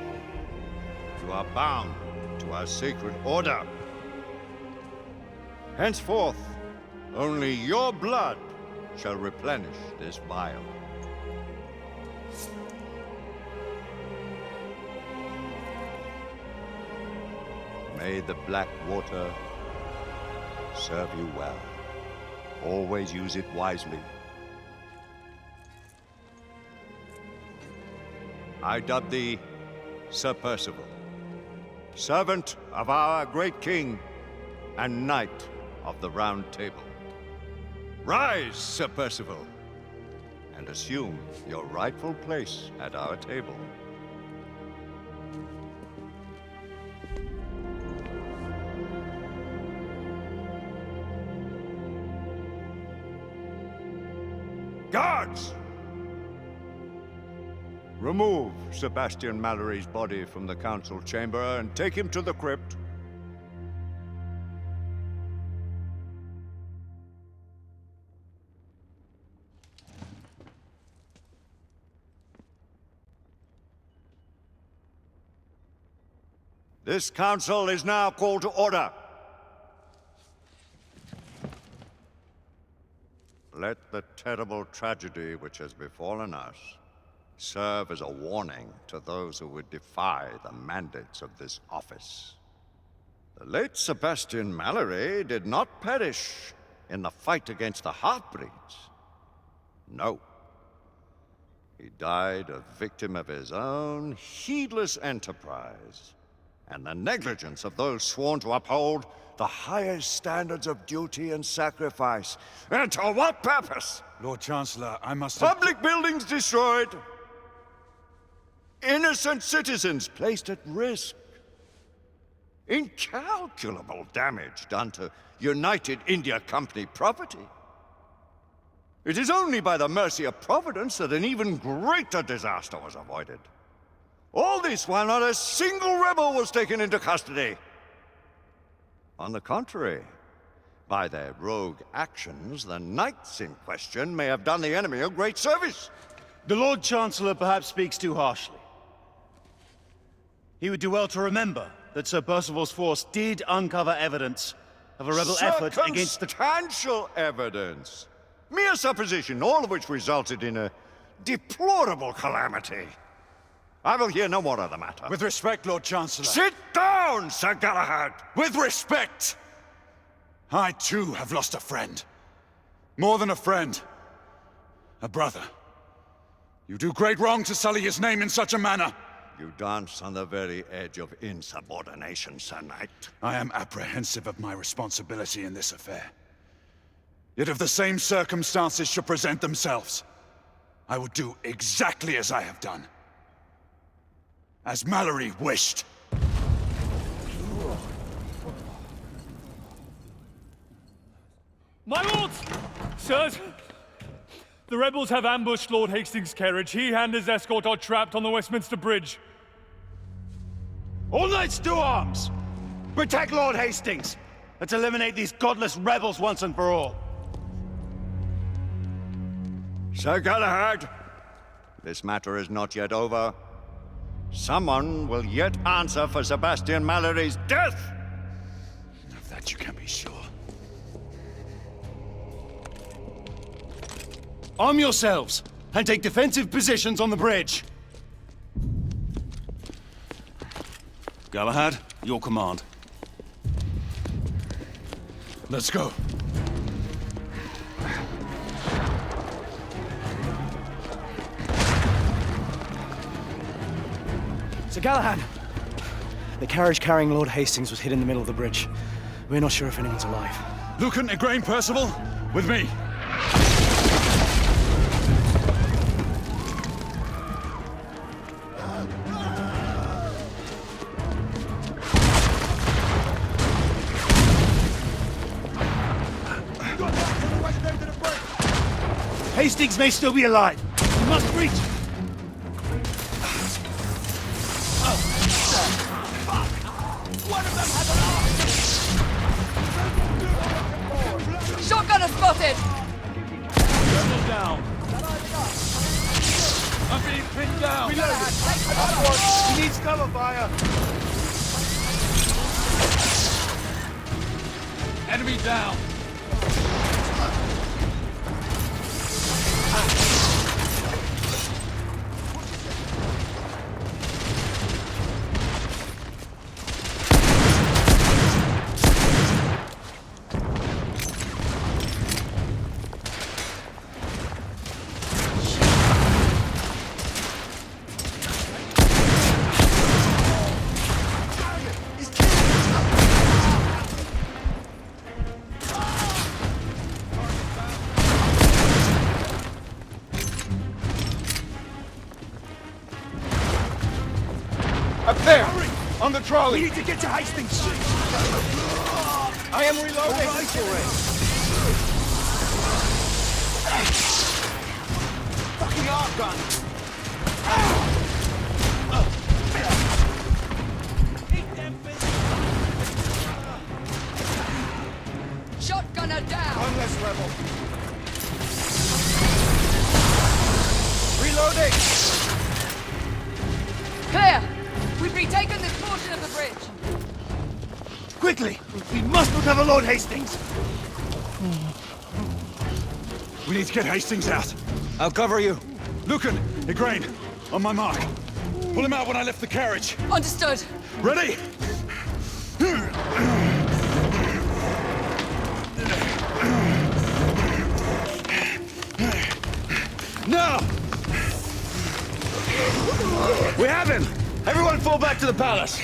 [SPEAKER 3] you are bound to our sacred order. Henceforth, only your blood shall replenish this vial. May the black water serve you well. Always use it wisely. I dub thee Sir Percival, servant of our great king and knight of the Round Table. Rise, Sir Percival, and assume your rightful place at our table. Guards! Remove Sebastian Mallory's body from the council chamber and take him to the crypt. This council is now called to order. Let the terrible tragedy which has befallen us serve as a warning to those who would defy the mandates of this office. The late Sebastian Mallory did not perish in the fight against the half-breeds. No. He died a victim of his own heedless enterprise and the negligence of those sworn to uphold the highest standards of duty and sacrifice. And to what purpose?
[SPEAKER 19] Lord Chancellor, I must...
[SPEAKER 3] Public buildings destroyed. Innocent citizens placed at risk. Incalculable damage done to United India Company property. It is only by the mercy of Providence that an even greater disaster was avoided. All this while not a single rebel was taken into custody. On the contrary, by their rogue actions, the knights in question may have done the enemy a great service.
[SPEAKER 2] The Lord Chancellor perhaps speaks too harshly. He would do well to remember that Sir Percival's force did uncover evidence of a rebel effort against the...
[SPEAKER 3] Circumstantial evidence. Mere supposition, all of which resulted in a deplorable calamity. I will hear no more of the matter.
[SPEAKER 19] With respect, Lord Chancellor.
[SPEAKER 3] Sit down, Sir Galahad!
[SPEAKER 19] With respect! I, too, have lost a friend. More than a friend. A brother. You do great wrong to sully his name in such a manner.
[SPEAKER 3] You dance on the very edge of insubordination, Sir Knight.
[SPEAKER 19] I am apprehensive of my responsibility in this affair. Yet if the same circumstances should present themselves, I would do exactly as I have done. As Mallory wished.
[SPEAKER 10] My lords! Sirs! The rebels have ambushed Lord Hastings' carriage. He and his escort are trapped on the Westminster Bridge.
[SPEAKER 2] All knights to arms! Protect Lord Hastings! Let's eliminate these godless rebels once and for all.
[SPEAKER 3] Sir Galahad, this matter is not yet over. Someone will yet answer for Sebastian Mallory's death!
[SPEAKER 19] Of that you can be sure.
[SPEAKER 2] Arm yourselves, and take defensive positions on the bridge. Galahad, your command.
[SPEAKER 19] Let's go.
[SPEAKER 14] Sir Galahad! The carriage carrying Lord Hastings was hid in the middle of the bridge. We're not sure if anyone's alive.
[SPEAKER 19] Lucan, Igraine, Percival, with me.
[SPEAKER 2] Hastings may still be alive. We must reach him.
[SPEAKER 11] One of them has an arm! Shotgunner spotted!
[SPEAKER 10] Rebel down. I'm being pinned down.
[SPEAKER 2] He needs cover fire.
[SPEAKER 10] Enemy down.
[SPEAKER 2] Up there! On the trolley! We need to get to Hastings! I am reloading! Fucking arm gun!
[SPEAKER 11] Shotgunner down!
[SPEAKER 2] One less rebel. Reloading!
[SPEAKER 11] Clear! We've retaken this portion of the bridge.
[SPEAKER 2] Quickly! We must recover Lord Hastings!
[SPEAKER 19] We need to get Hastings out.
[SPEAKER 5] I'll cover you.
[SPEAKER 19] Lucan, Igraine, on my mark. Pull him out when I lift the carriage.
[SPEAKER 11] Understood.
[SPEAKER 19] Ready?
[SPEAKER 2] Now! We have him! Everyone fall back to the palace!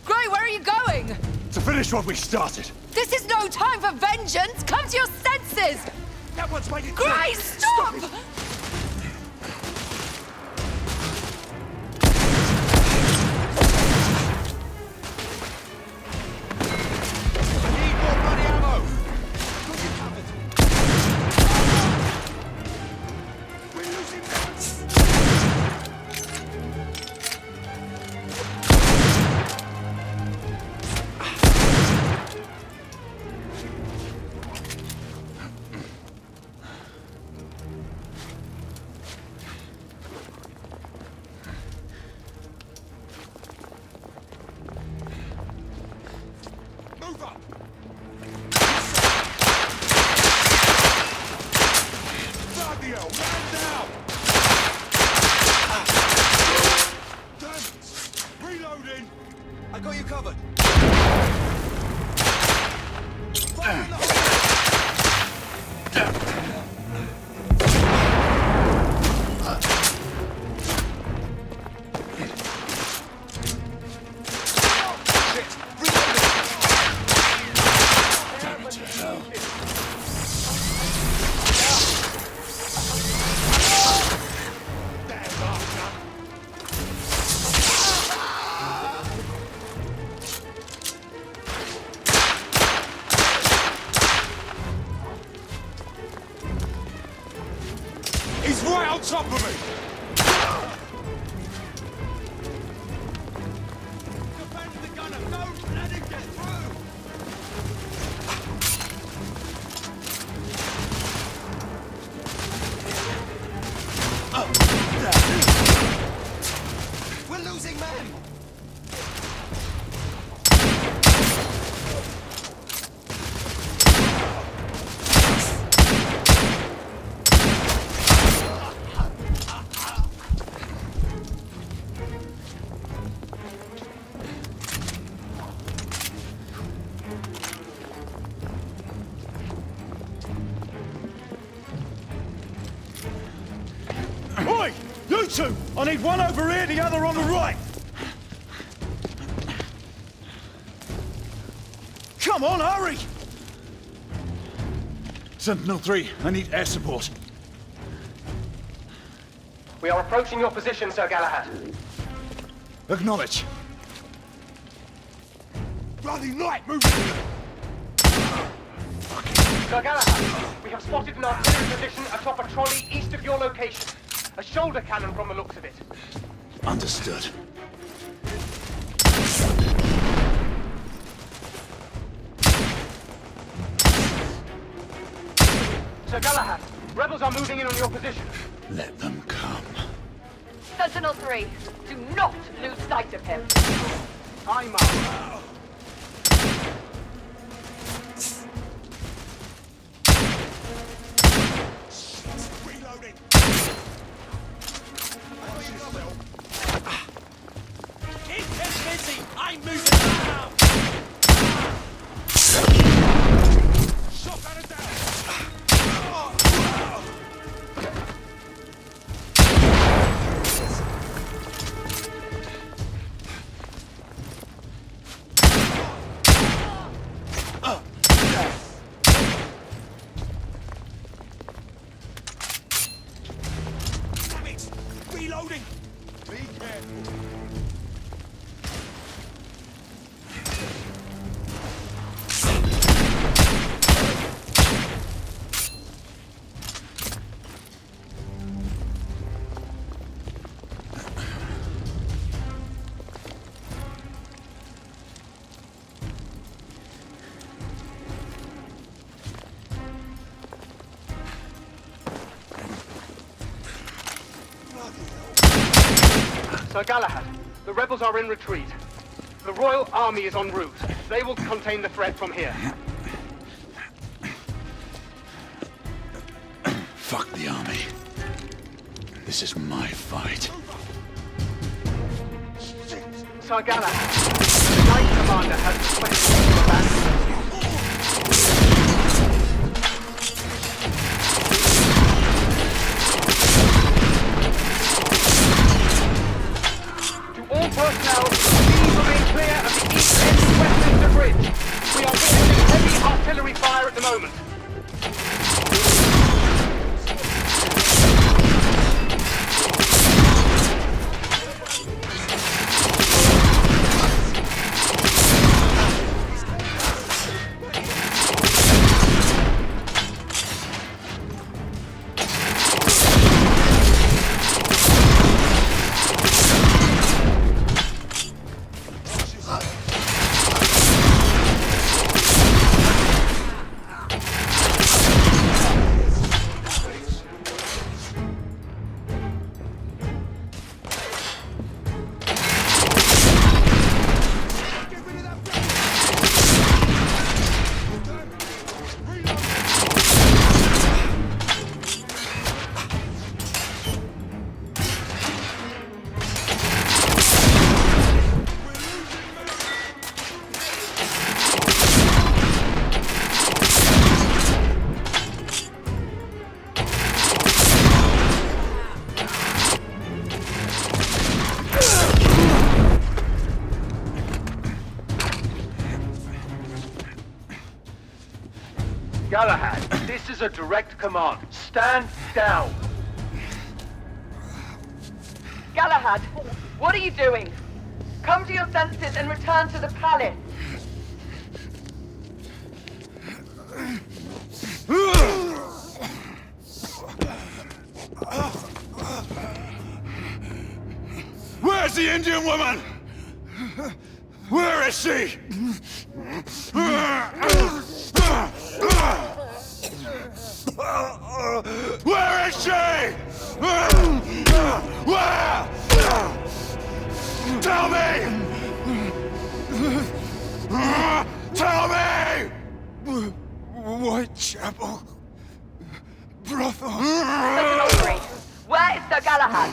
[SPEAKER 11] Gray, where are you going?
[SPEAKER 19] To finish what we started.
[SPEAKER 11] This is no time for vengeance! Come to your senses!
[SPEAKER 2] That one's waiting.
[SPEAKER 11] Gray, stop!
[SPEAKER 13] Move up! Bloody hell, man down! Damn it! Reloading! I got you covered. Fire in the hole! He's right on top of me! Defend the gunner! Don't let him get through! We're losing men!
[SPEAKER 2] Oi! You two! I need one over here, the other on the right! Come on, hurry!
[SPEAKER 19] Sentinel-3, I need air support.
[SPEAKER 12] We are approaching your position, Sir Galahad.
[SPEAKER 19] Acknowledge.
[SPEAKER 13] Bloody light! Move!
[SPEAKER 12] Sir Galahad, we have spotted an artillery position atop a trolley east of your location. A shoulder cannon from the looks of it.
[SPEAKER 19] Understood.
[SPEAKER 12] Sir Galahad, rebels are moving in on your position.
[SPEAKER 19] Let them come.
[SPEAKER 11] Sentinel-3, do not lose sight of him.
[SPEAKER 12] I'm up.
[SPEAKER 13] Reloading! Keep him busy! I'm moving now! Shotgunner down! Damn it! Reloading! Be careful!
[SPEAKER 12] Sir Galahad, the rebels are in retreat. The Royal Army is en route. They will contain the threat from here.
[SPEAKER 19] Fuck the army. This is my fight.
[SPEAKER 12] Sir Galahad, the Knight Commander has requested you abandon. All personnel, please remain clear of the east end of Westminster Bridge. We are witnessing heavy artillery fire at the moment. Galahad, this is a direct command. Stand down.
[SPEAKER 11] Galahad, what are you doing? Come to your senses and return to the palace.
[SPEAKER 8] Where's the Indian woman? Where is she? Where is she? Where? Tell me! Tell me! Whitechapel. Brothel.
[SPEAKER 11] Where is Sir Galahad?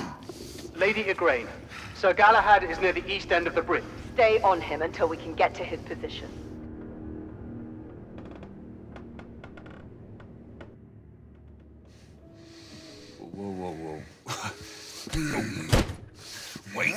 [SPEAKER 12] Lady Igraine, Sir Galahad is near the east end of the bridge.
[SPEAKER 11] Stay on him until we can get to his position.
[SPEAKER 8] Whoa.
[SPEAKER 13] Wait.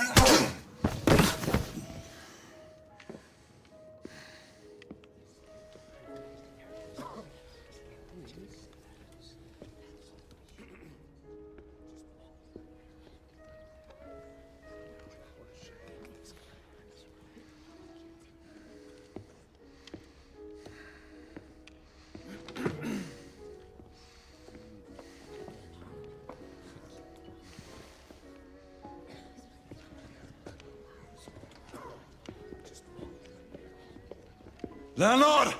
[SPEAKER 8] Landlord!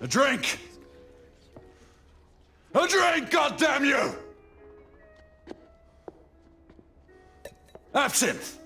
[SPEAKER 8] A drink! A drink, goddamn you! Absinthe!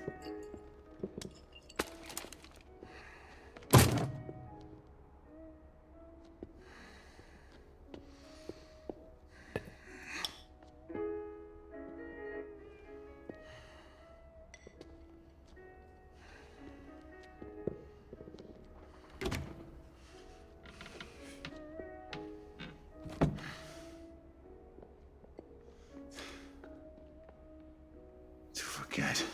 [SPEAKER 8] Forget.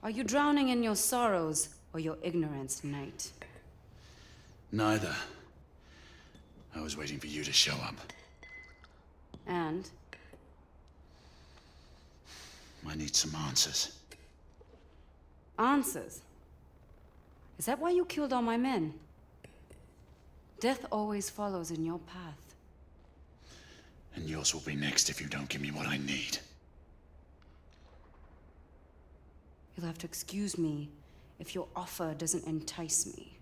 [SPEAKER 15] Are you drowning in your sorrows or your ignorance, knight?
[SPEAKER 19] Neither. I was waiting for you to show up.
[SPEAKER 15] And?
[SPEAKER 19] I need some answers.
[SPEAKER 15] Answers? Is that why you killed all my men? Death always follows in your path.
[SPEAKER 19] And yours will be next if you don't give me what I need.
[SPEAKER 15] You'll have to excuse me if your offer doesn't entice me.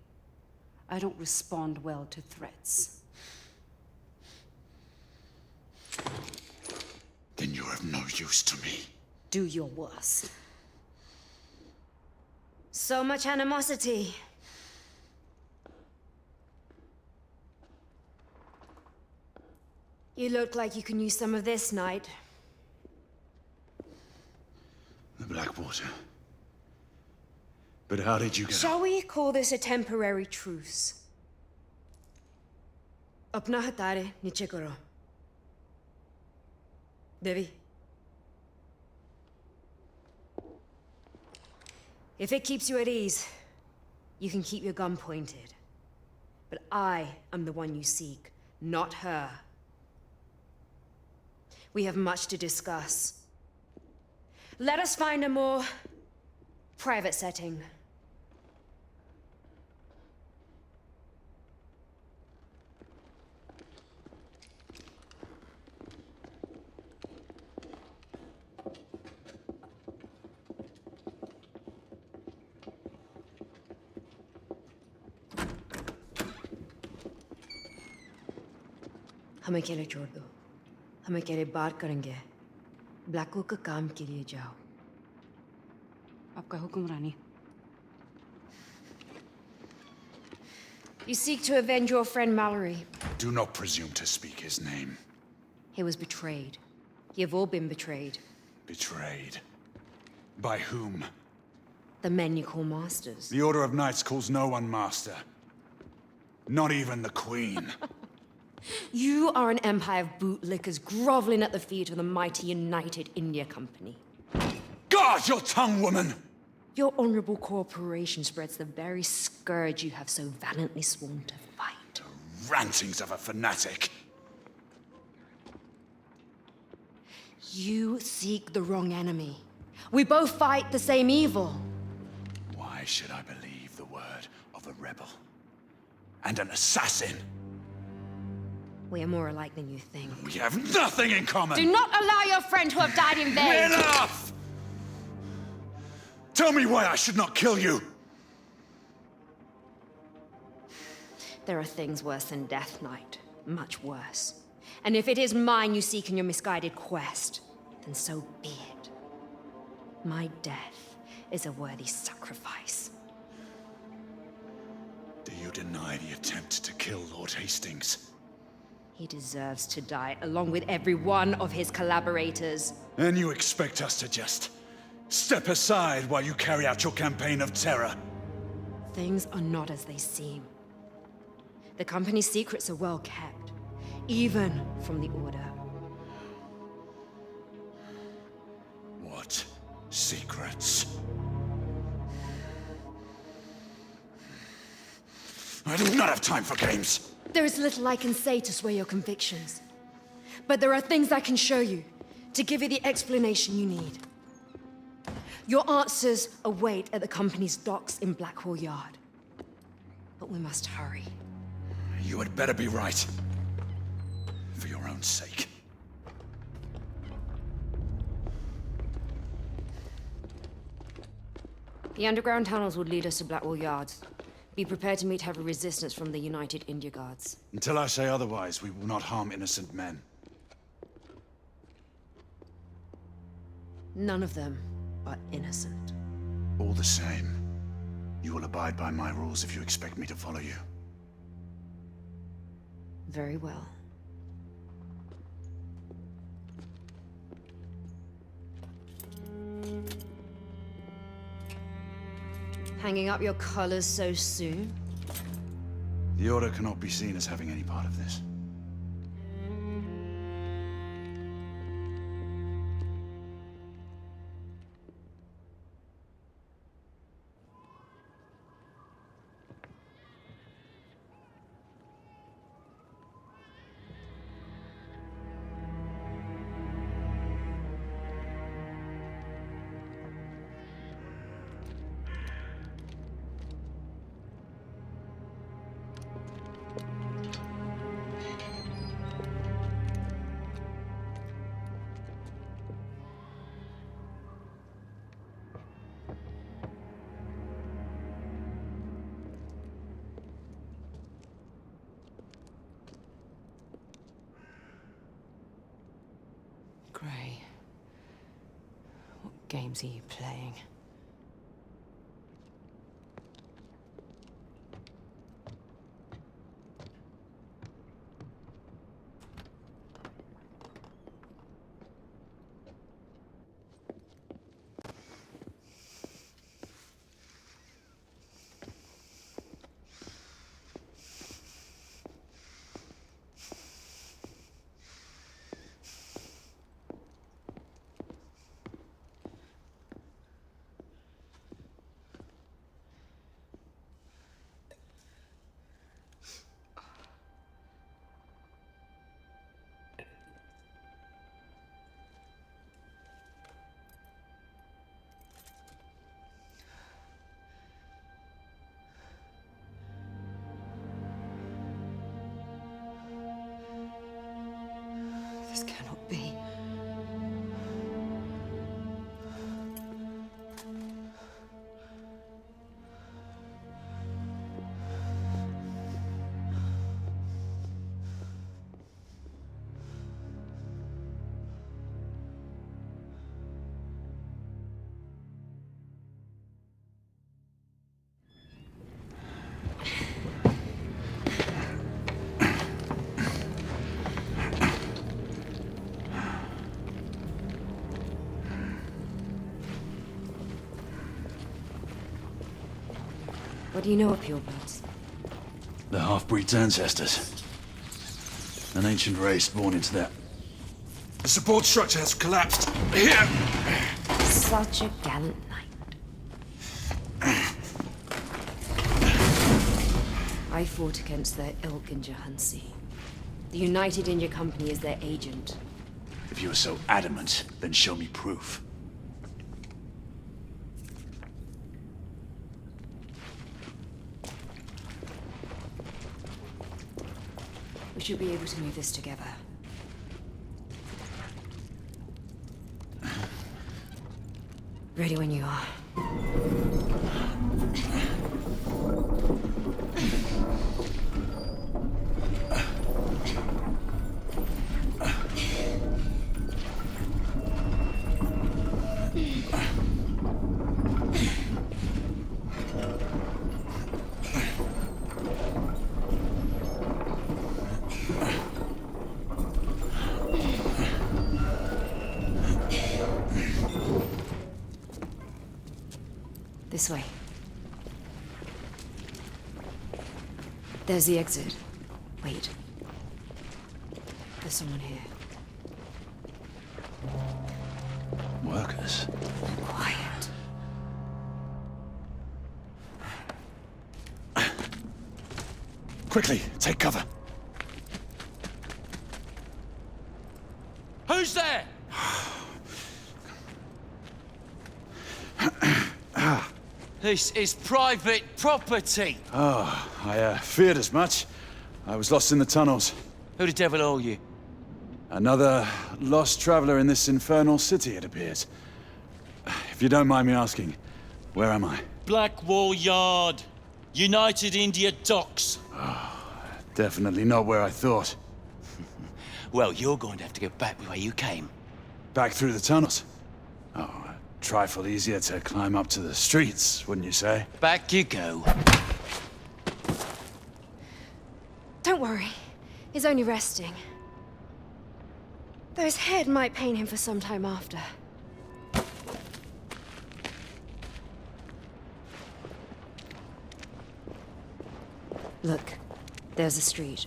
[SPEAKER 15] I don't respond well to threats.
[SPEAKER 19] Then you're of no use to me.
[SPEAKER 15] Do your worst.
[SPEAKER 18] So much animosity. You look like you can use some of this, knight.
[SPEAKER 19] The Blackwater. But how did you get
[SPEAKER 18] Shall we call this a temporary truce? Apna hatare niche karo. Devi. If it keeps you at ease, you can keep your gun pointed. But I am the one you seek, not her. We have much to discuss. Let us find a more private setting. हमें अकेले छोड़ दो हम अकेले बात करेंगे ब्लैकवॉल का काम के लिए जाओ
[SPEAKER 15] आपका हुक्म रानी
[SPEAKER 18] You seek to avenge your friend Mallory.
[SPEAKER 19] Do not presume to speak his name.
[SPEAKER 18] He was betrayed. You've all been betrayed.
[SPEAKER 19] Betrayed? By whom?
[SPEAKER 18] The men you call masters.
[SPEAKER 19] The Order of Knights calls no one master. Not even the Queen.
[SPEAKER 18] You are an empire of bootlickers groveling at the feet of the mighty United India Company.
[SPEAKER 19] Guard your tongue, woman!
[SPEAKER 18] Your honorable corporation spreads the very scourge you have so valiantly sworn to fight.
[SPEAKER 19] The rantings of a fanatic.
[SPEAKER 18] You seek the wrong enemy. We both fight the same evil.
[SPEAKER 19] Why should I believe the word of a rebel? And an assassin?
[SPEAKER 18] We are more alike than you think.
[SPEAKER 19] We have nothing in common!
[SPEAKER 18] Do not allow your friend to have died in vain!
[SPEAKER 19] Enough! Tell me why I should not kill you!
[SPEAKER 18] There are things worse than death, Knight. Much worse. And if it is mine you seek in your misguided quest, then so be it. My death is a worthy sacrifice.
[SPEAKER 19] Do you deny the attempt to kill Lord Hastings?
[SPEAKER 18] He deserves to die, along with every one of his collaborators.
[SPEAKER 19] And you expect us to just step aside while you carry out your campaign of terror?
[SPEAKER 18] Things are not as they seem. The company's secrets are well kept, even from the Order.
[SPEAKER 19] What secrets? I do not have time for games!
[SPEAKER 18] There is little I can say to sway your convictions. But there are things I can show you, to give you the explanation you need. Your answers await at the company's docks in Blackwall Yard. But we must hurry.
[SPEAKER 19] You had better be right. For your own sake.
[SPEAKER 18] The underground tunnels would lead us to Blackwall Yards. Be prepared to meet heavy resistance from the United India Guards.
[SPEAKER 19] Until I say otherwise, we will not harm innocent men.
[SPEAKER 18] None of them are innocent.
[SPEAKER 19] All the same, you will abide by my rules if you expect me to follow you.
[SPEAKER 18] Very well. Hanging up your colors so soon?
[SPEAKER 19] The Order cannot be seen as having any part of this.
[SPEAKER 18] Gray, what games are you playing? What do you know of purebloods?
[SPEAKER 19] The half-breed's ancestors. An ancient race born into that.
[SPEAKER 8] The support structure has collapsed. Here!
[SPEAKER 18] Such a gallant knight. I fought against their ilk in Jahansi. The United India Company is their agent.
[SPEAKER 19] If you were so adamant, then show me proof.
[SPEAKER 18] We should be able to move this together. Ready when you are. This way. There's the exit. Wait. There's someone here.
[SPEAKER 19] Workers.
[SPEAKER 18] Quiet.
[SPEAKER 8] Quickly, take cover.
[SPEAKER 13] Who's there? This is private property.
[SPEAKER 19] Oh, I feared as much. I was lost in the tunnels.
[SPEAKER 13] Who the devil are you?
[SPEAKER 19] Another lost traveler in this infernal city, it appears. If you don't mind me asking, where am I?
[SPEAKER 13] Blackwall Yard. United India Docks.
[SPEAKER 19] Definitely not where I thought.
[SPEAKER 13] Well, you're going to have to go back the way you came.
[SPEAKER 19] Back through the tunnels? Oh, a trifle easier to climb up to the streets, wouldn't you say?
[SPEAKER 13] Back you go.
[SPEAKER 18] Don't worry. He's only resting. Though his head might pain him for some time after. Look, there's a street.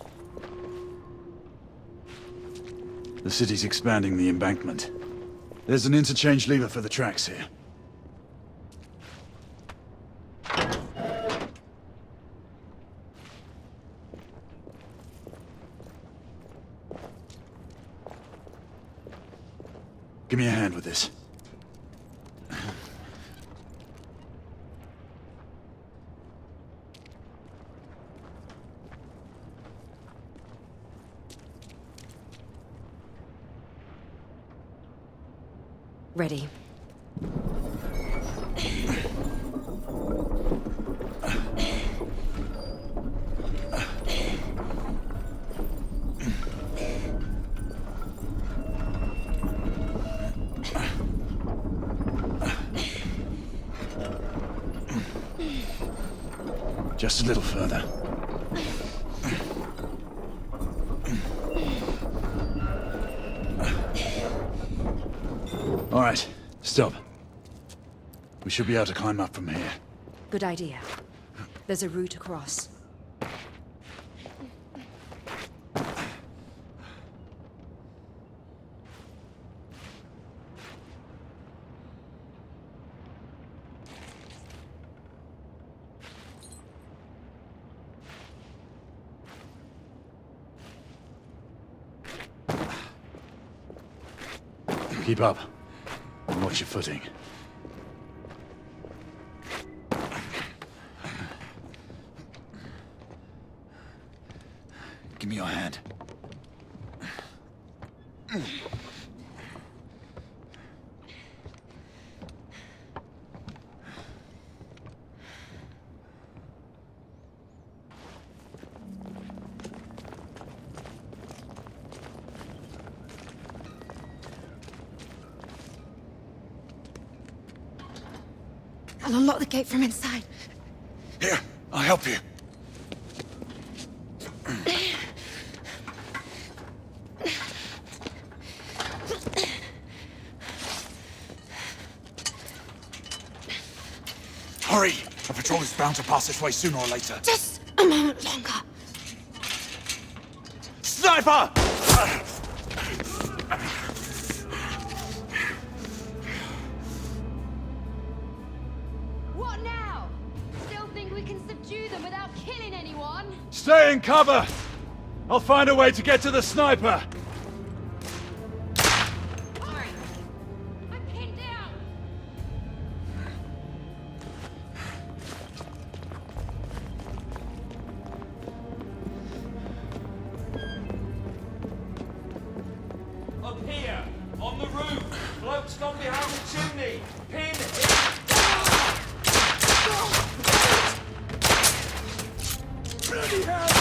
[SPEAKER 19] The city's expanding the embankment. There's an interchange lever for the tracks here. Give me a hand with this.
[SPEAKER 18] Ready.
[SPEAKER 19] Just a little further. All right, stop. We should be able to climb up from here.
[SPEAKER 18] Good idea. There's a route across.
[SPEAKER 19] Keep up. And watch your footing. Give me your hand.
[SPEAKER 18] I'll unlock the gate from inside.
[SPEAKER 8] Here, I'll help you. Hurry! I've patrol is bound to pass this way sooner or later.
[SPEAKER 18] Just a moment longer.
[SPEAKER 8] Sniper!
[SPEAKER 18] What now? Still think we can subdue them without killing anyone?
[SPEAKER 19] Stay in cover! I'll find a way to get to the sniper!
[SPEAKER 18] I'm pinned down!
[SPEAKER 13] Up here, on the roof. Bloke's gone behind the chimney. Pin him.
[SPEAKER 8] Bloody hell!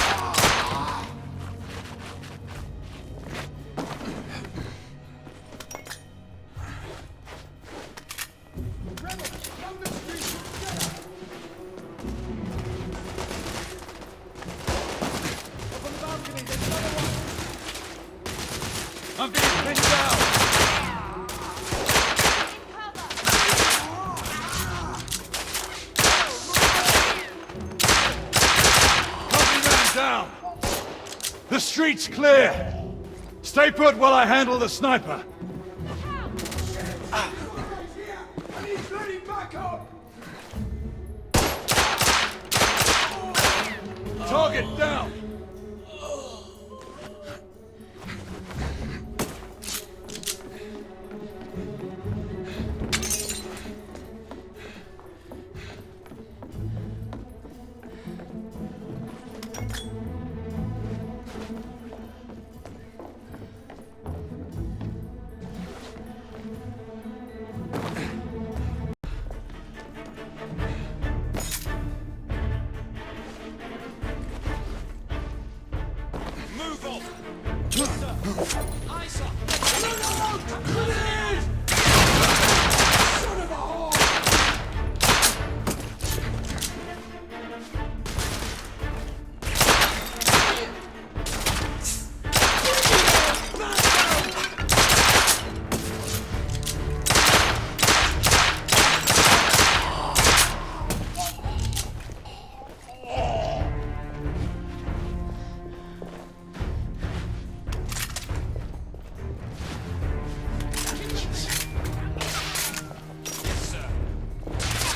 [SPEAKER 13] I'm being pinned down.
[SPEAKER 19] Down! The street's clear! Stay put while I handle the sniper! Target down!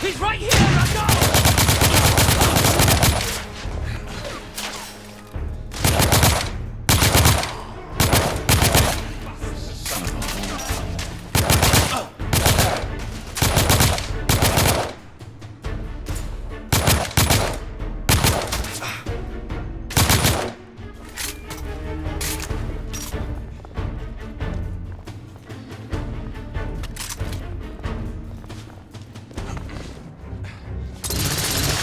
[SPEAKER 13] He's right here! I know!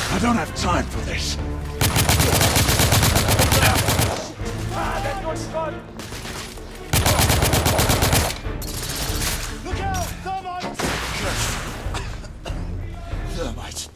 [SPEAKER 8] I don't have time for this.
[SPEAKER 13] Look out! Thermite!
[SPEAKER 8] Thermite.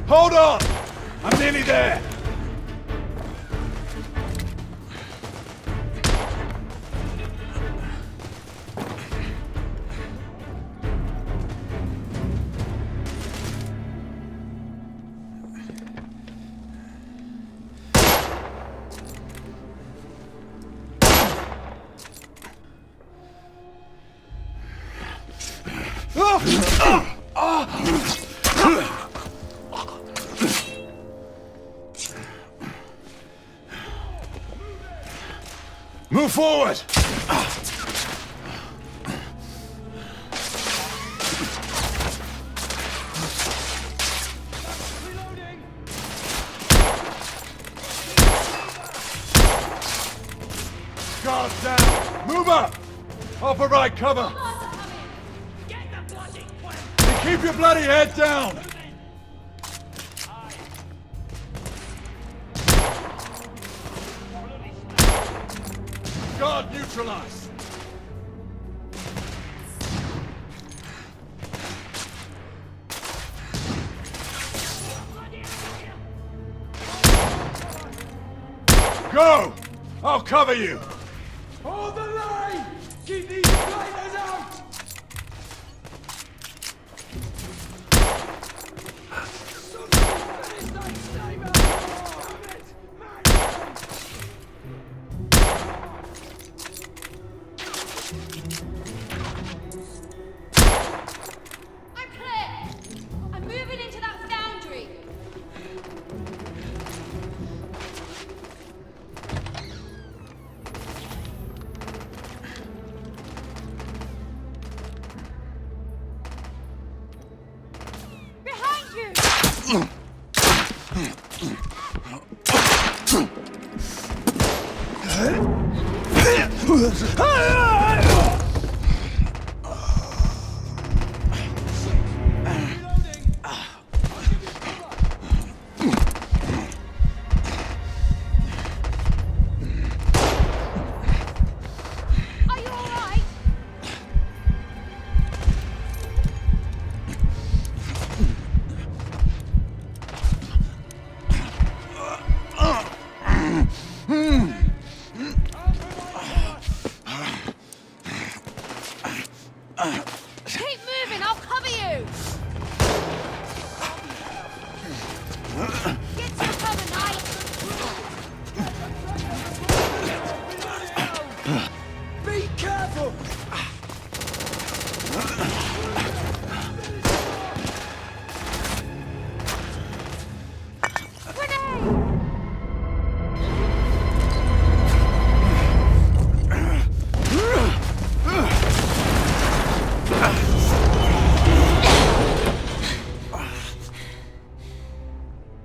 [SPEAKER 19] Hold on! I'm nearly there! Move forward! Guard down! Move up! I'll provide cover! And keep your bloody head down! Guard neutralized! Go! I'll cover you!
[SPEAKER 13] Hold the line! Keep these fighters out!
[SPEAKER 11] I'm clear! I'm moving into that foundry! Behind you! Are you all right? Keep moving, I'll cover you! Get to cover, Knight!
[SPEAKER 13] Be careful!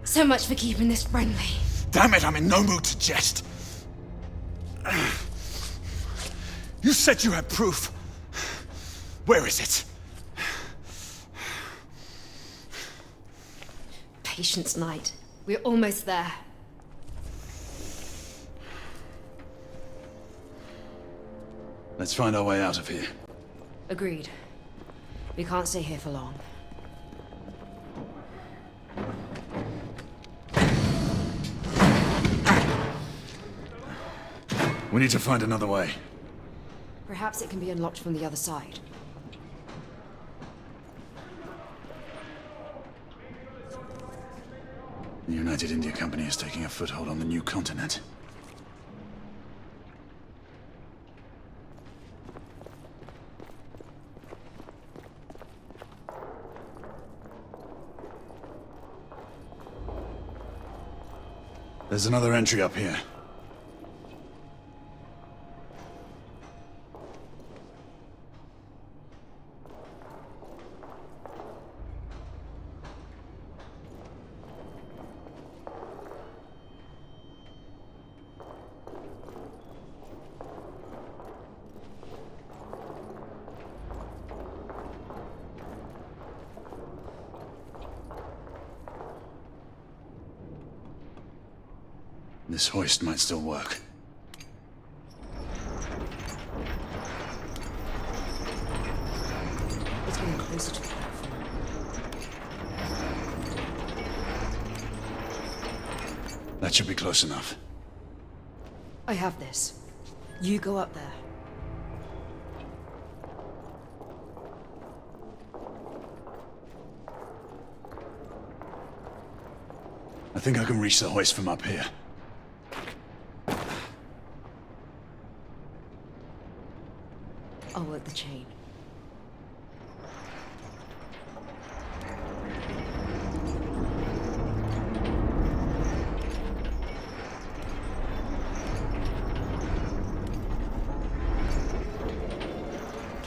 [SPEAKER 18] So much for keeping this friendly.
[SPEAKER 8] Damn it, I'm in no mood to jest. You said you had proof. Where is it?
[SPEAKER 18] Patience, Knight. We're almost there.
[SPEAKER 19] Let's find our way out of here.
[SPEAKER 18] Agreed. We can't stay here for long.
[SPEAKER 19] We need to find another way.
[SPEAKER 18] Perhaps it can be unlocked from the other side.
[SPEAKER 19] The United India Company is taking a foothold on the new continent. There's another entry up here. This hoist might still work.
[SPEAKER 18] It's getting closer to the platform.
[SPEAKER 19] That should be close enough.
[SPEAKER 18] I have this. You go up there.
[SPEAKER 19] I think I can reach the hoist from up here.
[SPEAKER 18] I'll work the chain.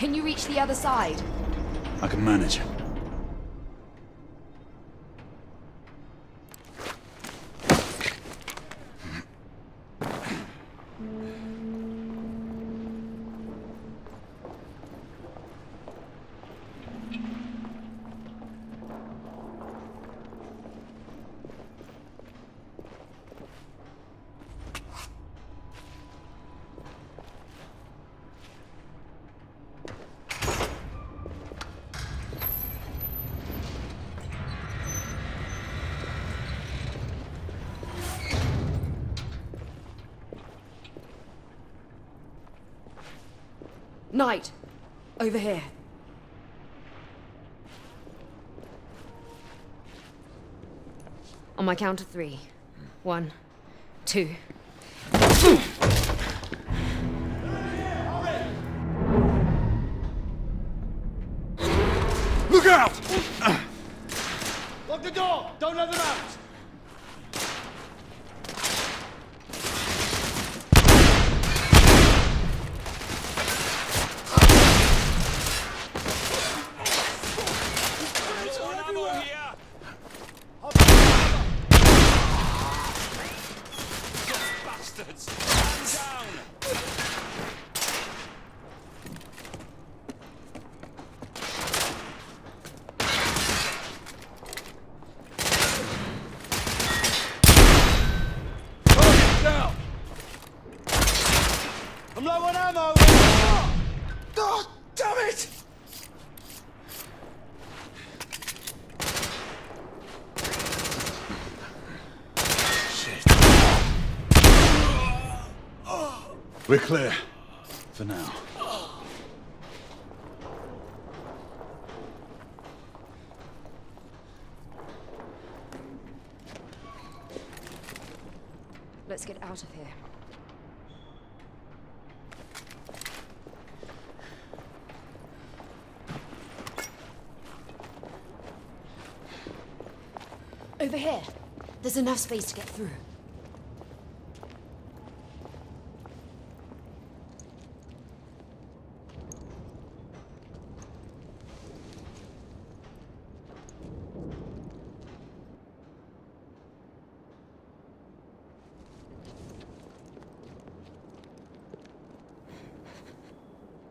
[SPEAKER 18] Can you reach the other side?
[SPEAKER 19] I can manage.
[SPEAKER 18] Knight, over here. On my count of 3. 1, 2.
[SPEAKER 13] Look out! Lock the door! Don't let them out! I'm low on ammo! Oh, damn it!
[SPEAKER 19] We're clear. For now.
[SPEAKER 18] Let's get out of here. Over here. There's enough space to get through.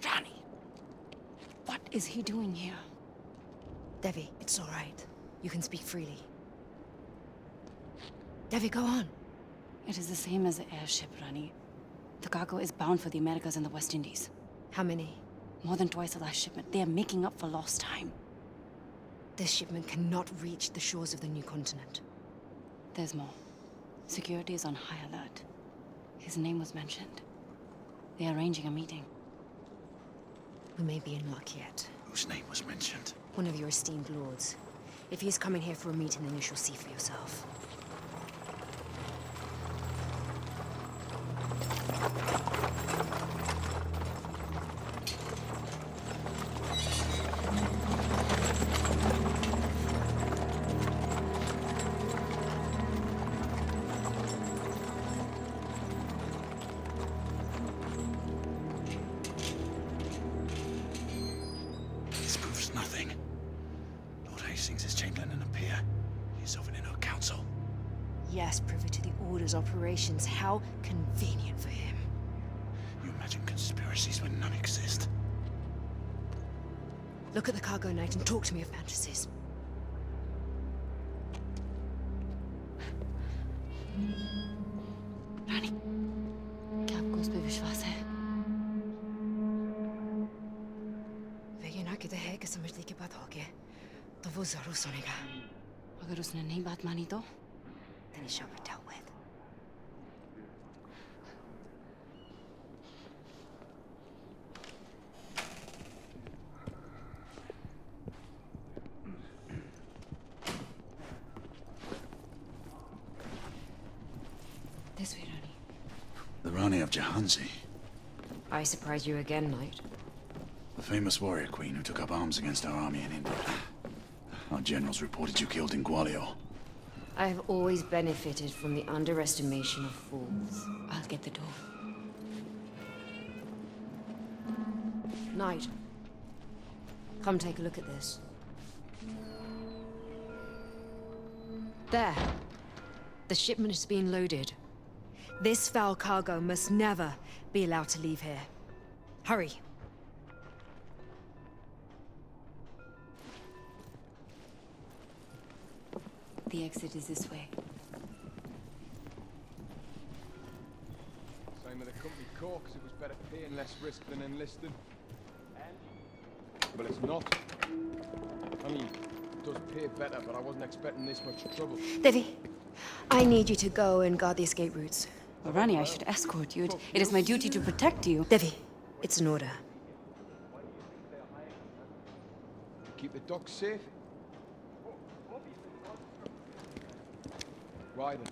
[SPEAKER 15] Rani! What is he doing here?
[SPEAKER 18] Devi, it's all right. You can speak freely. Devi, go on.
[SPEAKER 15] It is the same as the airship, Rani. The cargo is bound for the Americas and the West Indies.
[SPEAKER 18] How many?
[SPEAKER 15] More than twice the last shipment. They are making up for lost time.
[SPEAKER 18] This shipment cannot reach the shores of the new continent.
[SPEAKER 15] There's more. Security is on high alert. His name was mentioned. They are arranging a meeting.
[SPEAKER 18] We may be in luck yet.
[SPEAKER 19] Whose name was mentioned?
[SPEAKER 18] One of your esteemed lords. If he is coming here for a meeting, then you shall see for yourself.
[SPEAKER 19] This proves nothing. Lord Hastings is Chamberlain and a peer. He's sovereign in our council.
[SPEAKER 18] Yes, privy to the Order's operations. How convenient for him.
[SPEAKER 19] You imagine conspiracies when none exist.
[SPEAKER 18] Look at the cargo, Knight, and talk to me of fantasies.
[SPEAKER 15] Rani, क्या आपको उस पे विश्वास है?
[SPEAKER 18] ये ना कहते हैं कि समझने के बाद हो गया, तो वो जरूर सुनेगा.
[SPEAKER 15] अगर उसने नहीं बात मानी तो?
[SPEAKER 18] Then it shall be dealt with.
[SPEAKER 15] This way, Rani.
[SPEAKER 19] The Rani of Jahansi.
[SPEAKER 18] I surprise you again, Knight.
[SPEAKER 19] The famous warrior queen who took up arms against our army in India. Our generals reported you killed in Gwalior.
[SPEAKER 18] I have always benefited from the underestimation of fools.
[SPEAKER 15] I'll get the door.
[SPEAKER 18] Knight, Come take a look at this. There. The shipment is being loaded. This foul cargo must never be allowed to leave here. Hurry.
[SPEAKER 15] The exit is this way.
[SPEAKER 1] Same with the company core, because it was better pay and less risk than enlisting. But it's not. I mean, it does pay better, but I wasn't expecting this much trouble.
[SPEAKER 18] Devi, I need you to go and guard the escape routes.
[SPEAKER 15] Well, Rani, I should escort you. It is my duty to protect you.
[SPEAKER 18] Devi, it's an order.
[SPEAKER 1] Keep the docks safe. Why then?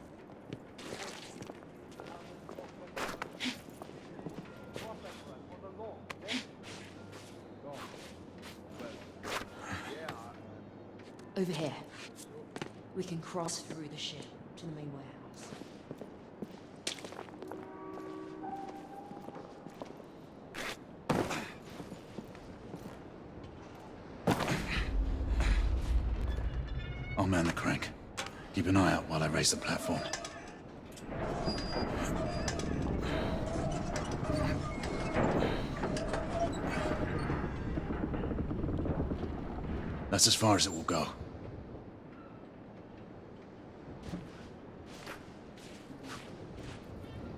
[SPEAKER 18] Over here. We can cross through the ship to the main warehouse.
[SPEAKER 19] I'll man the crank. Keep an eye out while I raise the platform. That's as far as it will go.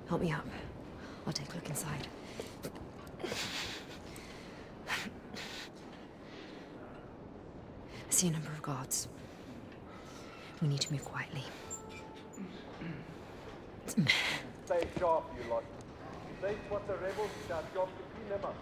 [SPEAKER 18] Help me up. I'll take a look inside. I see a number of guards. We need to move quietly.
[SPEAKER 16] Stay sharp, you lot. Say what the rebels, it's our job to clean them up.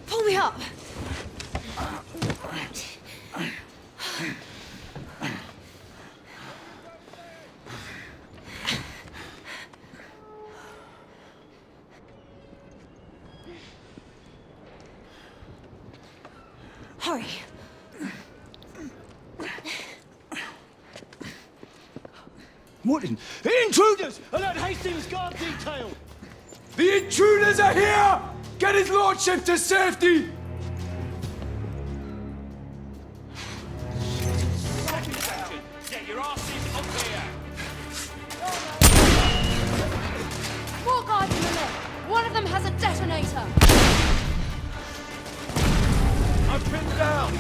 [SPEAKER 18] Pull me up! Hurry!
[SPEAKER 13] Morton, the intruders! Alert Hastings guard detail!
[SPEAKER 22] The intruders are here! Get his lordship to safety!
[SPEAKER 13] Get your asses up here!
[SPEAKER 18] More guards in the lift! One of them has a detonator!
[SPEAKER 13] I'm pinned down!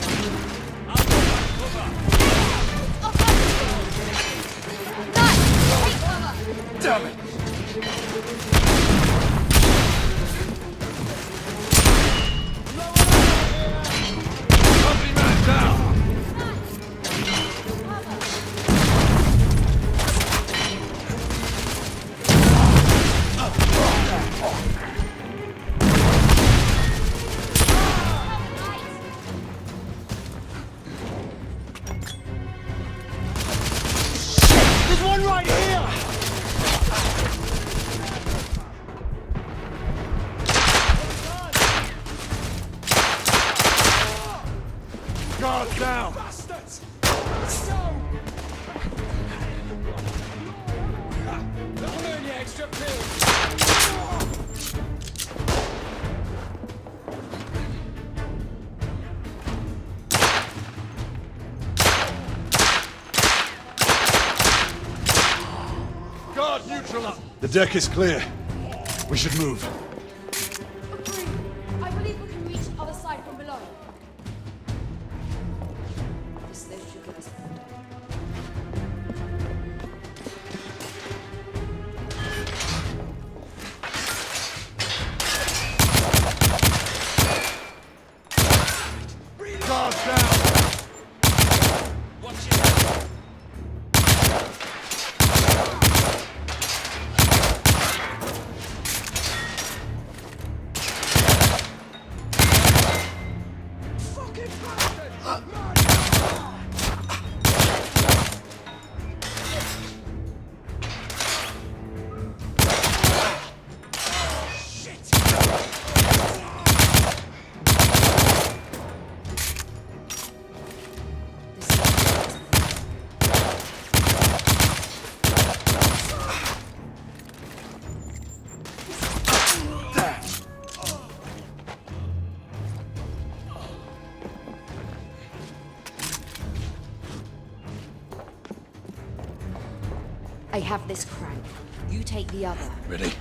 [SPEAKER 22] Damn it!
[SPEAKER 13] Company man down! There's one right here!
[SPEAKER 22] Guard down!
[SPEAKER 13] Bastards! That'll earn you extra pills!
[SPEAKER 22] Guard neutralized!
[SPEAKER 19] The deck is clear. We should move.
[SPEAKER 18] I believe we can reach the other side from below. This lift should give us
[SPEAKER 22] Guard down!
[SPEAKER 13] Watch it! Fucking bastard!
[SPEAKER 18] I have this crank. You take the other.
[SPEAKER 19] Ready?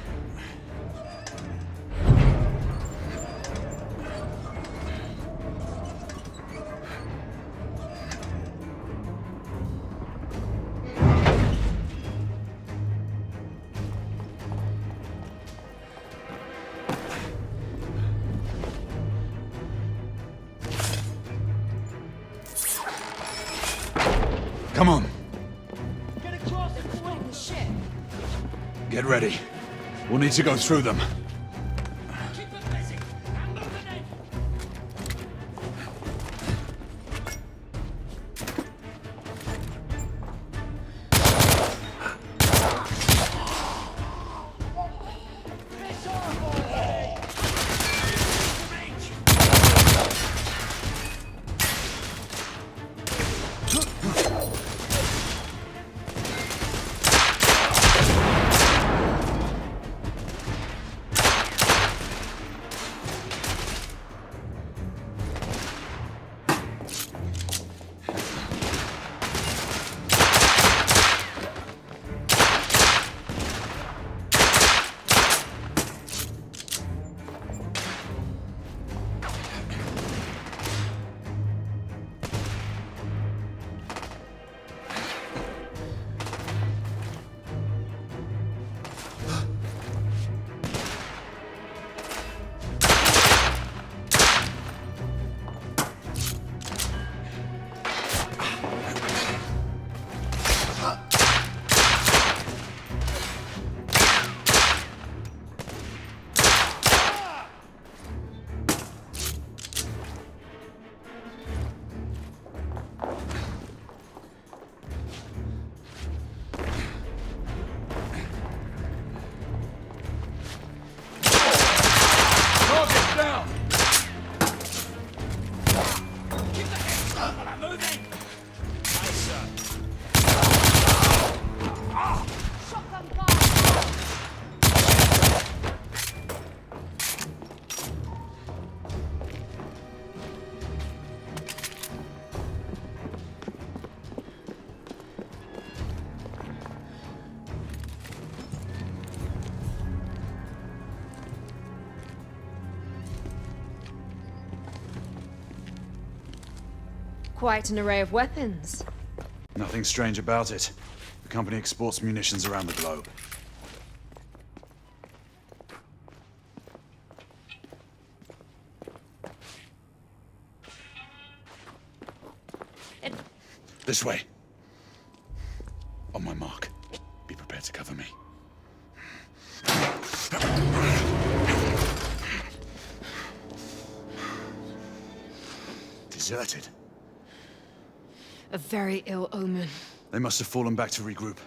[SPEAKER 19] Come on.
[SPEAKER 18] Get across and point the ship.
[SPEAKER 19] Get ready. We'll need to go through them.
[SPEAKER 13] Keep them busy. I'm moving in. Piss off already.
[SPEAKER 18] Quite an array of weapons.
[SPEAKER 19] Nothing strange about it. The company exports munitions around the globe. This way. On my mark. Be prepared to cover me. Deserted.
[SPEAKER 18] A very ill omen.
[SPEAKER 19] They must have fallen back to regroup.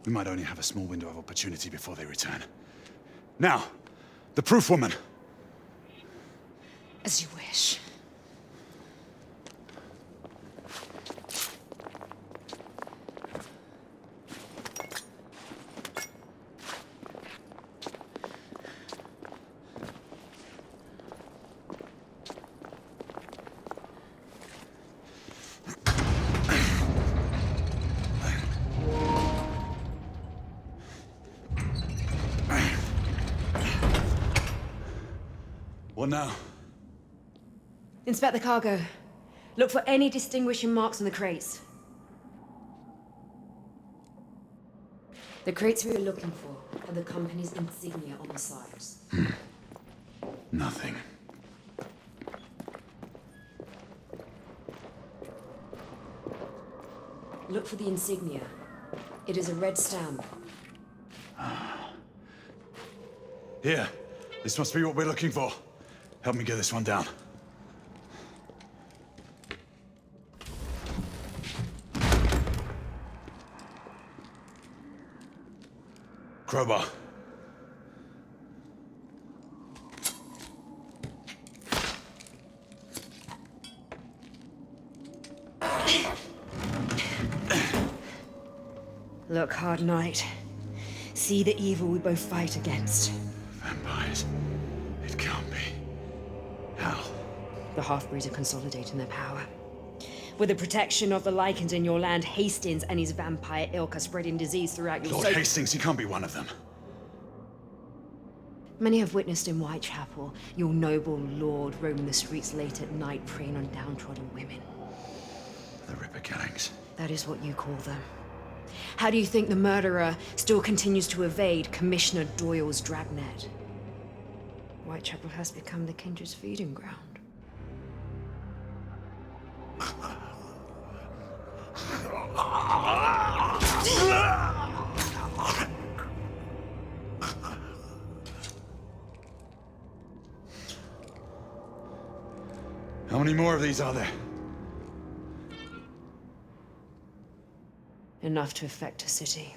[SPEAKER 19] We might only have a small window of opportunity before they return. Now, the proof woman.
[SPEAKER 18] As you wish.
[SPEAKER 19] What now?
[SPEAKER 18] Inspect the cargo. Look for any distinguishing marks on the crates. The crates we were looking for have the company's insignia on the sides.
[SPEAKER 19] Nothing.
[SPEAKER 18] Look for the insignia. It is a red stamp.
[SPEAKER 19] Here. This must be what we're looking for. Help me get this one down. Crowbar.
[SPEAKER 18] Look, Hard Knight. See the evil we both fight against.
[SPEAKER 19] Vampires. It can't be. How?
[SPEAKER 18] The half-breeds are consolidating their power. With the protection of the Lycans in your land, Hastings and his vampire ilk are spreading disease throughout your
[SPEAKER 19] Lord Hastings, he can't be one of them.
[SPEAKER 18] Many have witnessed in Whitechapel your noble lord roaming the streets late at night, preying on downtrodden women.
[SPEAKER 19] The Ripper killings.
[SPEAKER 18] That is what you call them. How do you think the murderer still continues to evade Commissioner Doyle's dragnet? Whitechapel has become the Kindred's feeding ground.
[SPEAKER 19] How many more of these are there?
[SPEAKER 18] Enough to affect a city.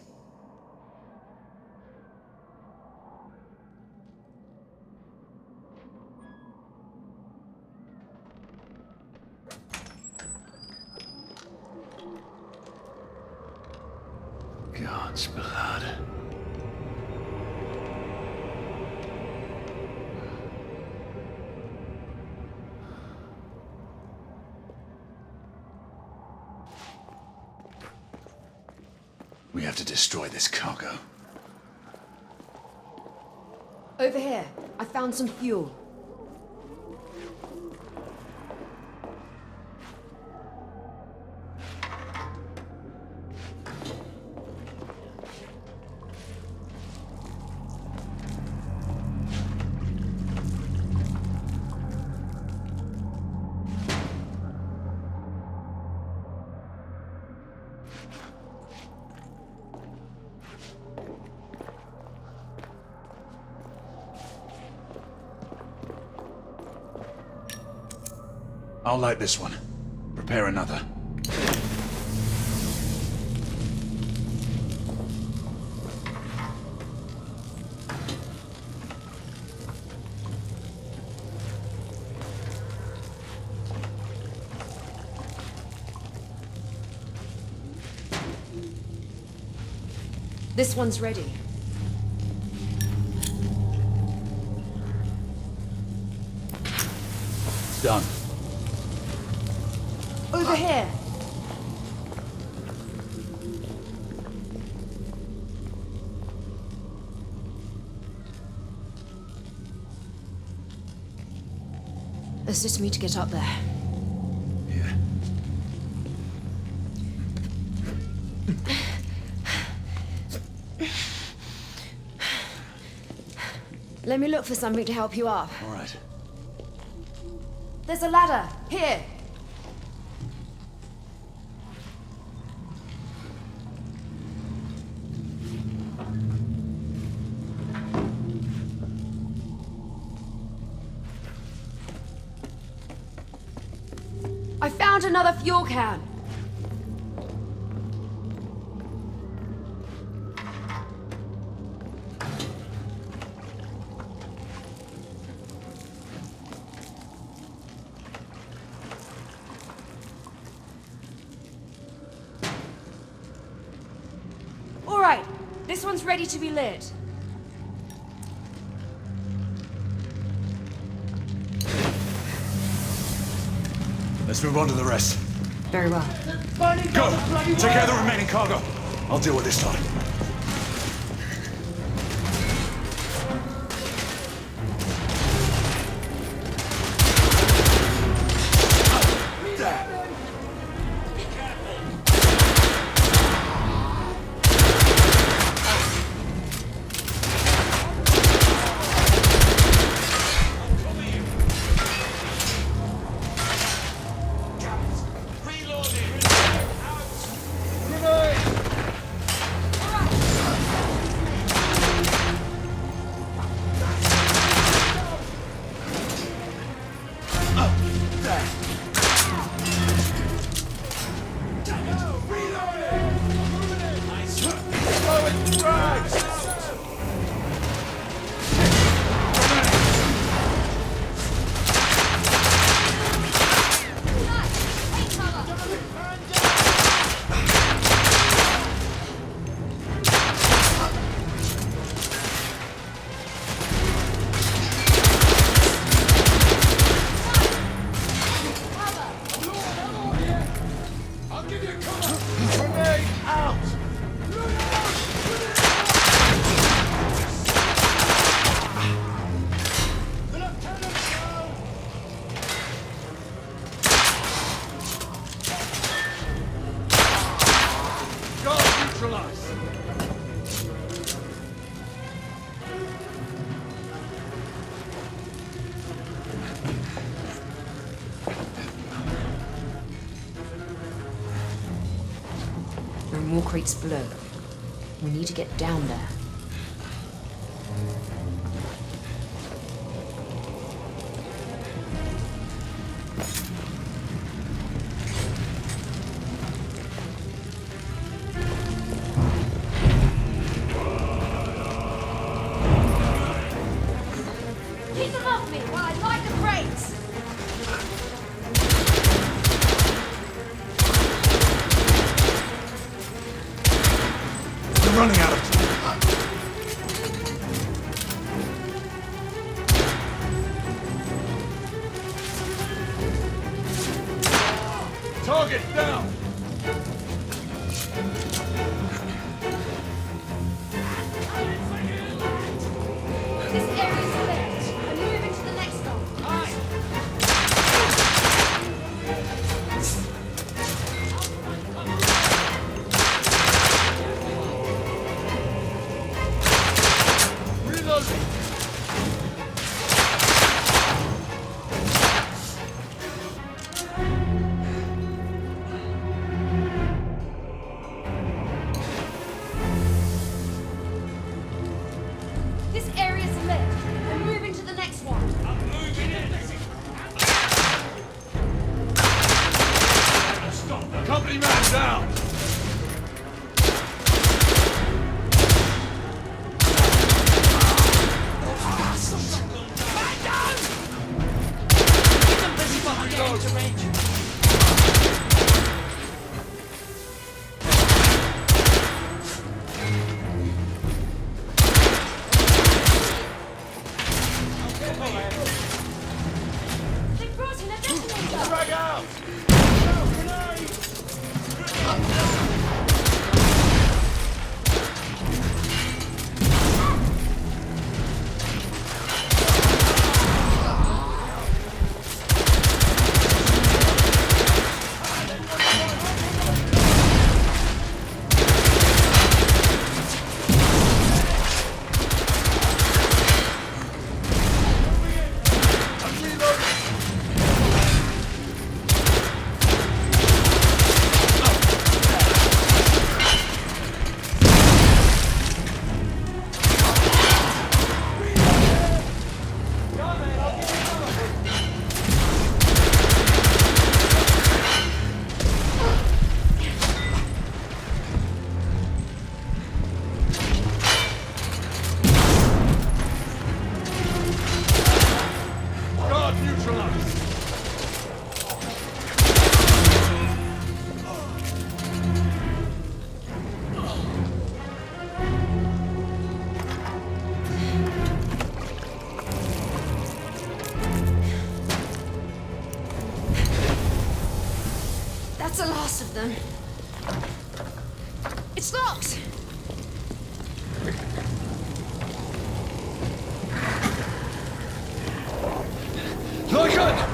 [SPEAKER 9] God's blood.
[SPEAKER 19] We have to destroy this cargo.
[SPEAKER 18] Over here, I found some fuel.
[SPEAKER 19] I'll light this one. Prepare another.
[SPEAKER 18] This one's ready.
[SPEAKER 19] Done.
[SPEAKER 18] Over here. Assist me to get up there.
[SPEAKER 19] Yeah.
[SPEAKER 18] Let me look for something to help you up.
[SPEAKER 19] All right.
[SPEAKER 18] There's a ladder. Here. I found another fuel can. All right, this one's ready to be lit.
[SPEAKER 19] Let's move on to the rest.
[SPEAKER 18] Very well.
[SPEAKER 19] Go! Take care of the remaining cargo. I'll deal with this time.
[SPEAKER 15] There are more crates below. We need to get down there.
[SPEAKER 18] Keep them off me while I light the crates!
[SPEAKER 8] We're running out of time.
[SPEAKER 13] Target down!
[SPEAKER 18] This area's left. I'm moving to the next one. Aye.
[SPEAKER 13] Reloading!
[SPEAKER 18] This area's left. I'm moving to the next one.
[SPEAKER 13] I'm moving in! Stop them! Company man down!
[SPEAKER 18] They brought in a detonator!
[SPEAKER 13] Drag out! Guard neutralized!
[SPEAKER 18] That's the last of them. It's locked!
[SPEAKER 13] Look it!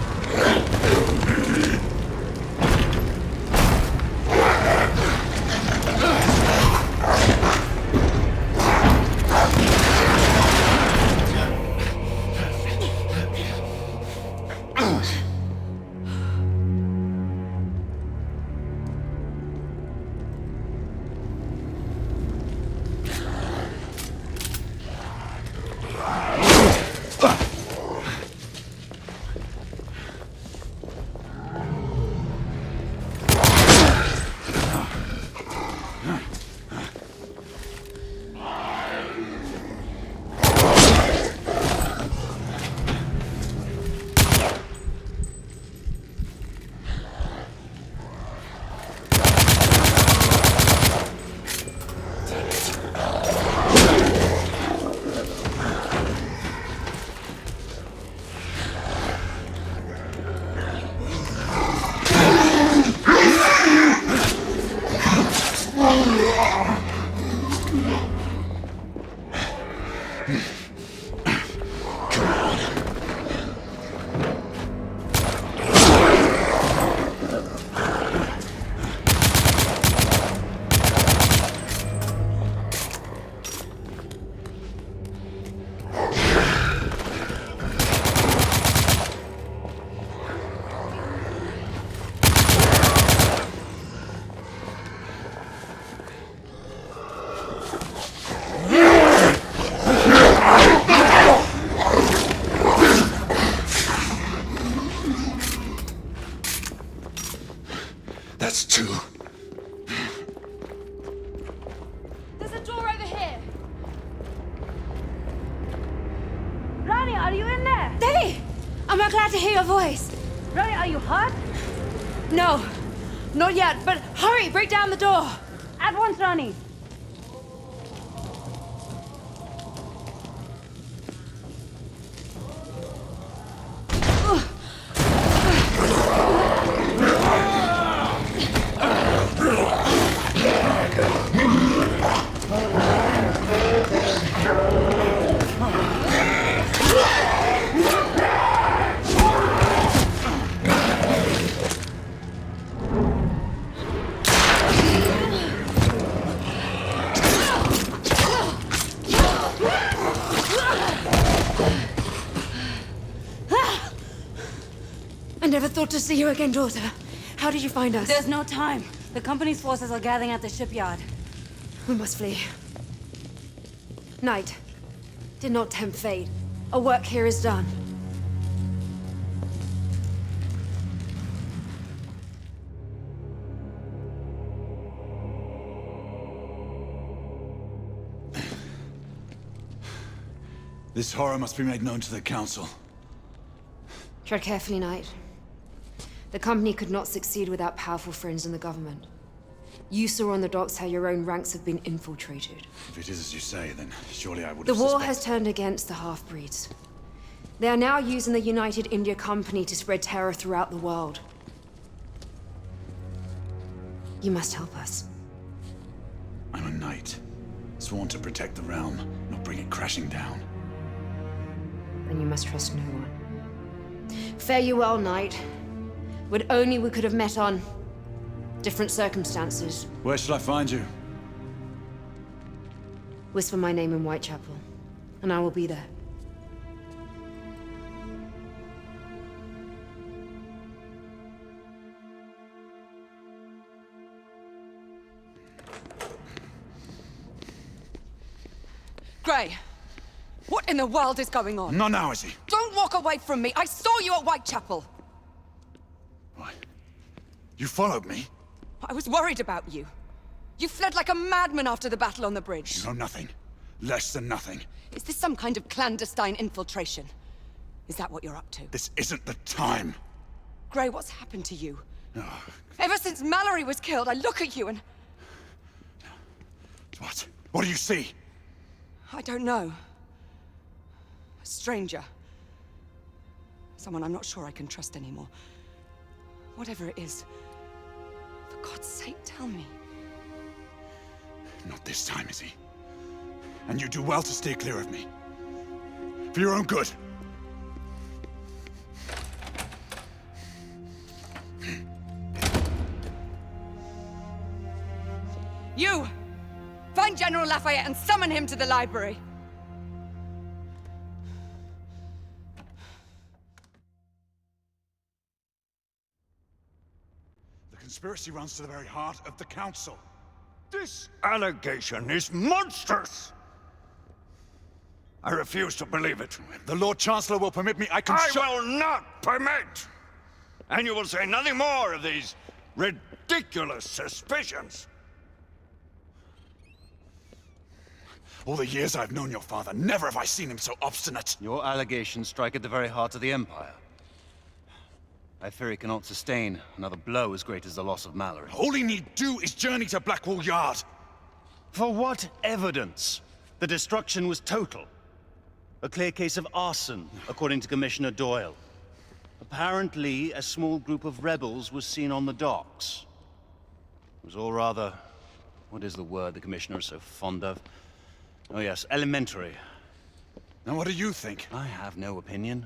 [SPEAKER 8] That's two.
[SPEAKER 18] There's a door over here.
[SPEAKER 11] Ronnie, are you in there?
[SPEAKER 18] Debbie! I'm glad to hear your voice.
[SPEAKER 11] Ronnie, are you hurt?
[SPEAKER 18] No, not yet, but hurry, break down the door.
[SPEAKER 11] At once, Ronnie.
[SPEAKER 18] I never thought to see you again, daughter. How did you find us?
[SPEAKER 15] There's no time. The company's forces are gathering at the shipyard.
[SPEAKER 18] We must flee. Knight, did not tempt fate. Our work here is done.
[SPEAKER 19] This horror must be made known to the Council.
[SPEAKER 18] Tread carefully, Knight. The company could not succeed without powerful friends in the government. You saw on the docks how your own ranks have been infiltrated.
[SPEAKER 19] If it is as you say, then surely I would
[SPEAKER 18] The
[SPEAKER 19] have
[SPEAKER 18] war has turned against the half-breeds. They are now using the United India Company to spread terror throughout the world. You must help us.
[SPEAKER 19] I'm a knight, sworn to protect the realm, not bring it crashing down.
[SPEAKER 18] Then you must trust no one. Fare you well, Knight. Would only we could have met on different circumstances.
[SPEAKER 19] Where shall I find you?
[SPEAKER 18] Whisper my name in Whitechapel, and I will be there.
[SPEAKER 6] Gray, what in the world is going on?
[SPEAKER 19] Not now, is he?
[SPEAKER 6] Don't walk away from me! I saw you at Whitechapel!
[SPEAKER 19] You followed me?
[SPEAKER 6] I was worried about you. You fled like a madman after the battle on the bridge.
[SPEAKER 19] You know nothing. Less than nothing.
[SPEAKER 6] Is this some kind of clandestine infiltration? Is that what you're up to?
[SPEAKER 19] This isn't the time.
[SPEAKER 6] Gray, what's happened to you?
[SPEAKER 19] Oh.
[SPEAKER 6] Ever since Mallory was killed, I look at you and...
[SPEAKER 19] What? What do you see?
[SPEAKER 6] I don't know. A stranger. Someone I'm not sure I can trust anymore. Whatever it is, for God's sake, tell me.
[SPEAKER 19] Not this time, is he? And you do well to steer clear of me. For your own good.
[SPEAKER 6] You! Find General Lafayette and summon him to the library!
[SPEAKER 19] The conspiracy runs to the very heart of the Council.
[SPEAKER 3] This allegation is monstrous! I refuse to believe it.
[SPEAKER 19] The Lord Chancellor will permit me, I
[SPEAKER 3] will not permit! And you will say nothing more of these ridiculous suspicions.
[SPEAKER 19] All the years I've known your father, never have I seen him so obstinate.
[SPEAKER 4] Your allegations strike at the very heart of the Empire. I fear he cannot sustain another blow as great as the loss of Mallory.
[SPEAKER 19] All he need do is journey to Blackwall Yard.
[SPEAKER 2] For what evidence? The destruction was total. A clear case of arson, according to Commissioner Doyle. Apparently, a small group of rebels was seen on the docks. It was all rather... what is the word the Commissioner is so fond of? Oh yes, elementary.
[SPEAKER 19] Now what do you think?
[SPEAKER 2] I have no opinion.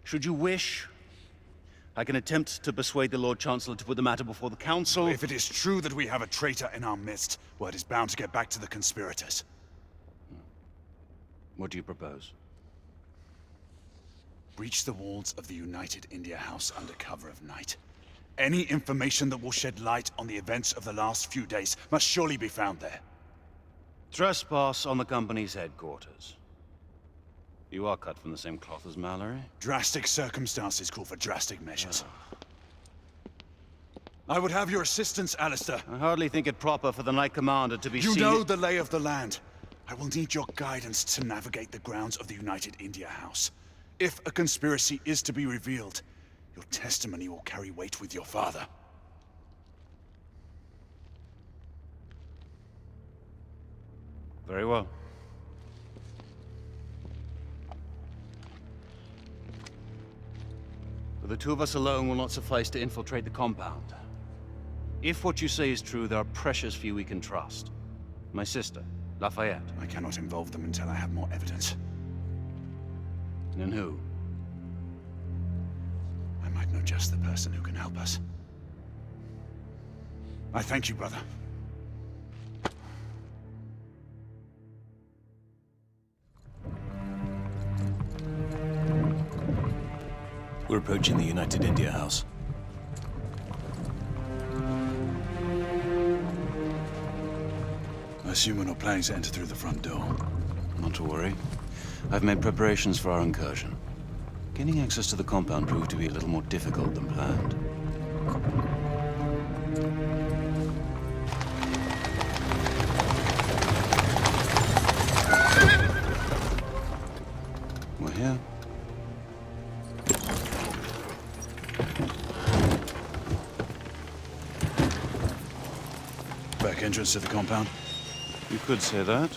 [SPEAKER 2] Should you wish, I can attempt to persuade the Lord Chancellor to put the matter before the Council.
[SPEAKER 19] If it is true that we have a traitor in our midst, word is bound to get back to the conspirators.
[SPEAKER 2] What do you propose?
[SPEAKER 19] Breach the walls of the United India House under cover of night. Any information that will shed light on the events of the last few days must surely be found there.
[SPEAKER 2] Trespass on the company's headquarters. You are cut from the same cloth as Mallory?
[SPEAKER 19] Drastic circumstances call for drastic measures. I would have your assistance, Alistair.
[SPEAKER 4] I hardly think it proper for the Knight Commander to be
[SPEAKER 19] You
[SPEAKER 4] seen...
[SPEAKER 19] know the lay of the land. I will need your guidance to navigate the grounds of the United India House. If a conspiracy is to be revealed, your testimony will carry weight with your father.
[SPEAKER 4] Very well. But the two of us alone will not suffice to infiltrate the compound. If what you say is true, there are precious few we can trust. My sister, Lafayette.
[SPEAKER 19] I cannot involve them until I have more evidence.
[SPEAKER 4] And who?
[SPEAKER 19] I might know just the person who can help us. I thank you, brother.
[SPEAKER 9] We're approaching the United India House.
[SPEAKER 19] I assume we're not planning to enter through the front door.
[SPEAKER 9] Not to worry. I've made preparations for our incursion. Gaining access to the compound proved to be a little more difficult than planned. We're here.
[SPEAKER 19] Back entrance to the compound?
[SPEAKER 9] You could say that.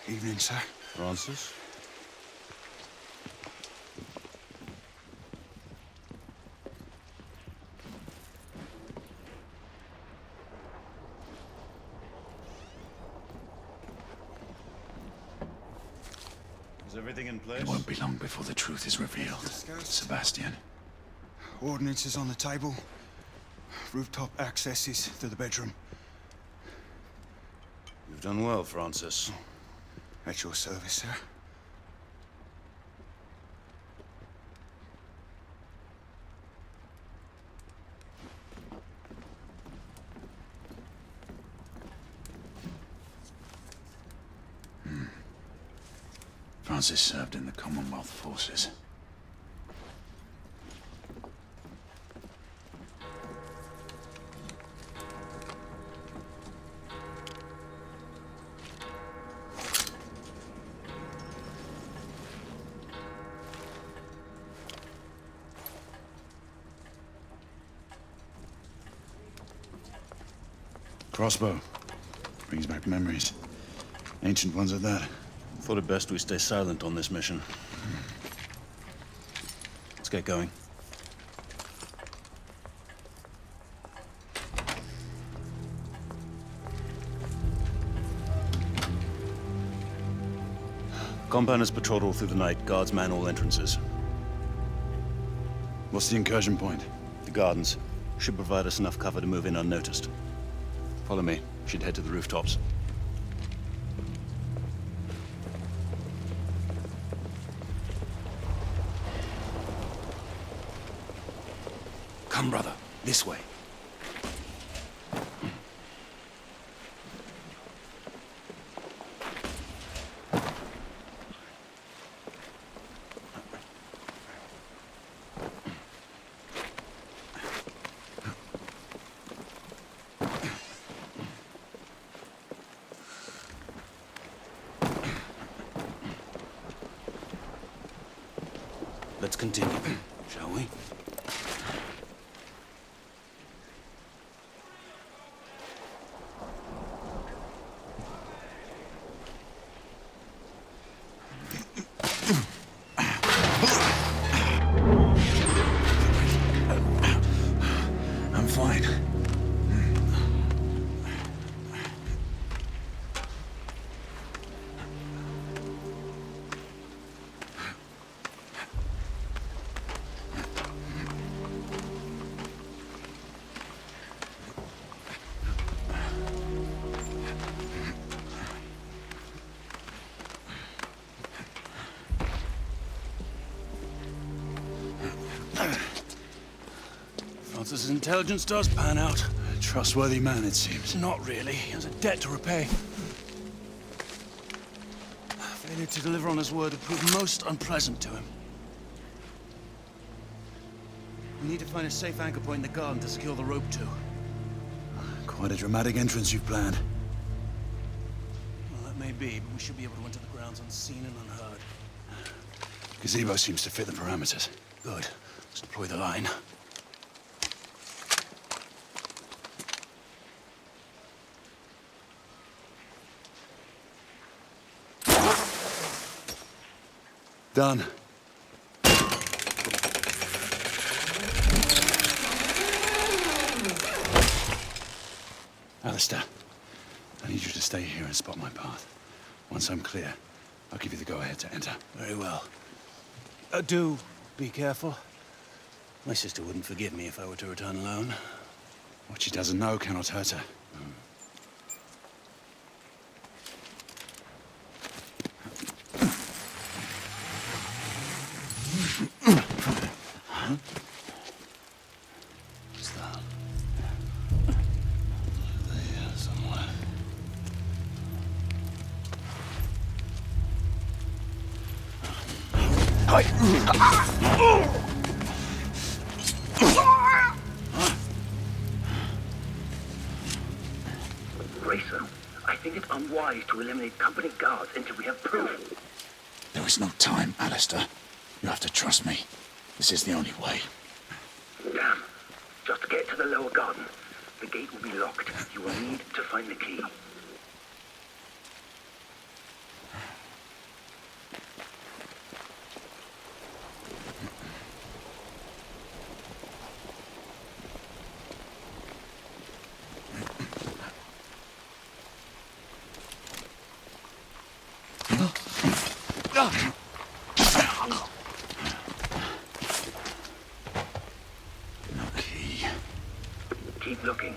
[SPEAKER 19] Evening, sir.
[SPEAKER 9] Francis?
[SPEAKER 19] Is everything in place? It won't be long before the truth is revealed. Sebastian.
[SPEAKER 17] Ordnance is on the table. Rooftop accesses to the bedroom.
[SPEAKER 9] You've done well, Francis.
[SPEAKER 17] At your service, sir.
[SPEAKER 19] Francis served in the Commonwealth forces. Crossbow. Brings back memories. Ancient ones at that.
[SPEAKER 9] Thought it best we stay silent on this mission. Let's get going. Compound is patrolled all through the night. Guards man all entrances.
[SPEAKER 19] What's the incursion point?
[SPEAKER 9] The gardens. Should provide us enough cover to move in unnoticed. Follow me. Should head to the rooftops.
[SPEAKER 19] Come, brother. This way.
[SPEAKER 9] Let's continue, shall we?
[SPEAKER 19] I'm fine.
[SPEAKER 2] Odds his intelligence does pan out.
[SPEAKER 19] A trustworthy man, it seems.
[SPEAKER 2] Not really. He has a debt to repay. Failure to deliver on his word would prove most unpleasant to him. We need to find a safe anchor point in the garden to secure the rope to.
[SPEAKER 19] Quite a dramatic entrance you've planned.
[SPEAKER 2] Well, that may be, but we should be able to enter the grounds unseen and unheard.
[SPEAKER 19] Gazebo seems to fit the parameters.
[SPEAKER 2] Good. Let's deploy the line.
[SPEAKER 19] Done. Alistair, I need you to stay here and spot my path. Once I'm clear, I'll give you the go-ahead to enter.
[SPEAKER 2] Very well. Do be careful. My sister wouldn't forgive me if I were to return alone.
[SPEAKER 19] What she doesn't know cannot hurt her.
[SPEAKER 2] What's that? There somewhere.
[SPEAKER 7] Racer, I think it unwise to eliminate company guards until we have proof.
[SPEAKER 19] There is no time, Alistair. You have to trust me. This is the only way.
[SPEAKER 7] Damn. Just to get to the lower garden. The gate will be locked. You will need to find the key. Keep looking.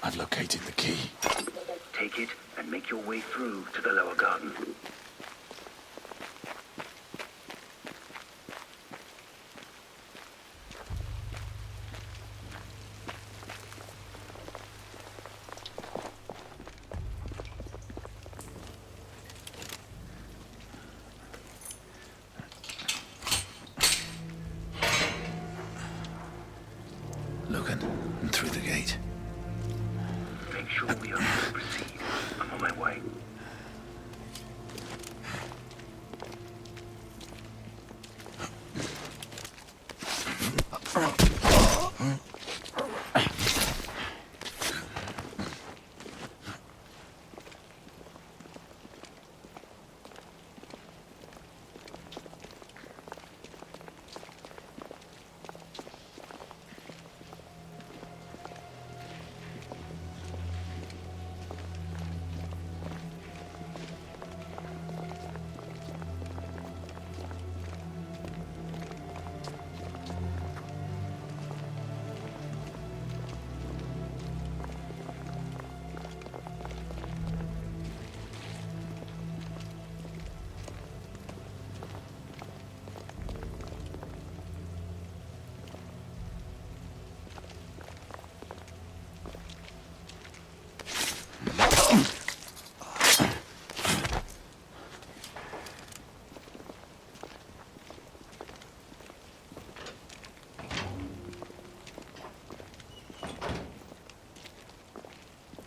[SPEAKER 8] I've located the key.
[SPEAKER 7] Take it and make your way through to the lower garden.
[SPEAKER 8] Logan, and through the gate.
[SPEAKER 7] Make sure we are able to proceed. I'm on my way.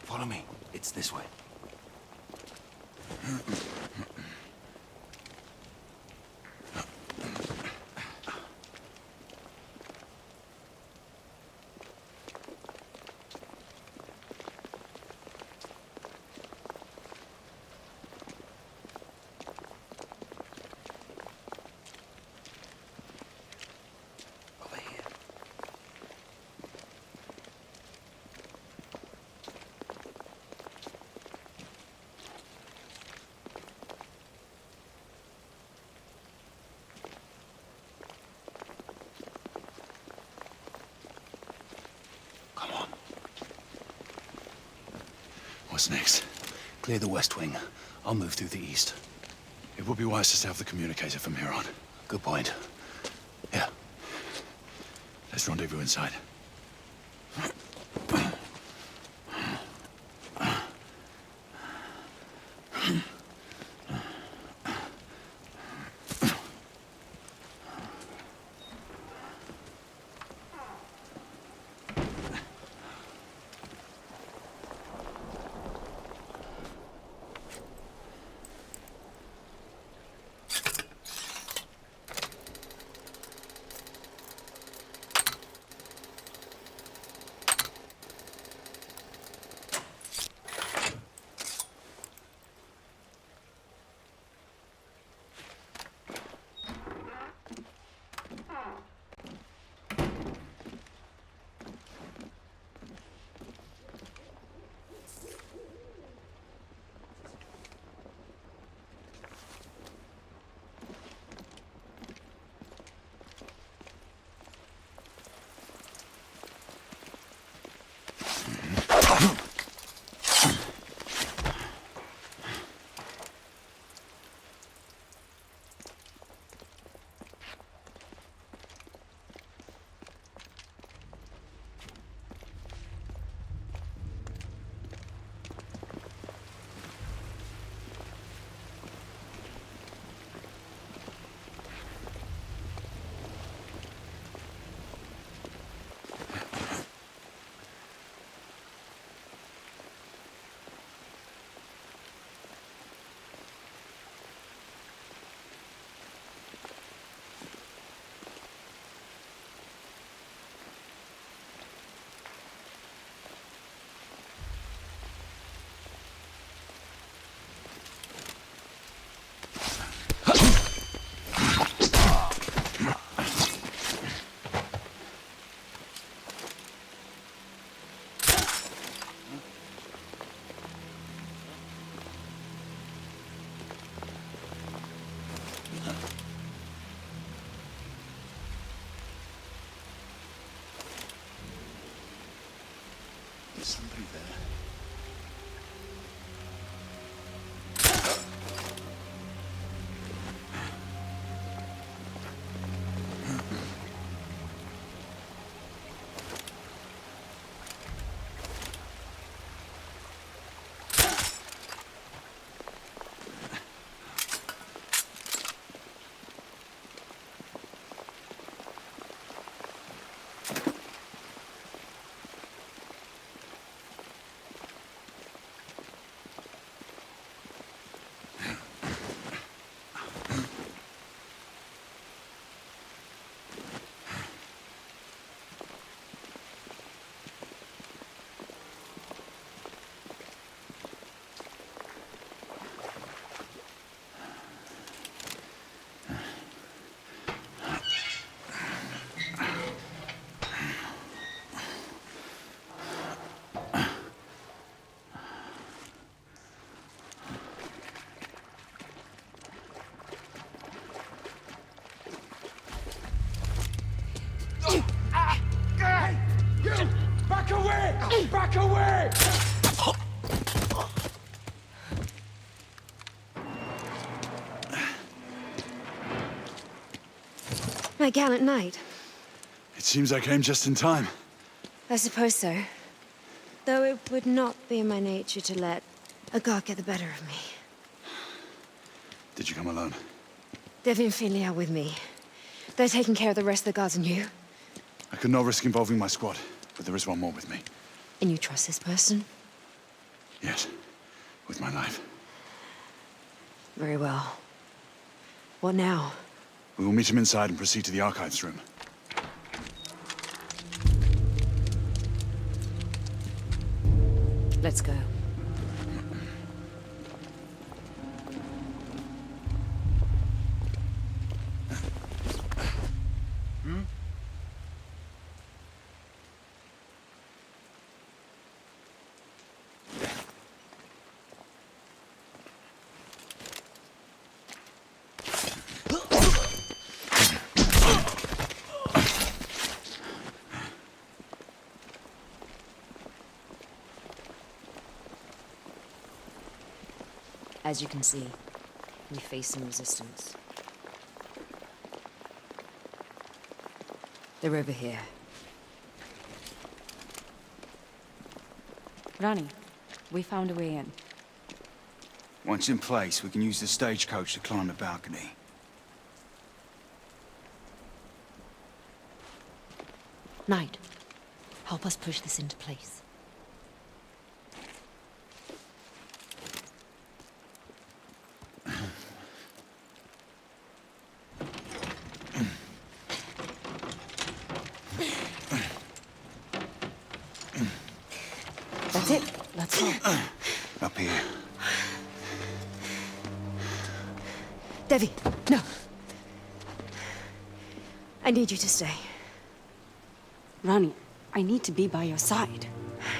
[SPEAKER 8] Follow me. It's this way. What's next?
[SPEAKER 19] Clear the west wing. I'll move through the east. It would be wise to set up the communicator from here on.
[SPEAKER 8] Good point.
[SPEAKER 19] Yeah. Let's rendezvous inside.
[SPEAKER 2] There's somebody there.
[SPEAKER 22] Back away! Back away!
[SPEAKER 18] My gallant knight.
[SPEAKER 19] It seems I came just in time.
[SPEAKER 18] I suppose so. Though it would not be in my nature to let a guard get the better of me.
[SPEAKER 19] Did you come alone?
[SPEAKER 18] Devi and Finley are with me. They're taking care of the rest of the guards, and you?
[SPEAKER 19] I could not risk involving my squad, but there is one more with me.
[SPEAKER 18] And you trust this person?
[SPEAKER 19] Yes, with my life.
[SPEAKER 18] Very well. What now?
[SPEAKER 19] We will meet him inside and proceed to the archives room.
[SPEAKER 18] Let's go. As you can see, we face some resistance. They're over here.
[SPEAKER 15] Rani, we found a way in.
[SPEAKER 5] Once in place, we can use the stagecoach to climb the balcony.
[SPEAKER 18] Knight, help us push this into place. That's it. Let's go.
[SPEAKER 5] Up here.
[SPEAKER 18] Devi, no. I need you to stay.
[SPEAKER 15] Rani, I need to be by your side.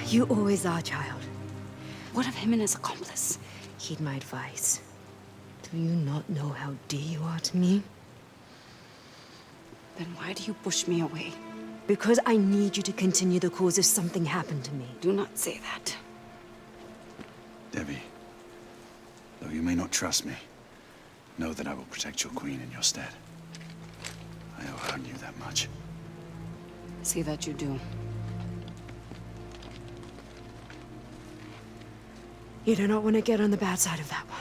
[SPEAKER 18] You always are, child.
[SPEAKER 15] What of him and his accomplice?
[SPEAKER 18] Heed my advice. Do you not know how dear you are to me?
[SPEAKER 15] Then why do you push me away?
[SPEAKER 18] Because I need you to continue the cause if something happened to me.
[SPEAKER 15] Do not say that.
[SPEAKER 19] Debbie, though you may not trust me, know that I will protect your queen in your stead. I owe her you that much.
[SPEAKER 15] See that you do.
[SPEAKER 18] You do not want to get on the bad side of that one.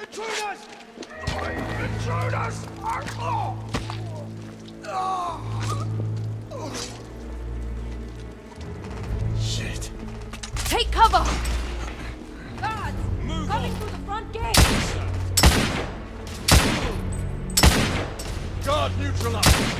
[SPEAKER 13] Intruders! Intruders!
[SPEAKER 19] Shit.
[SPEAKER 18] Take cover!
[SPEAKER 13] Guards!
[SPEAKER 18] Coming through the front gate!
[SPEAKER 13] Guard neutralized!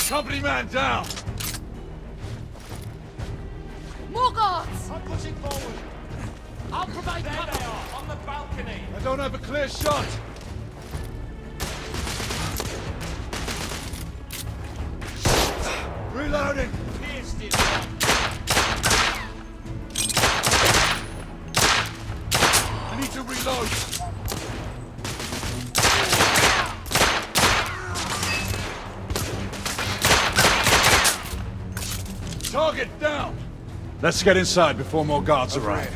[SPEAKER 13] Company man down!
[SPEAKER 18] More guards!
[SPEAKER 13] I'm pushing forward. I'll provide cover. There they are, on the balcony. I don't have a clear shot. Reloading. Pierced it. I need to reload. Target down!
[SPEAKER 19] Let's get inside before more guards arrive.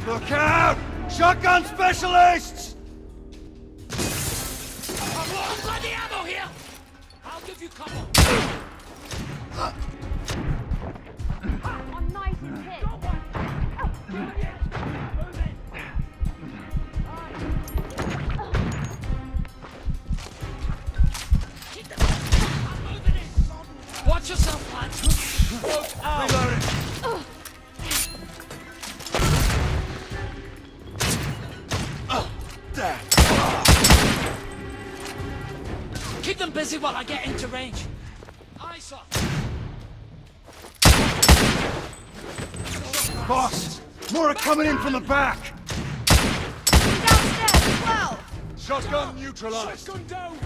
[SPEAKER 13] Look out! Shotgun specialists!
[SPEAKER 20] I've got the ammo here! I'll give you cover.
[SPEAKER 18] On knife and hit.
[SPEAKER 20] Watch yourself, lads. Look out.
[SPEAKER 13] Reloading.
[SPEAKER 20] There. Keep them busy while I get into range. Eyes up.
[SPEAKER 13] Boss! More are coming in from the back!
[SPEAKER 18] Downstairs as well!
[SPEAKER 13] Shotgun neutralized!
[SPEAKER 20] Shotgun down!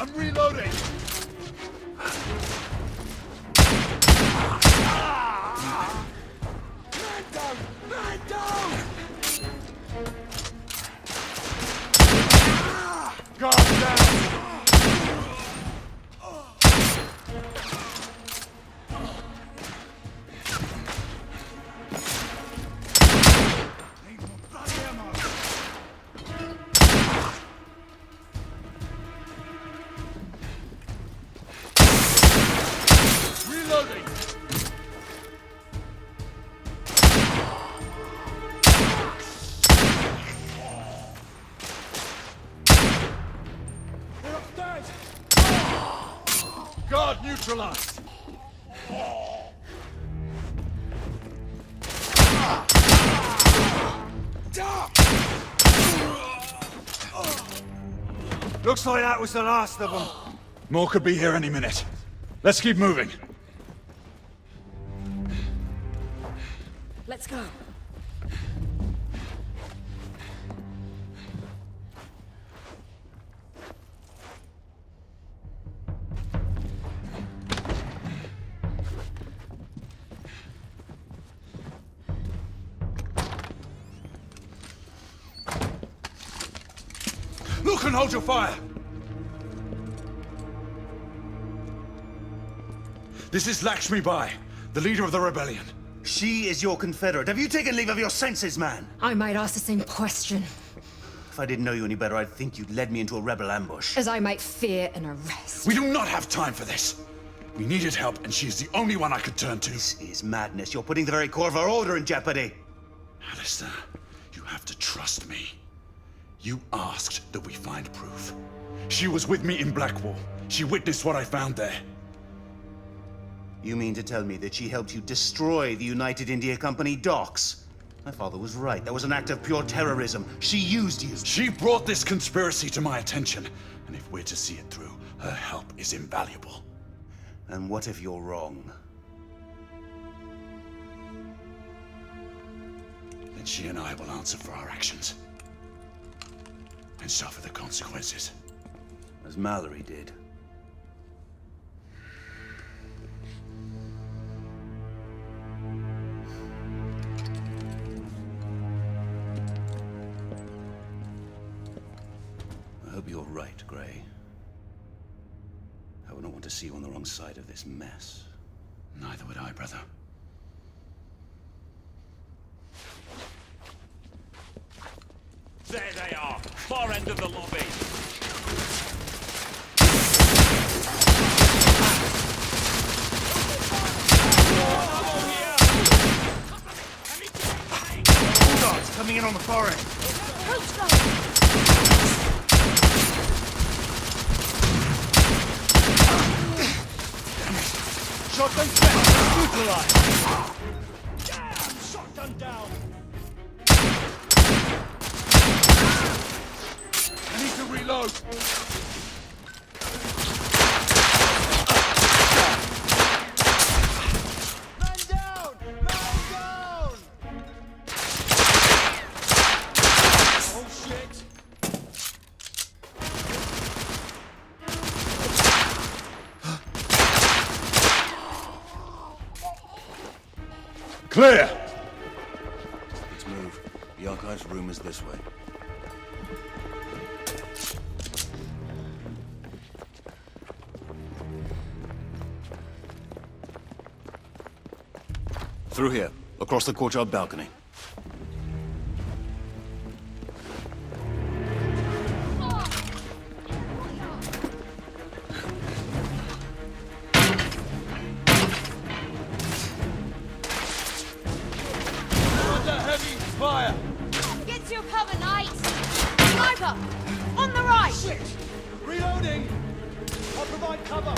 [SPEAKER 13] I'm reloading! Man down! Man down! Guard down! Reloading! They're upstairs! Guard neutralized! Looks like that was the last of them.
[SPEAKER 19] More could be here any minute. Let's keep moving.
[SPEAKER 18] Let's go.
[SPEAKER 13] Look and hold your fire! This is Lakshmi Bai, the leader of the rebellion.
[SPEAKER 2] She is your confederate. Have you taken leave of your senses, man?
[SPEAKER 18] I might ask the same question.
[SPEAKER 2] If I didn't know you any better, I'd think you'd led me into a rebel ambush.
[SPEAKER 18] As I might fear an arrest.
[SPEAKER 13] We do not have time for this.
[SPEAKER 8] We needed help, and she's the only one I could turn to.
[SPEAKER 2] This is madness. You're putting the very core of our order in jeopardy.
[SPEAKER 8] Alistair, you have to trust me. You asked that we find proof. She was with me in Blackwall. She witnessed what I found there.
[SPEAKER 2] You mean to tell me that she helped you destroy the United India Company docks? My father was right. That was an act of pure terrorism. She used you.
[SPEAKER 8] She brought this conspiracy to my attention, and if we're to see it through, her help is invaluable.
[SPEAKER 2] And what if you're wrong?
[SPEAKER 8] Then she and I will answer for our actions. And suffer the consequences.
[SPEAKER 2] As Mallory did. I hope you're right, Gray. I wouldn't want to see you on the wrong side of this mess.
[SPEAKER 8] Neither would I, brother.
[SPEAKER 13] There they are, far end of the lobby.
[SPEAKER 2] Bulldogs coming in on the far end.
[SPEAKER 13] Shotgun set, neutralized. Damn, shotgun down.
[SPEAKER 8] I need to reload.
[SPEAKER 13] Man down! Man down! Oh shit!
[SPEAKER 8] Clear!
[SPEAKER 9] Let's move. The archives room is this way. Through here, across the courtyard balcony.
[SPEAKER 13] Under heavy fire!
[SPEAKER 18] Get to your cover, knights! Sniper! On the right!
[SPEAKER 13] Shit! Reloading! I'll provide cover!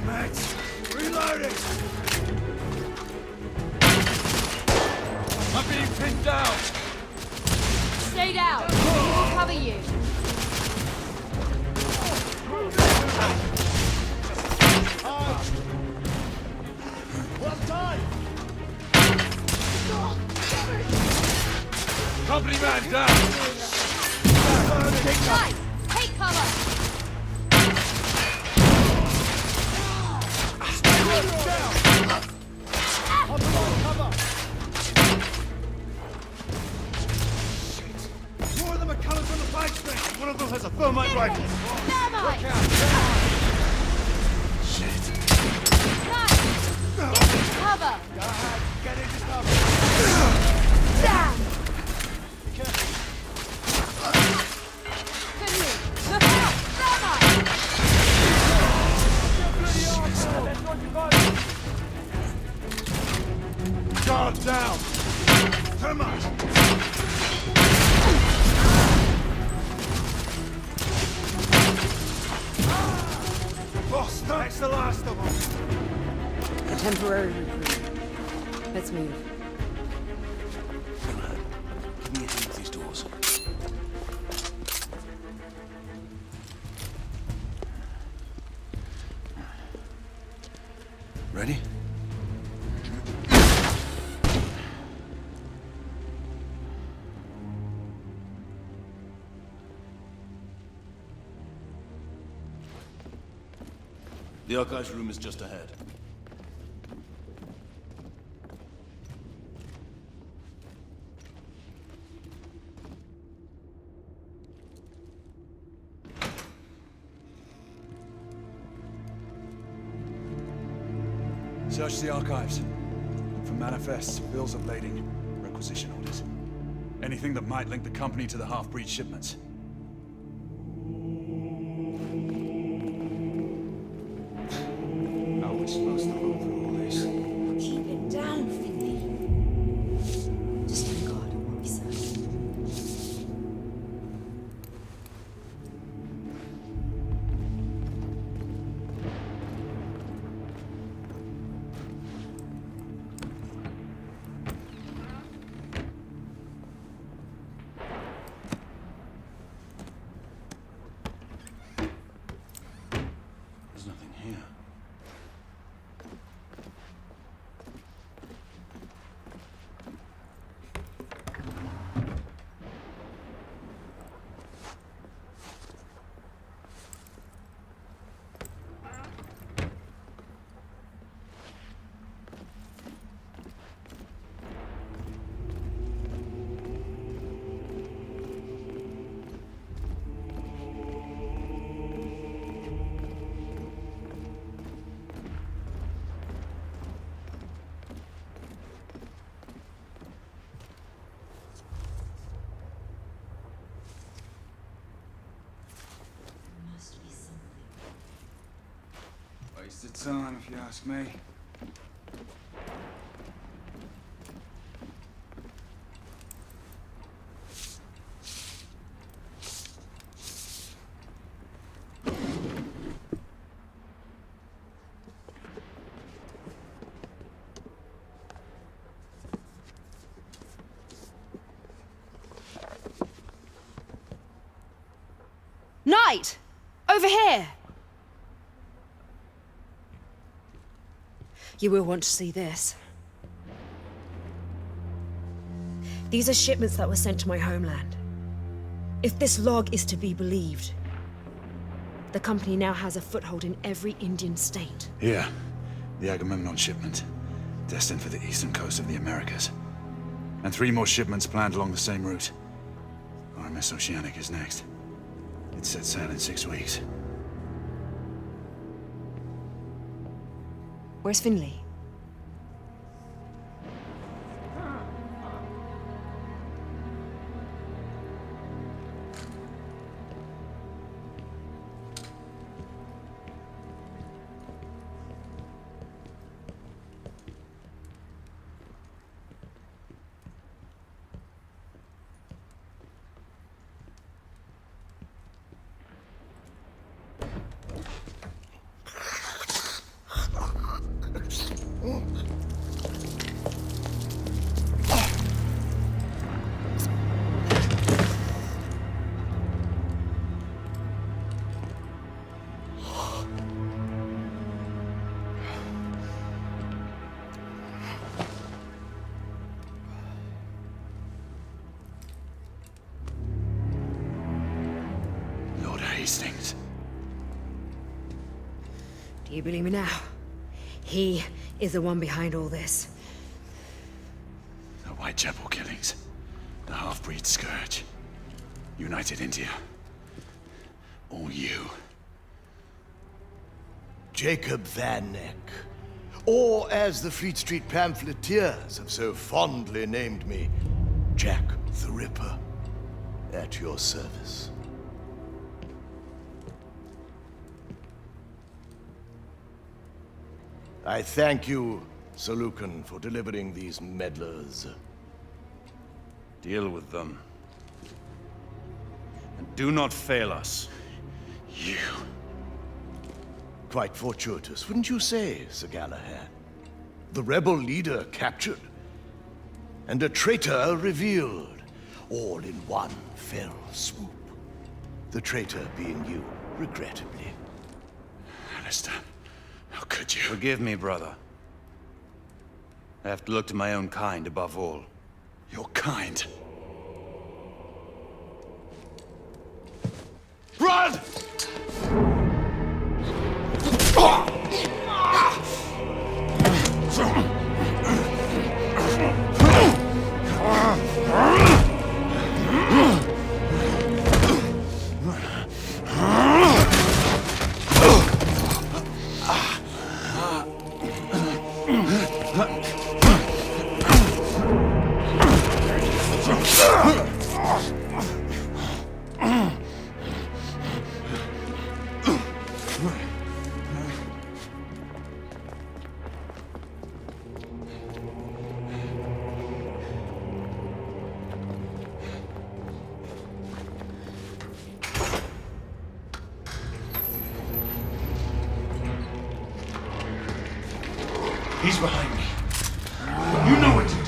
[SPEAKER 8] Max, reloading!
[SPEAKER 13] I'm being pinned down!
[SPEAKER 18] Stay down! We will cover you.
[SPEAKER 13] Well done!
[SPEAKER 8] Company man down!
[SPEAKER 18] Guys, take cover!
[SPEAKER 13] I'll provide cover!
[SPEAKER 2] More of them are coming from the flank strength. One of them has a thermite rifle.
[SPEAKER 18] Thermite!
[SPEAKER 8] Shit.
[SPEAKER 18] Guys, get into cover!
[SPEAKER 13] Get into cover!
[SPEAKER 18] Damn! Good move. Look out! Thermite!
[SPEAKER 8] Guard down! Termite! Boss, that's the last of them!
[SPEAKER 6] A temporary reprieve. Let's move.
[SPEAKER 9] Conrad, give me a hand with these doors. Ready? The archives room is just ahead.
[SPEAKER 17] Search the archives. For manifests, bills of lading, requisition orders. Anything that might link the company to the half-breed shipments.
[SPEAKER 9] There's nothing here.
[SPEAKER 17] Waste of time, if you ask me.
[SPEAKER 18] Knight! Over here! You will want to see this. These are shipments that were sent to my homeland. If this log is to be believed, the company now has a foothold in every Indian state.
[SPEAKER 19] Here, the Agamemnon shipment, destined for the eastern coast of the Americas. And 3 more shipments planned along the same route. RMS Oceanic is next. It set sail in 6 weeks.
[SPEAKER 18] Where's Finley?
[SPEAKER 19] Hastings.
[SPEAKER 18] Do you believe me now? He is the one behind all this.
[SPEAKER 19] The Whitechapel killings. The half-breed scourge. United India. All you.
[SPEAKER 14] Jacob Van Neck. Or as the Fleet Street pamphleteers have so fondly named me, Jack the Ripper. At your service. I thank you, Sir Lucan, for delivering these meddlers.
[SPEAKER 4] Deal with them. And do not fail us.
[SPEAKER 14] You. Quite fortuitous, wouldn't you say, Sir Galahad? The rebel leader captured, and a traitor revealed, all in one fell swoop. The traitor being you, regrettably.
[SPEAKER 19] Alistair. How could you?
[SPEAKER 4] Forgive me, brother. I have to look to my own kind above all.
[SPEAKER 19] Your kind?
[SPEAKER 14] Run!
[SPEAKER 13] He's behind me. You know what to do.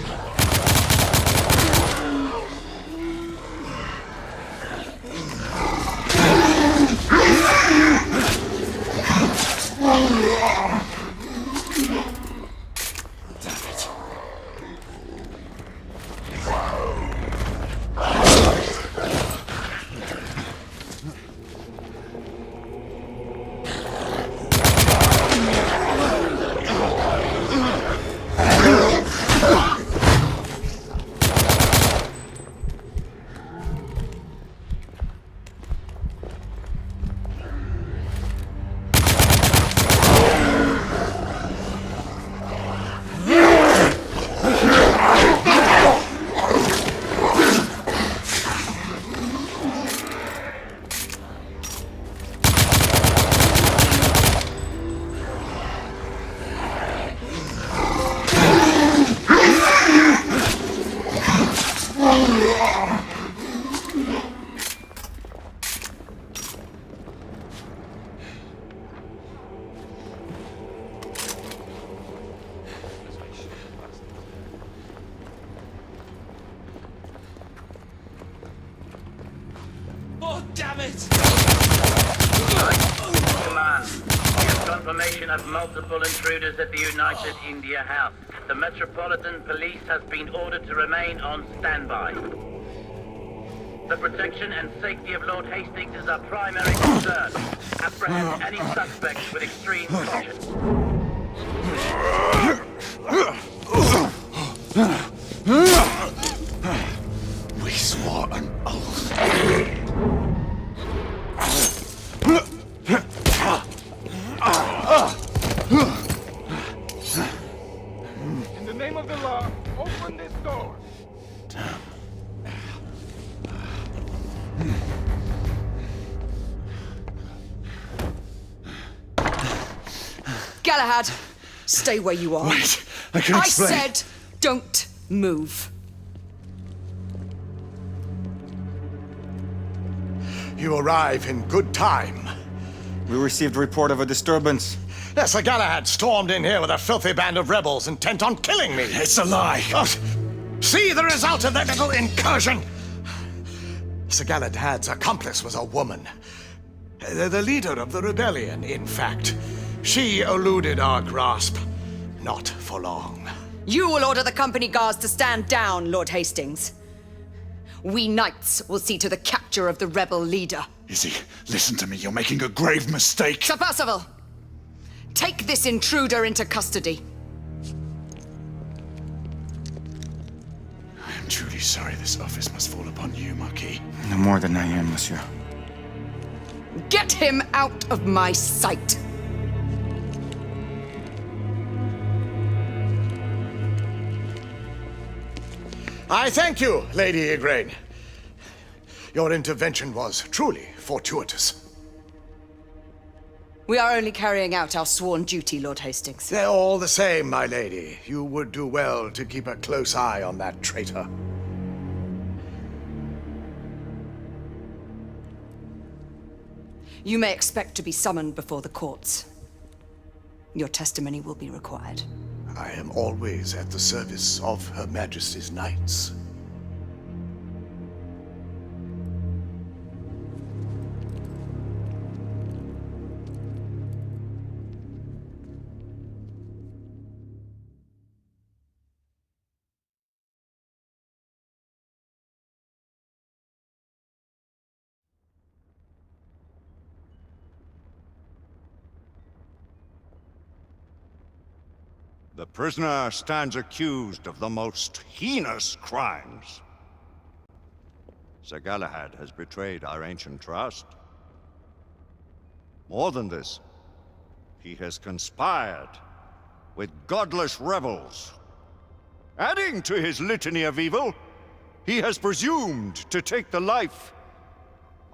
[SPEAKER 20] damn it!
[SPEAKER 7] Command. We have confirmation of multiple intruders at the United India House. The Metropolitan Police has been ordered to remain on standby. The protection and safety of Lord Hastings is our primary concern. Apprehend any suspects with extreme caution.
[SPEAKER 14] We swore an oath.
[SPEAKER 16] In the name of the law, open this door.
[SPEAKER 6] Galahad, stay where you are.
[SPEAKER 14] Wait, I can explain.
[SPEAKER 6] I said, don't move.
[SPEAKER 14] You arrive in good time.
[SPEAKER 5] We received a report of a disturbance.
[SPEAKER 14] Yes, Sir Galahad stormed in here with a filthy band of rebels intent on killing me.
[SPEAKER 8] It's a lie.
[SPEAKER 14] Oh, see the result of that little incursion. Sir Galahad's accomplice was a woman. The leader of the rebellion, in fact. She eluded our grasp. Not for long.
[SPEAKER 6] You will order the company guards to stand down, Lord Hastings. We knights will see to the capture of the rebel leader.
[SPEAKER 8] Izzy, listen to me. You're making a grave mistake.
[SPEAKER 6] Sir Percival, take this intruder into custody.
[SPEAKER 8] I am truly sorry this office must fall upon you, Marquis.
[SPEAKER 5] No more than I am, monsieur.
[SPEAKER 6] Get him out of my sight.
[SPEAKER 14] I thank you, Lady Igraine. Your intervention was truly fortuitous.
[SPEAKER 6] We are only carrying out our sworn duty, Lord Hastings.
[SPEAKER 14] They're all the same, my lady. You would do well to keep a close eye on that traitor.
[SPEAKER 6] You may expect to be summoned before the courts. Your testimony will be required.
[SPEAKER 14] I am always at the service of Her Majesty's knights.
[SPEAKER 3] The prisoner stands accused of the most heinous crimes. Sir Galahad has betrayed our ancient trust. More than this, he has conspired with godless rebels. Adding to his litany of evil, he has presumed to take the life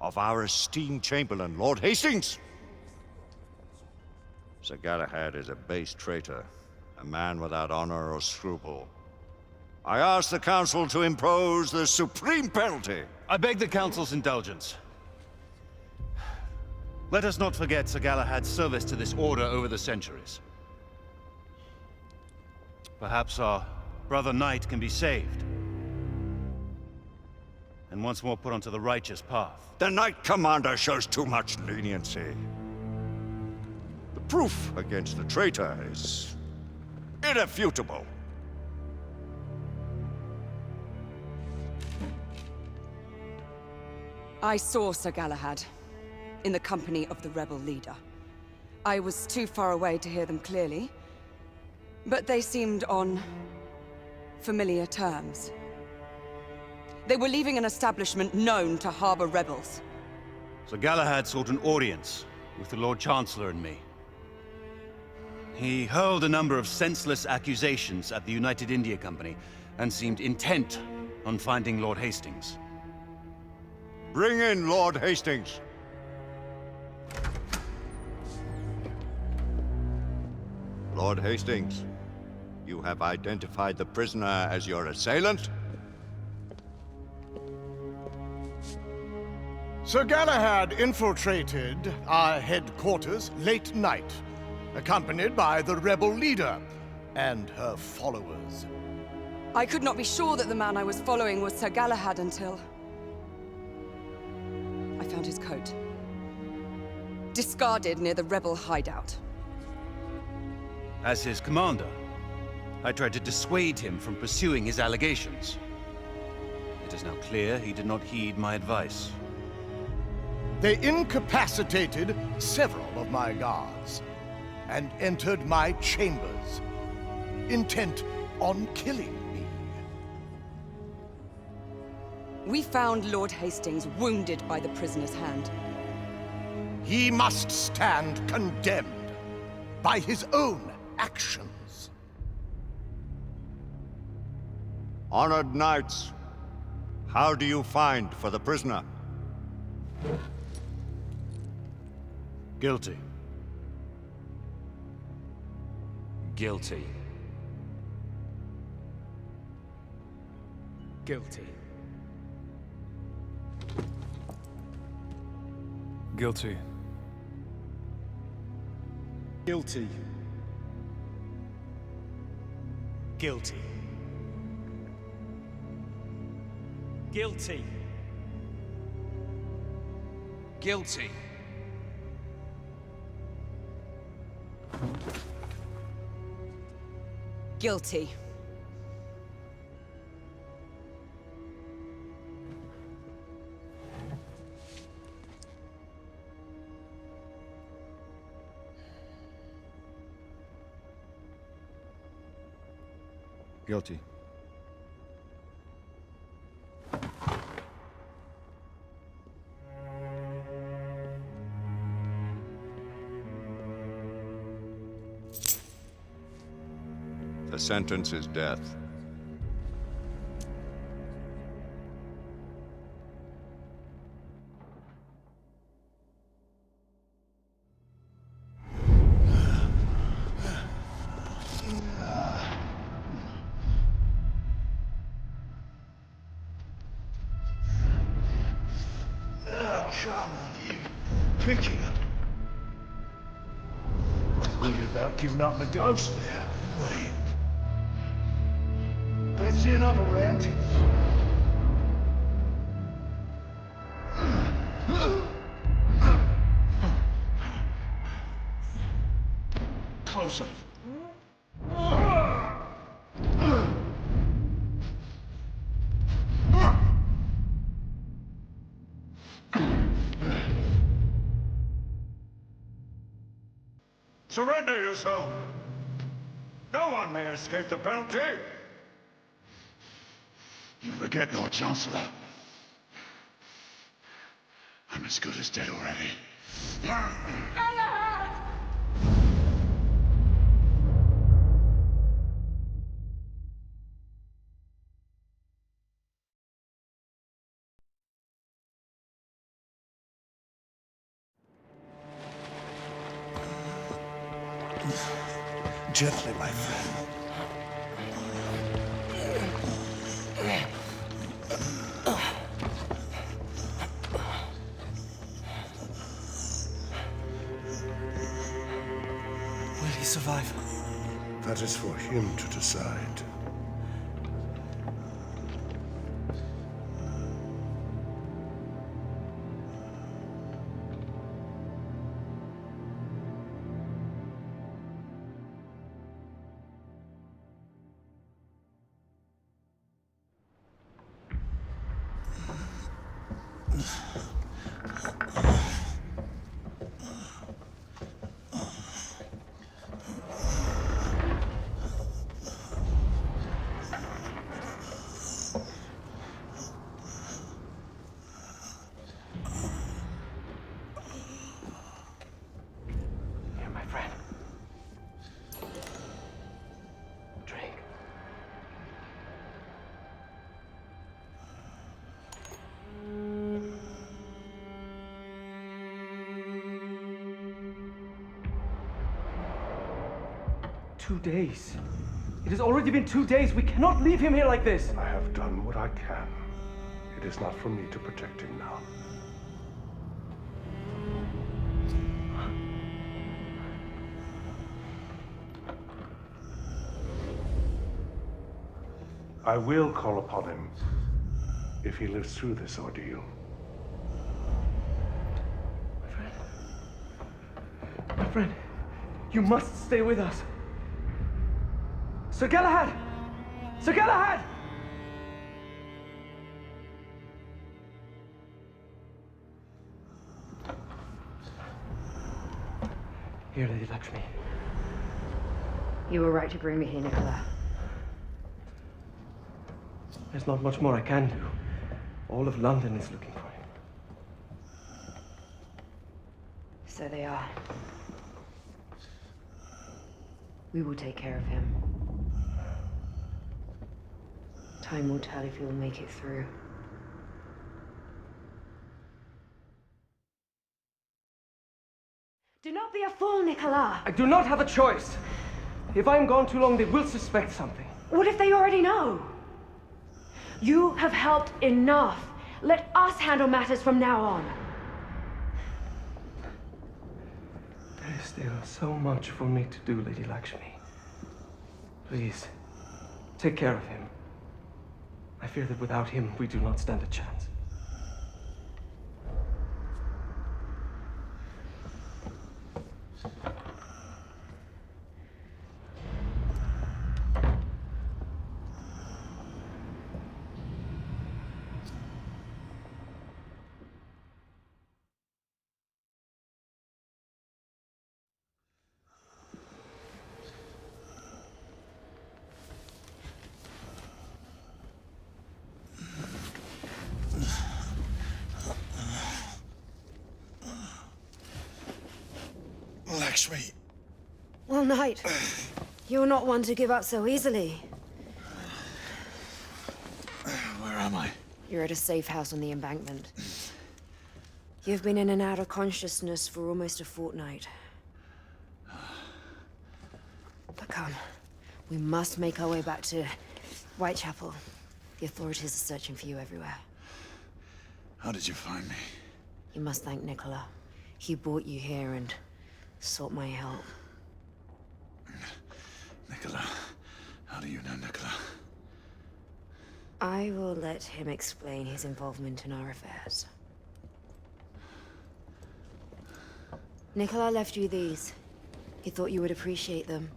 [SPEAKER 3] of our esteemed Chamberlain, Lord Hastings. Sir Galahad is a base traitor, a man without honor or scruple. I ask the Council to impose the supreme penalty.
[SPEAKER 4] I beg the Council's indulgence. Let us not forget Sir Galahad's service to this order over the centuries. Perhaps our brother knight can be saved, and once more put onto the righteous path.
[SPEAKER 3] The Knight Commander shows too much leniency. The proof against the traitor is irrefutable.
[SPEAKER 6] I saw Sir Galahad in the company of the rebel leader. I was too far away to hear them clearly, but they seemed on familiar terms. They were leaving an establishment known to harbor rebels.
[SPEAKER 4] Sir Galahad sought an audience with the Lord Chancellor and me. He hurled a number of senseless accusations at the United India Company and seemed intent on finding Lord Hastings.
[SPEAKER 3] Bring in Lord Hastings. Lord Hastings, you have identified the prisoner as your assailant?
[SPEAKER 14] Sir Galahad infiltrated our headquarters late night, accompanied by the rebel leader and her followers.
[SPEAKER 6] I could not be sure that the man I was following was Sir Galahad until I found found his coat. Discarded near the rebel hideout.
[SPEAKER 2] As his commander, I tried to dissuade him from pursuing his allegations. It is now clear he did not heed my advice.
[SPEAKER 14] They incapacitated several of my guards and entered my chambers, intent on killing me.
[SPEAKER 6] We found Lord Hastings wounded by the prisoner's hand.
[SPEAKER 14] He must stand condemned by his own actions.
[SPEAKER 3] Honored knights, how do you find for the prisoner?
[SPEAKER 19] Guilty.
[SPEAKER 10] Guilty.
[SPEAKER 1] Guilty.
[SPEAKER 10] Guilty.
[SPEAKER 1] Guilty.
[SPEAKER 2] Guilty.
[SPEAKER 20] Guilty.
[SPEAKER 10] Guilty.
[SPEAKER 6] Guilty.
[SPEAKER 5] Guilty.
[SPEAKER 3] The sentence is death.
[SPEAKER 14] Come on, you. Pick it up. Were you about giving up the ghost there? Were you? Let's see another round. Closer.
[SPEAKER 8] Surrender yourself. No one may escape the penalty.
[SPEAKER 14] You forget, Lord Chancellor. I'm as good as dead already. Gently, my friend.
[SPEAKER 20] Will he survive?
[SPEAKER 14] That is for him to decide.
[SPEAKER 20] Here, my friend. Drink.
[SPEAKER 16] Two days. It has already been 2 days. We cannot leave him here like this.
[SPEAKER 8] I have done what I can. It is not for me to protect him now. I will call upon him if he lives through this ordeal.
[SPEAKER 16] friend, you must stay with us. Sir Galahad! Sir Galahad! Here, Lady Lakshmi.
[SPEAKER 18] You were right to bring me here, Nicola.
[SPEAKER 16] There's not much more I can do. All of London is looking for him.
[SPEAKER 18] So they are. We will take care of him. Time will tell if he will make it through. Do not be a fool, Nicola!
[SPEAKER 16] I do not have a choice. If I am gone too long, they will suspect something.
[SPEAKER 18] What if they already know? You have helped enough. Let us handle matters from now on.
[SPEAKER 16] There is still so much for me to do, Lady Lakshmi. Please, take care of him. I fear that without him, we do not stand a chance.
[SPEAKER 8] Lakshmi.
[SPEAKER 18] Well, Knight, you're not one to give up so easily.
[SPEAKER 8] Where am I?
[SPEAKER 18] You're at a safe house on the embankment. You've been in and out of consciousness for almost a fortnight. But come, we must make our way back to Whitechapel. The authorities are searching for you everywhere.
[SPEAKER 8] How did you find me?
[SPEAKER 18] You must thank Nicola. He brought you here and sought my help.
[SPEAKER 8] Nicola. How do you know Nicola?
[SPEAKER 18] I will let him explain his involvement in our affairs. Nicola left you these. He thought you would appreciate them.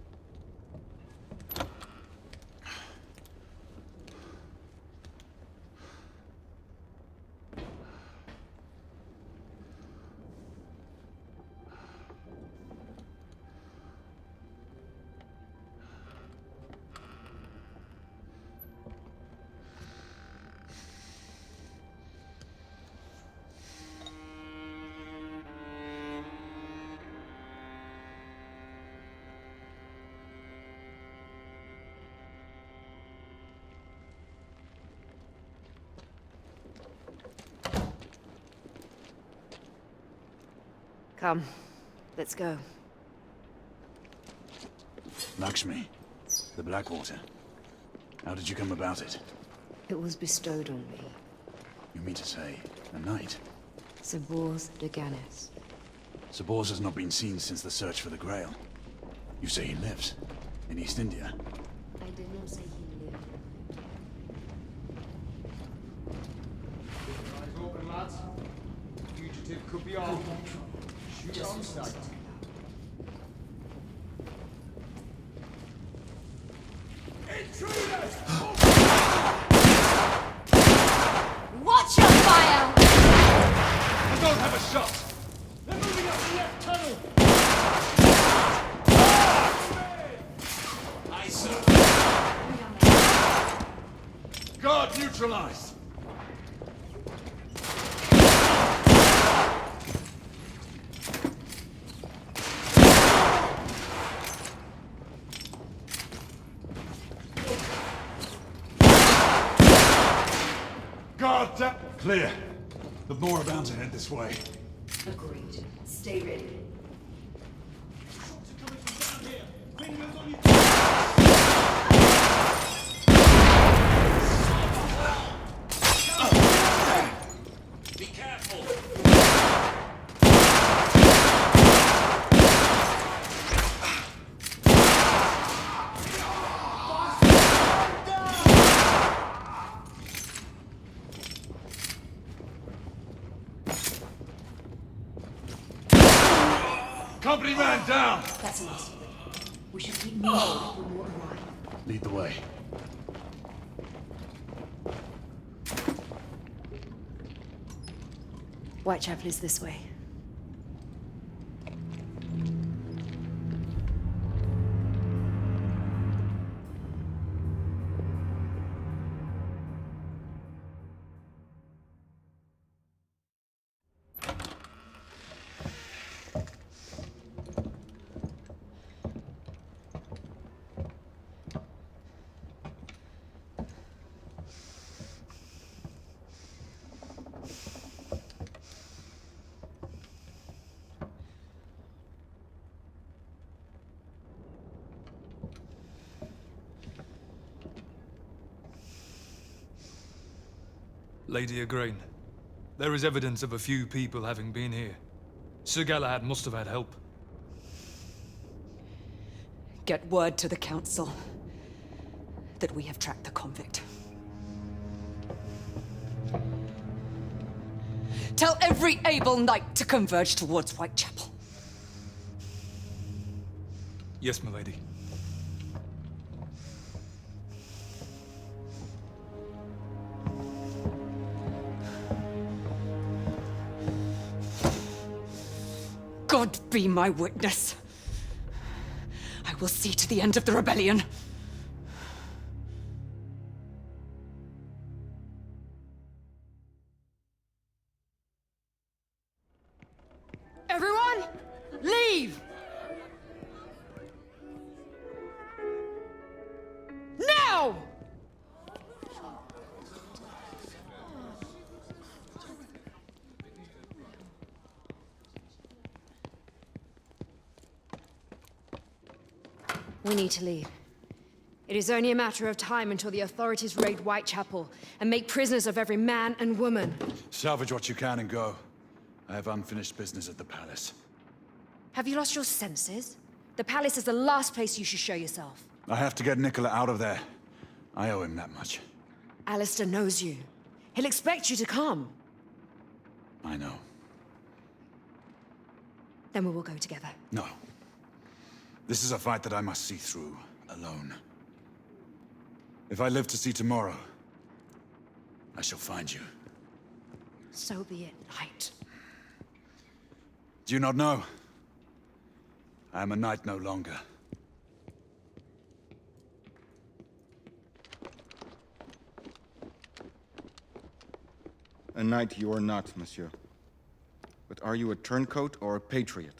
[SPEAKER 18] Come, let's go.
[SPEAKER 19] Lakshmi, the Blackwater. How did you come about it?
[SPEAKER 18] It was bestowed on me.
[SPEAKER 19] You mean to say, a knight?
[SPEAKER 18] Sabors de Ganis.
[SPEAKER 19] Sabors has not been seen since the search for the Grail. You say he lives in East India?
[SPEAKER 18] I did not say he lived.
[SPEAKER 1] Keep your eyes open, lads. Fugitive could be on. Shoot on sight.
[SPEAKER 13] Intruders!
[SPEAKER 11] Watch your fire!
[SPEAKER 13] I don't have a shot! They're moving up the left tunnel! Aye, sir. Guard neutralized!
[SPEAKER 8] Guard down! Clear. The more are bound to head this way.
[SPEAKER 18] Agreed. Stay ready.
[SPEAKER 13] Be careful!
[SPEAKER 22] man down!
[SPEAKER 18] That's enough. We should keep moving if we're more alive.
[SPEAKER 8] Lead the way.
[SPEAKER 18] Whitechapel is this way.
[SPEAKER 10] Lady Igraine, there is evidence of a few people having been here. Sir Galahad must have had help.
[SPEAKER 6] Get word to the council that we have tracked the convict. Tell every able knight to converge towards Whitechapel.
[SPEAKER 10] Yes, my lady.
[SPEAKER 6] God be my witness. I will see to the end of the rebellion.
[SPEAKER 18] Everyone, leave! Now! We need to leave. It is only a matter of time until the authorities raid Whitechapel and make prisoners of every man and woman.
[SPEAKER 19] Salvage what you can and go. I have unfinished business at the palace.
[SPEAKER 18] Have you lost your senses? The palace is the last place you should show yourself.
[SPEAKER 19] I have to get Nicola out of there. I owe him that much.
[SPEAKER 18] Alistair knows you. He'll expect you to come.
[SPEAKER 19] I know.
[SPEAKER 18] Then we will go together.
[SPEAKER 19] No. This is a fight that I must see through, alone. If I live to see tomorrow, I shall find you.
[SPEAKER 18] So be it, knight.
[SPEAKER 19] Do you not know? I am a knight no longer.
[SPEAKER 5] A knight you are not, monsieur. But are you a turncoat or a patriot?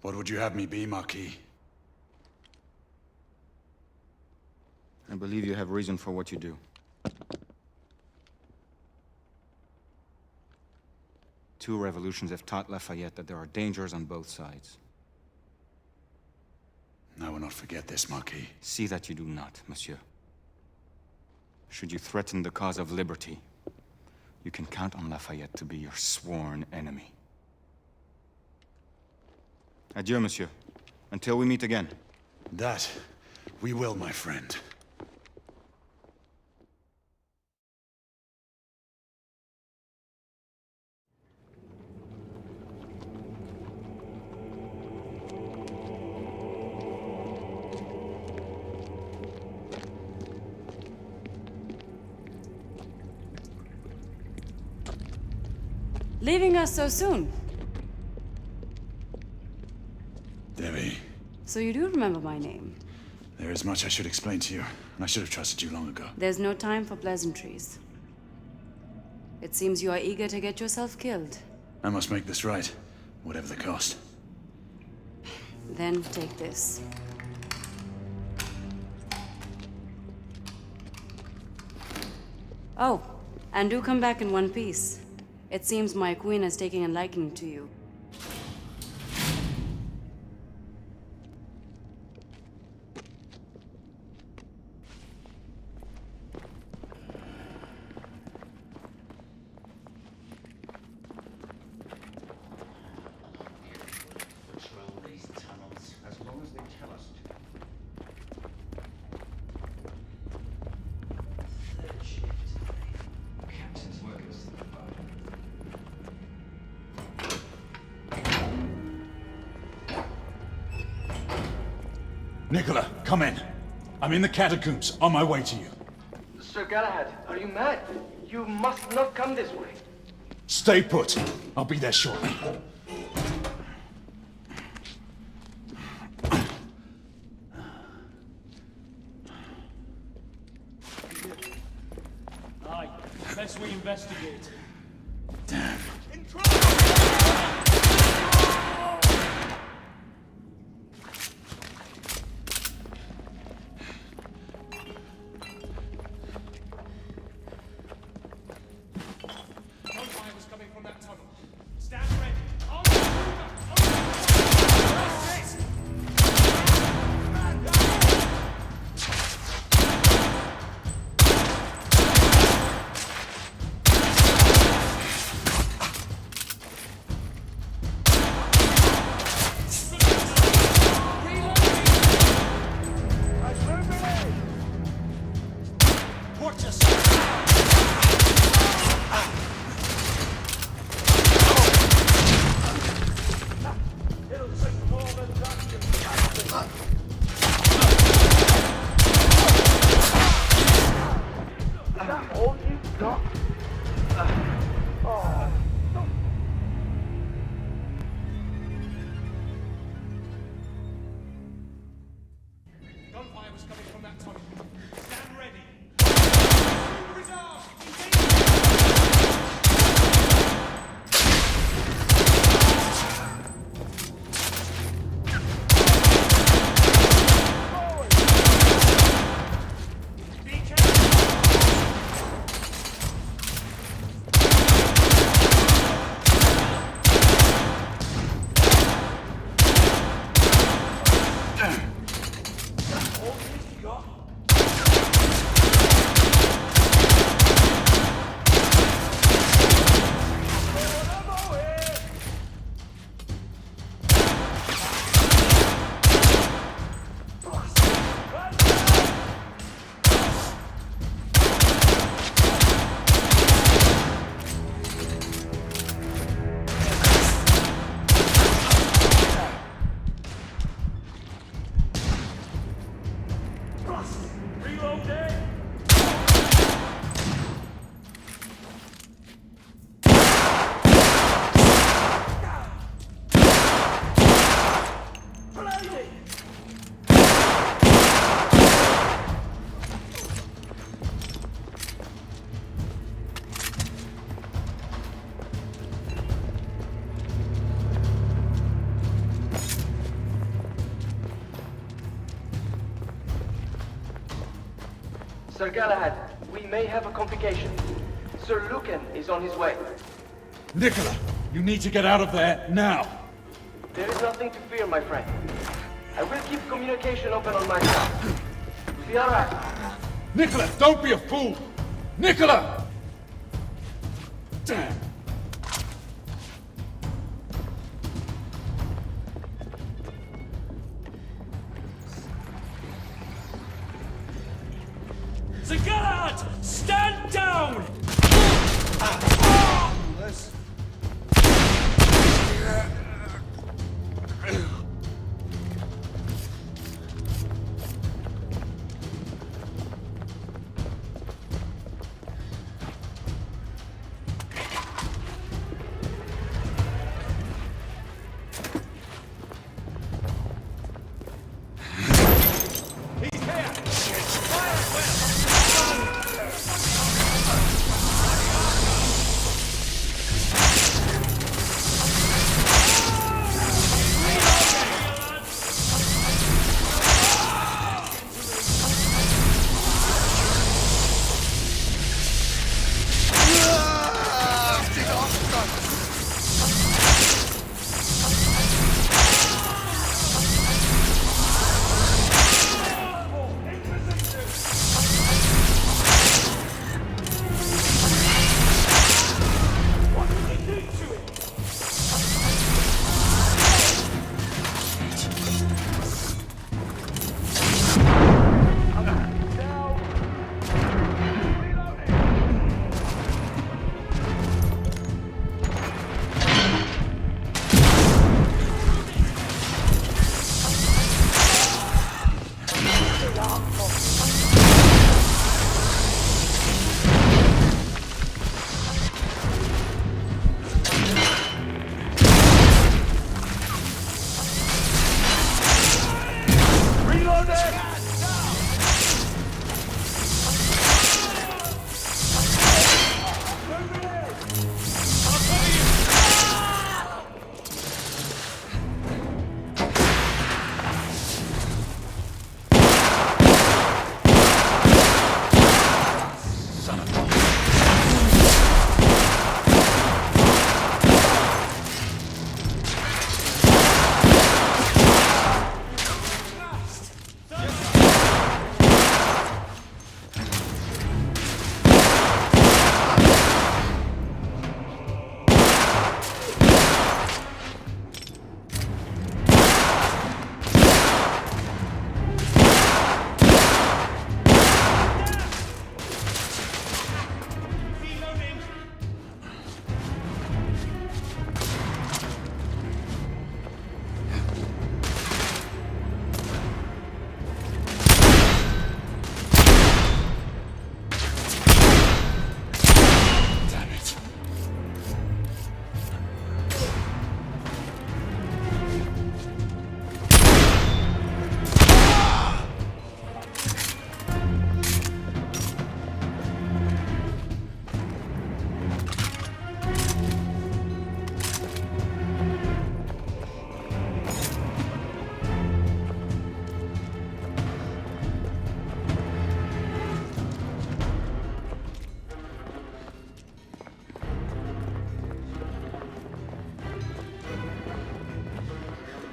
[SPEAKER 19] What would you have me be, Marquis?
[SPEAKER 5] I believe you have reason for what you do. Two revolutions have taught Lafayette that there are dangers on both sides.
[SPEAKER 19] I will not forget this, Marquis.
[SPEAKER 5] See that you do not, monsieur. Should you threaten the cause of liberty, you can count on Lafayette to be your sworn enemy. Adieu, monsieur. Until we meet again.
[SPEAKER 19] That we will, my friend.
[SPEAKER 15] Leaving us so soon.
[SPEAKER 19] Debbie.
[SPEAKER 15] So you do remember my name?
[SPEAKER 19] There is much I should explain to you, and I should have trusted you long ago.
[SPEAKER 15] There's no time for pleasantries. It seems you are eager to get yourself killed.
[SPEAKER 19] I must make this right, whatever the cost.
[SPEAKER 15] Then take this. Oh, and do come back in one piece. It seems my queen is taking a liking to you.
[SPEAKER 19] Nicola, come in. I'm in the catacombs, on my way to you.
[SPEAKER 16] Sir Galahad, are you mad? You must not come this way.
[SPEAKER 19] Stay put. I'll be there shortly.
[SPEAKER 13] Aye, best we investigate.
[SPEAKER 19] Damn.
[SPEAKER 13] Gunfire was coming from that tunnel. Stand ready. Gunfire was coming from that tunnel. Stand ready.
[SPEAKER 16] Sir Galahad, we may have a complication. Sir Lucan is on his way.
[SPEAKER 19] Nicola, you need to get out of there now.
[SPEAKER 16] There is nothing to fear, my friend. I will keep communication open on my side. You'll be all right.
[SPEAKER 19] Nicola, don't be a fool! Nicola! Damn.
[SPEAKER 13] Sir Galahad, stand down!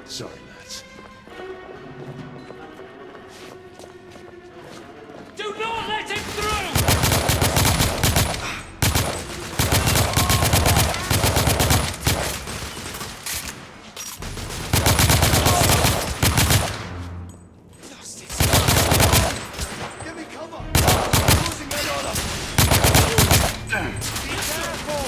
[SPEAKER 14] Sorry, lads.
[SPEAKER 20] Do not let him through!
[SPEAKER 14] Give me cover! Losing my order! Be careful!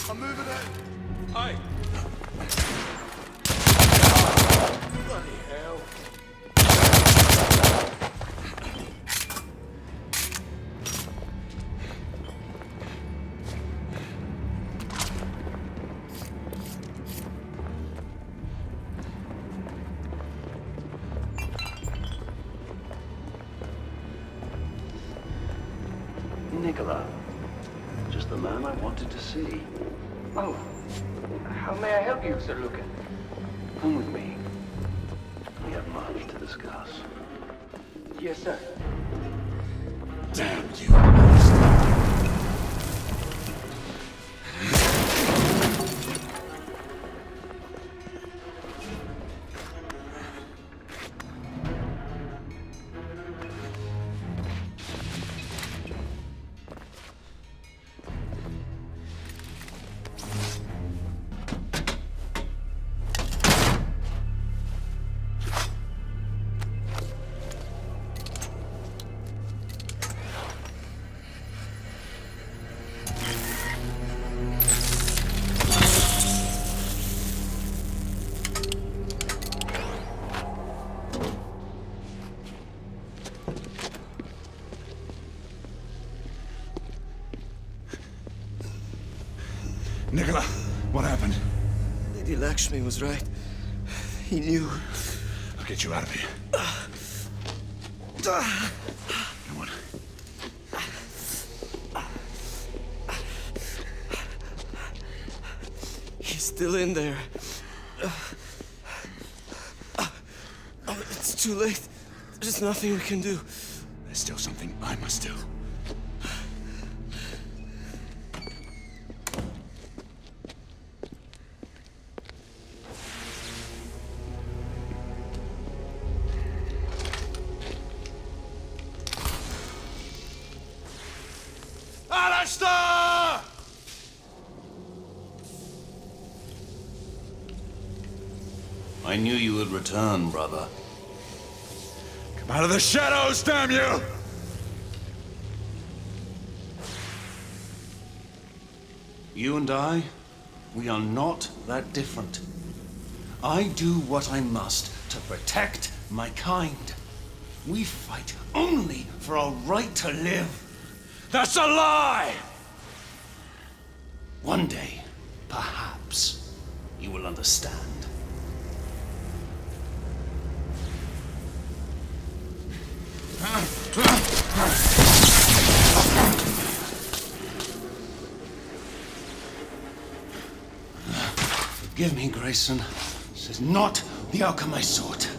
[SPEAKER 14] I'm moving it.
[SPEAKER 10] Aye.
[SPEAKER 14] Bloody hell.
[SPEAKER 2] Nicola. Just the man I wanted to see.
[SPEAKER 16] Oh, how may I help you, Sir Lucan?
[SPEAKER 2] Come with me. We have much to discuss.
[SPEAKER 16] Yes, sir.
[SPEAKER 14] Damn you.
[SPEAKER 8] Nicola, what happened?
[SPEAKER 14] Lady Lakshmi was right. He knew.
[SPEAKER 8] I'll get you out of here. Come on.
[SPEAKER 14] He's still in there. It's too late. There's nothing we can do.
[SPEAKER 8] There's still something I must do. Alistair!
[SPEAKER 2] I knew you would return, brother.
[SPEAKER 8] Come out of the shadows, damn you!
[SPEAKER 2] You and I, we are not that different. I do what I must to protect my kind. We fight only for our right to live.
[SPEAKER 8] That's a lie!
[SPEAKER 2] One day, perhaps, you will understand. Forgive me, Grayson. This is not the outcome I sought.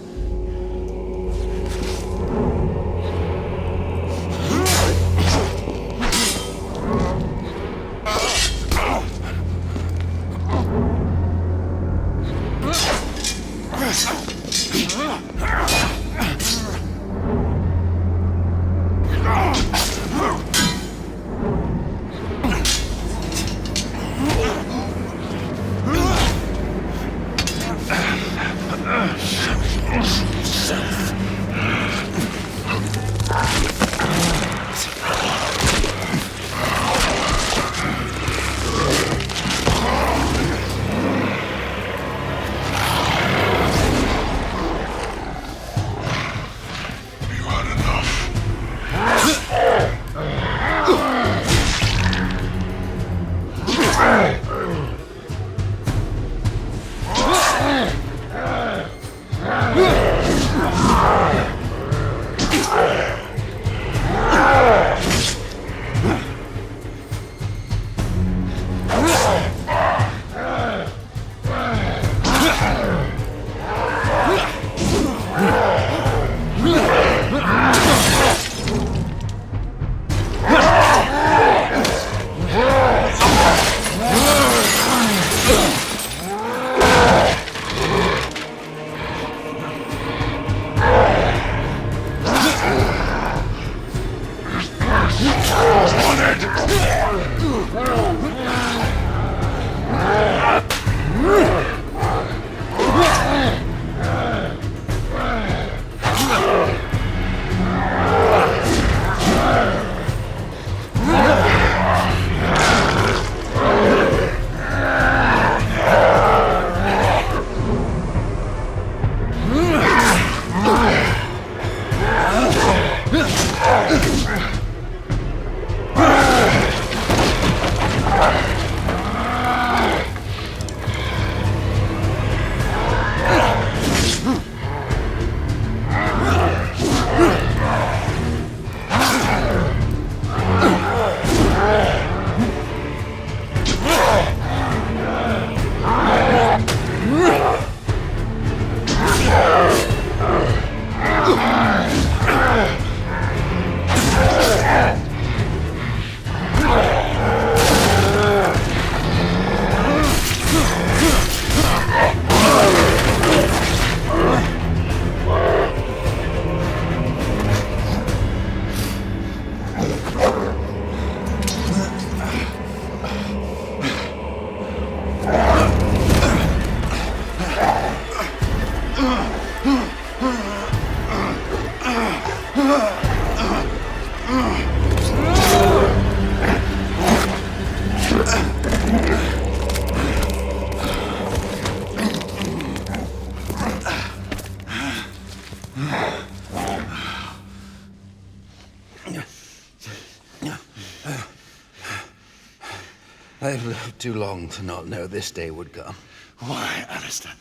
[SPEAKER 12] I've lived too long to not know this day would come.
[SPEAKER 8] Why, Alistair?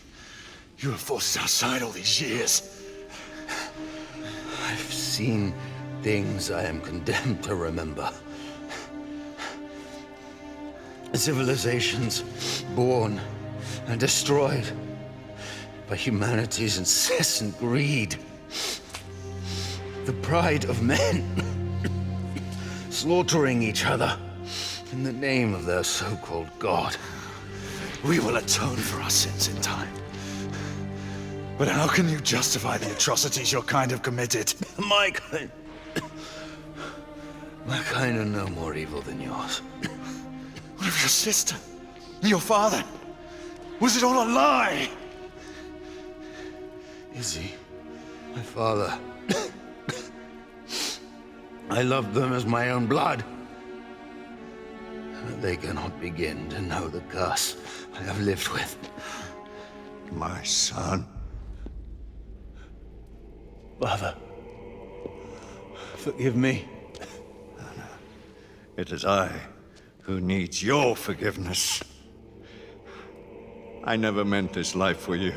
[SPEAKER 8] You have forced us outside all these years.
[SPEAKER 12] I've seen things I am condemned to remember. Civilizations born and destroyed by humanity's incessant greed. The pride of men slaughtering each other in the name of their so-called God.
[SPEAKER 8] We will atone for our sins in time. But how can you justify the atrocities your kind have committed?
[SPEAKER 12] My kind are no more evil than yours.
[SPEAKER 8] What of your sister? Your father? Was it all a lie?
[SPEAKER 12] Izzy, my father. I loved them as my own blood. But they cannot begin to know the curse I have lived with.
[SPEAKER 3] My son.
[SPEAKER 12] Father, forgive me.
[SPEAKER 3] It is I who needs your forgiveness. I never meant this life for you.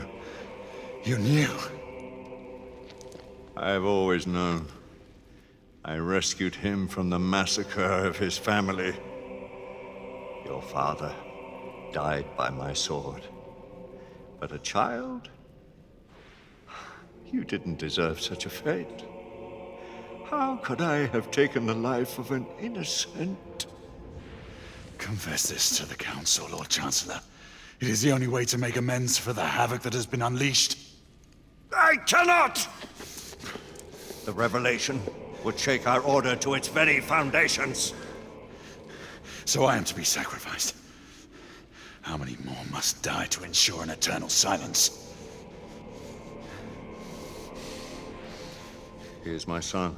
[SPEAKER 8] You knew.
[SPEAKER 3] I've always known. I rescued him from the massacre of his family. Your father died by my sword. But a child? You didn't deserve such a fate. How could I have taken the life of an innocent?
[SPEAKER 8] Confess this to the Council, Lord Chancellor. It is the only way to make amends for the havoc that has been unleashed.
[SPEAKER 3] I cannot! The revelation would shake our order to its very foundations.
[SPEAKER 8] So I am to be sacrificed. How many more must die to ensure an eternal silence?
[SPEAKER 3] He is my son.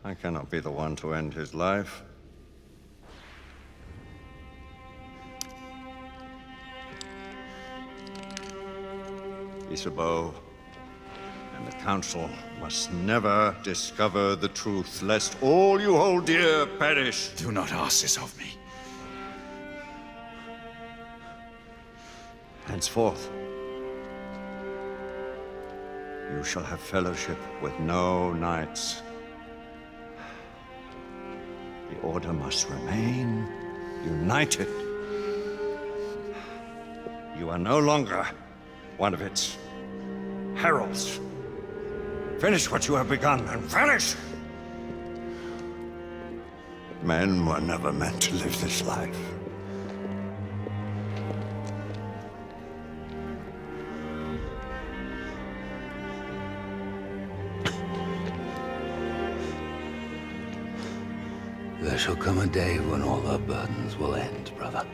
[SPEAKER 3] I cannot be the one to end his life. Isabeau and the Council must never discover the truth, lest all you hold dear perish.
[SPEAKER 8] Do not ask this of me.
[SPEAKER 3] Henceforth, you shall have fellowship with no knights. The Order must remain united. You are no longer one of its heralds. Finish what you have begun, and vanish! Men were never meant to live this life.
[SPEAKER 12] There shall come a day when all our burdens will end, brother.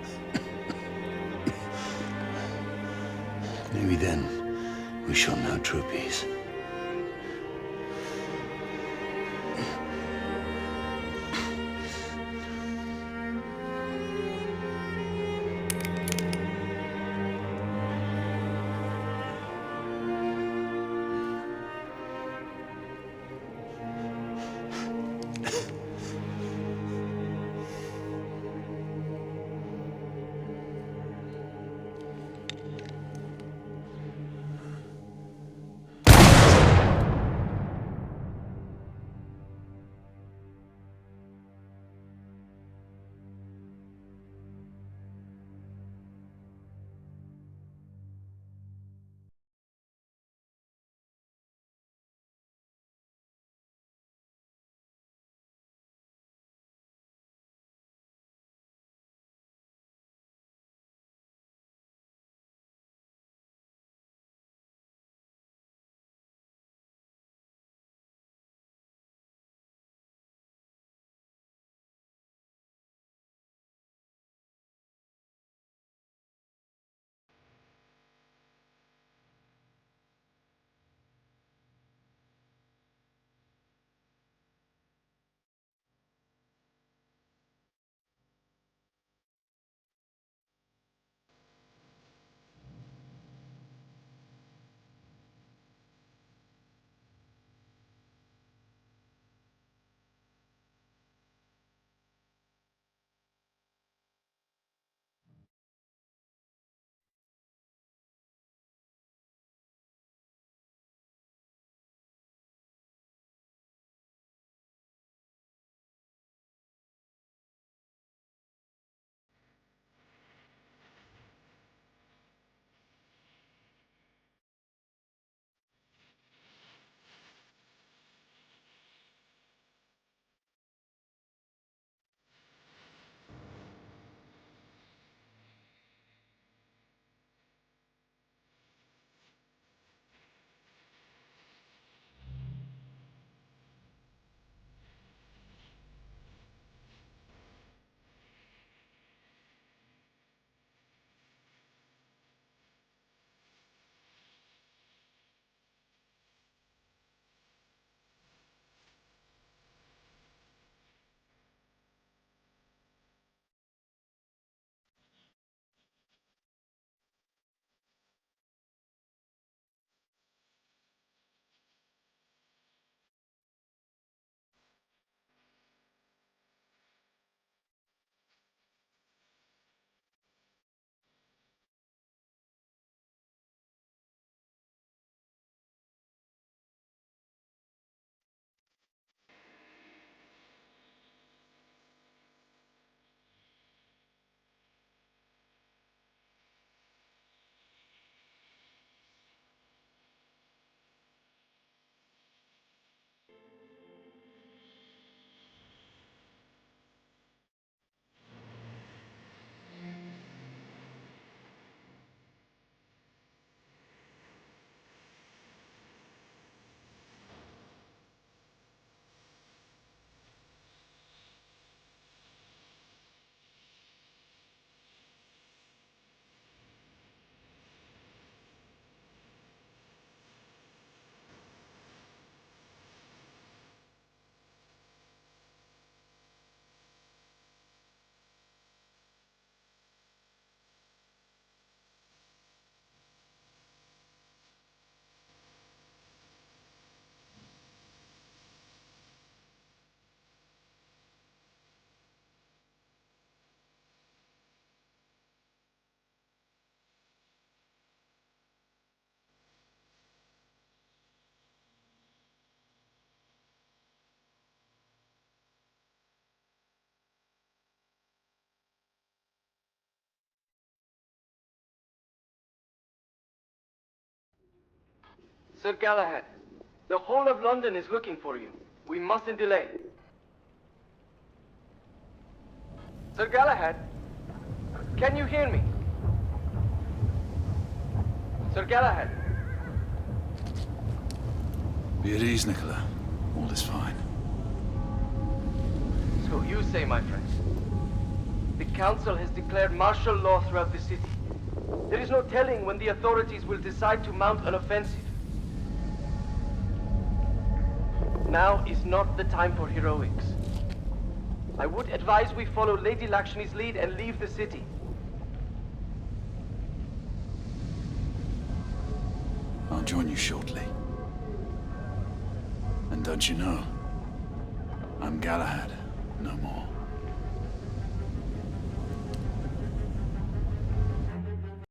[SPEAKER 12] Maybe then we shall know true peace.
[SPEAKER 16] Sir Galahad, the whole of London is looking for you. We mustn't delay. Sir Galahad, can you hear me? Sir Galahad.
[SPEAKER 19] Be at ease, Nicola. All is fine.
[SPEAKER 16] So you say, my friend. The Council has declared martial law throughout the city. There is no telling when the authorities will decide to mount an offensive. Now is not the time for heroics. I would advise we follow Lady Lakshmi's lead and leave the city.
[SPEAKER 19] I'll join you shortly. And don't you know, I'm Galahad, no more.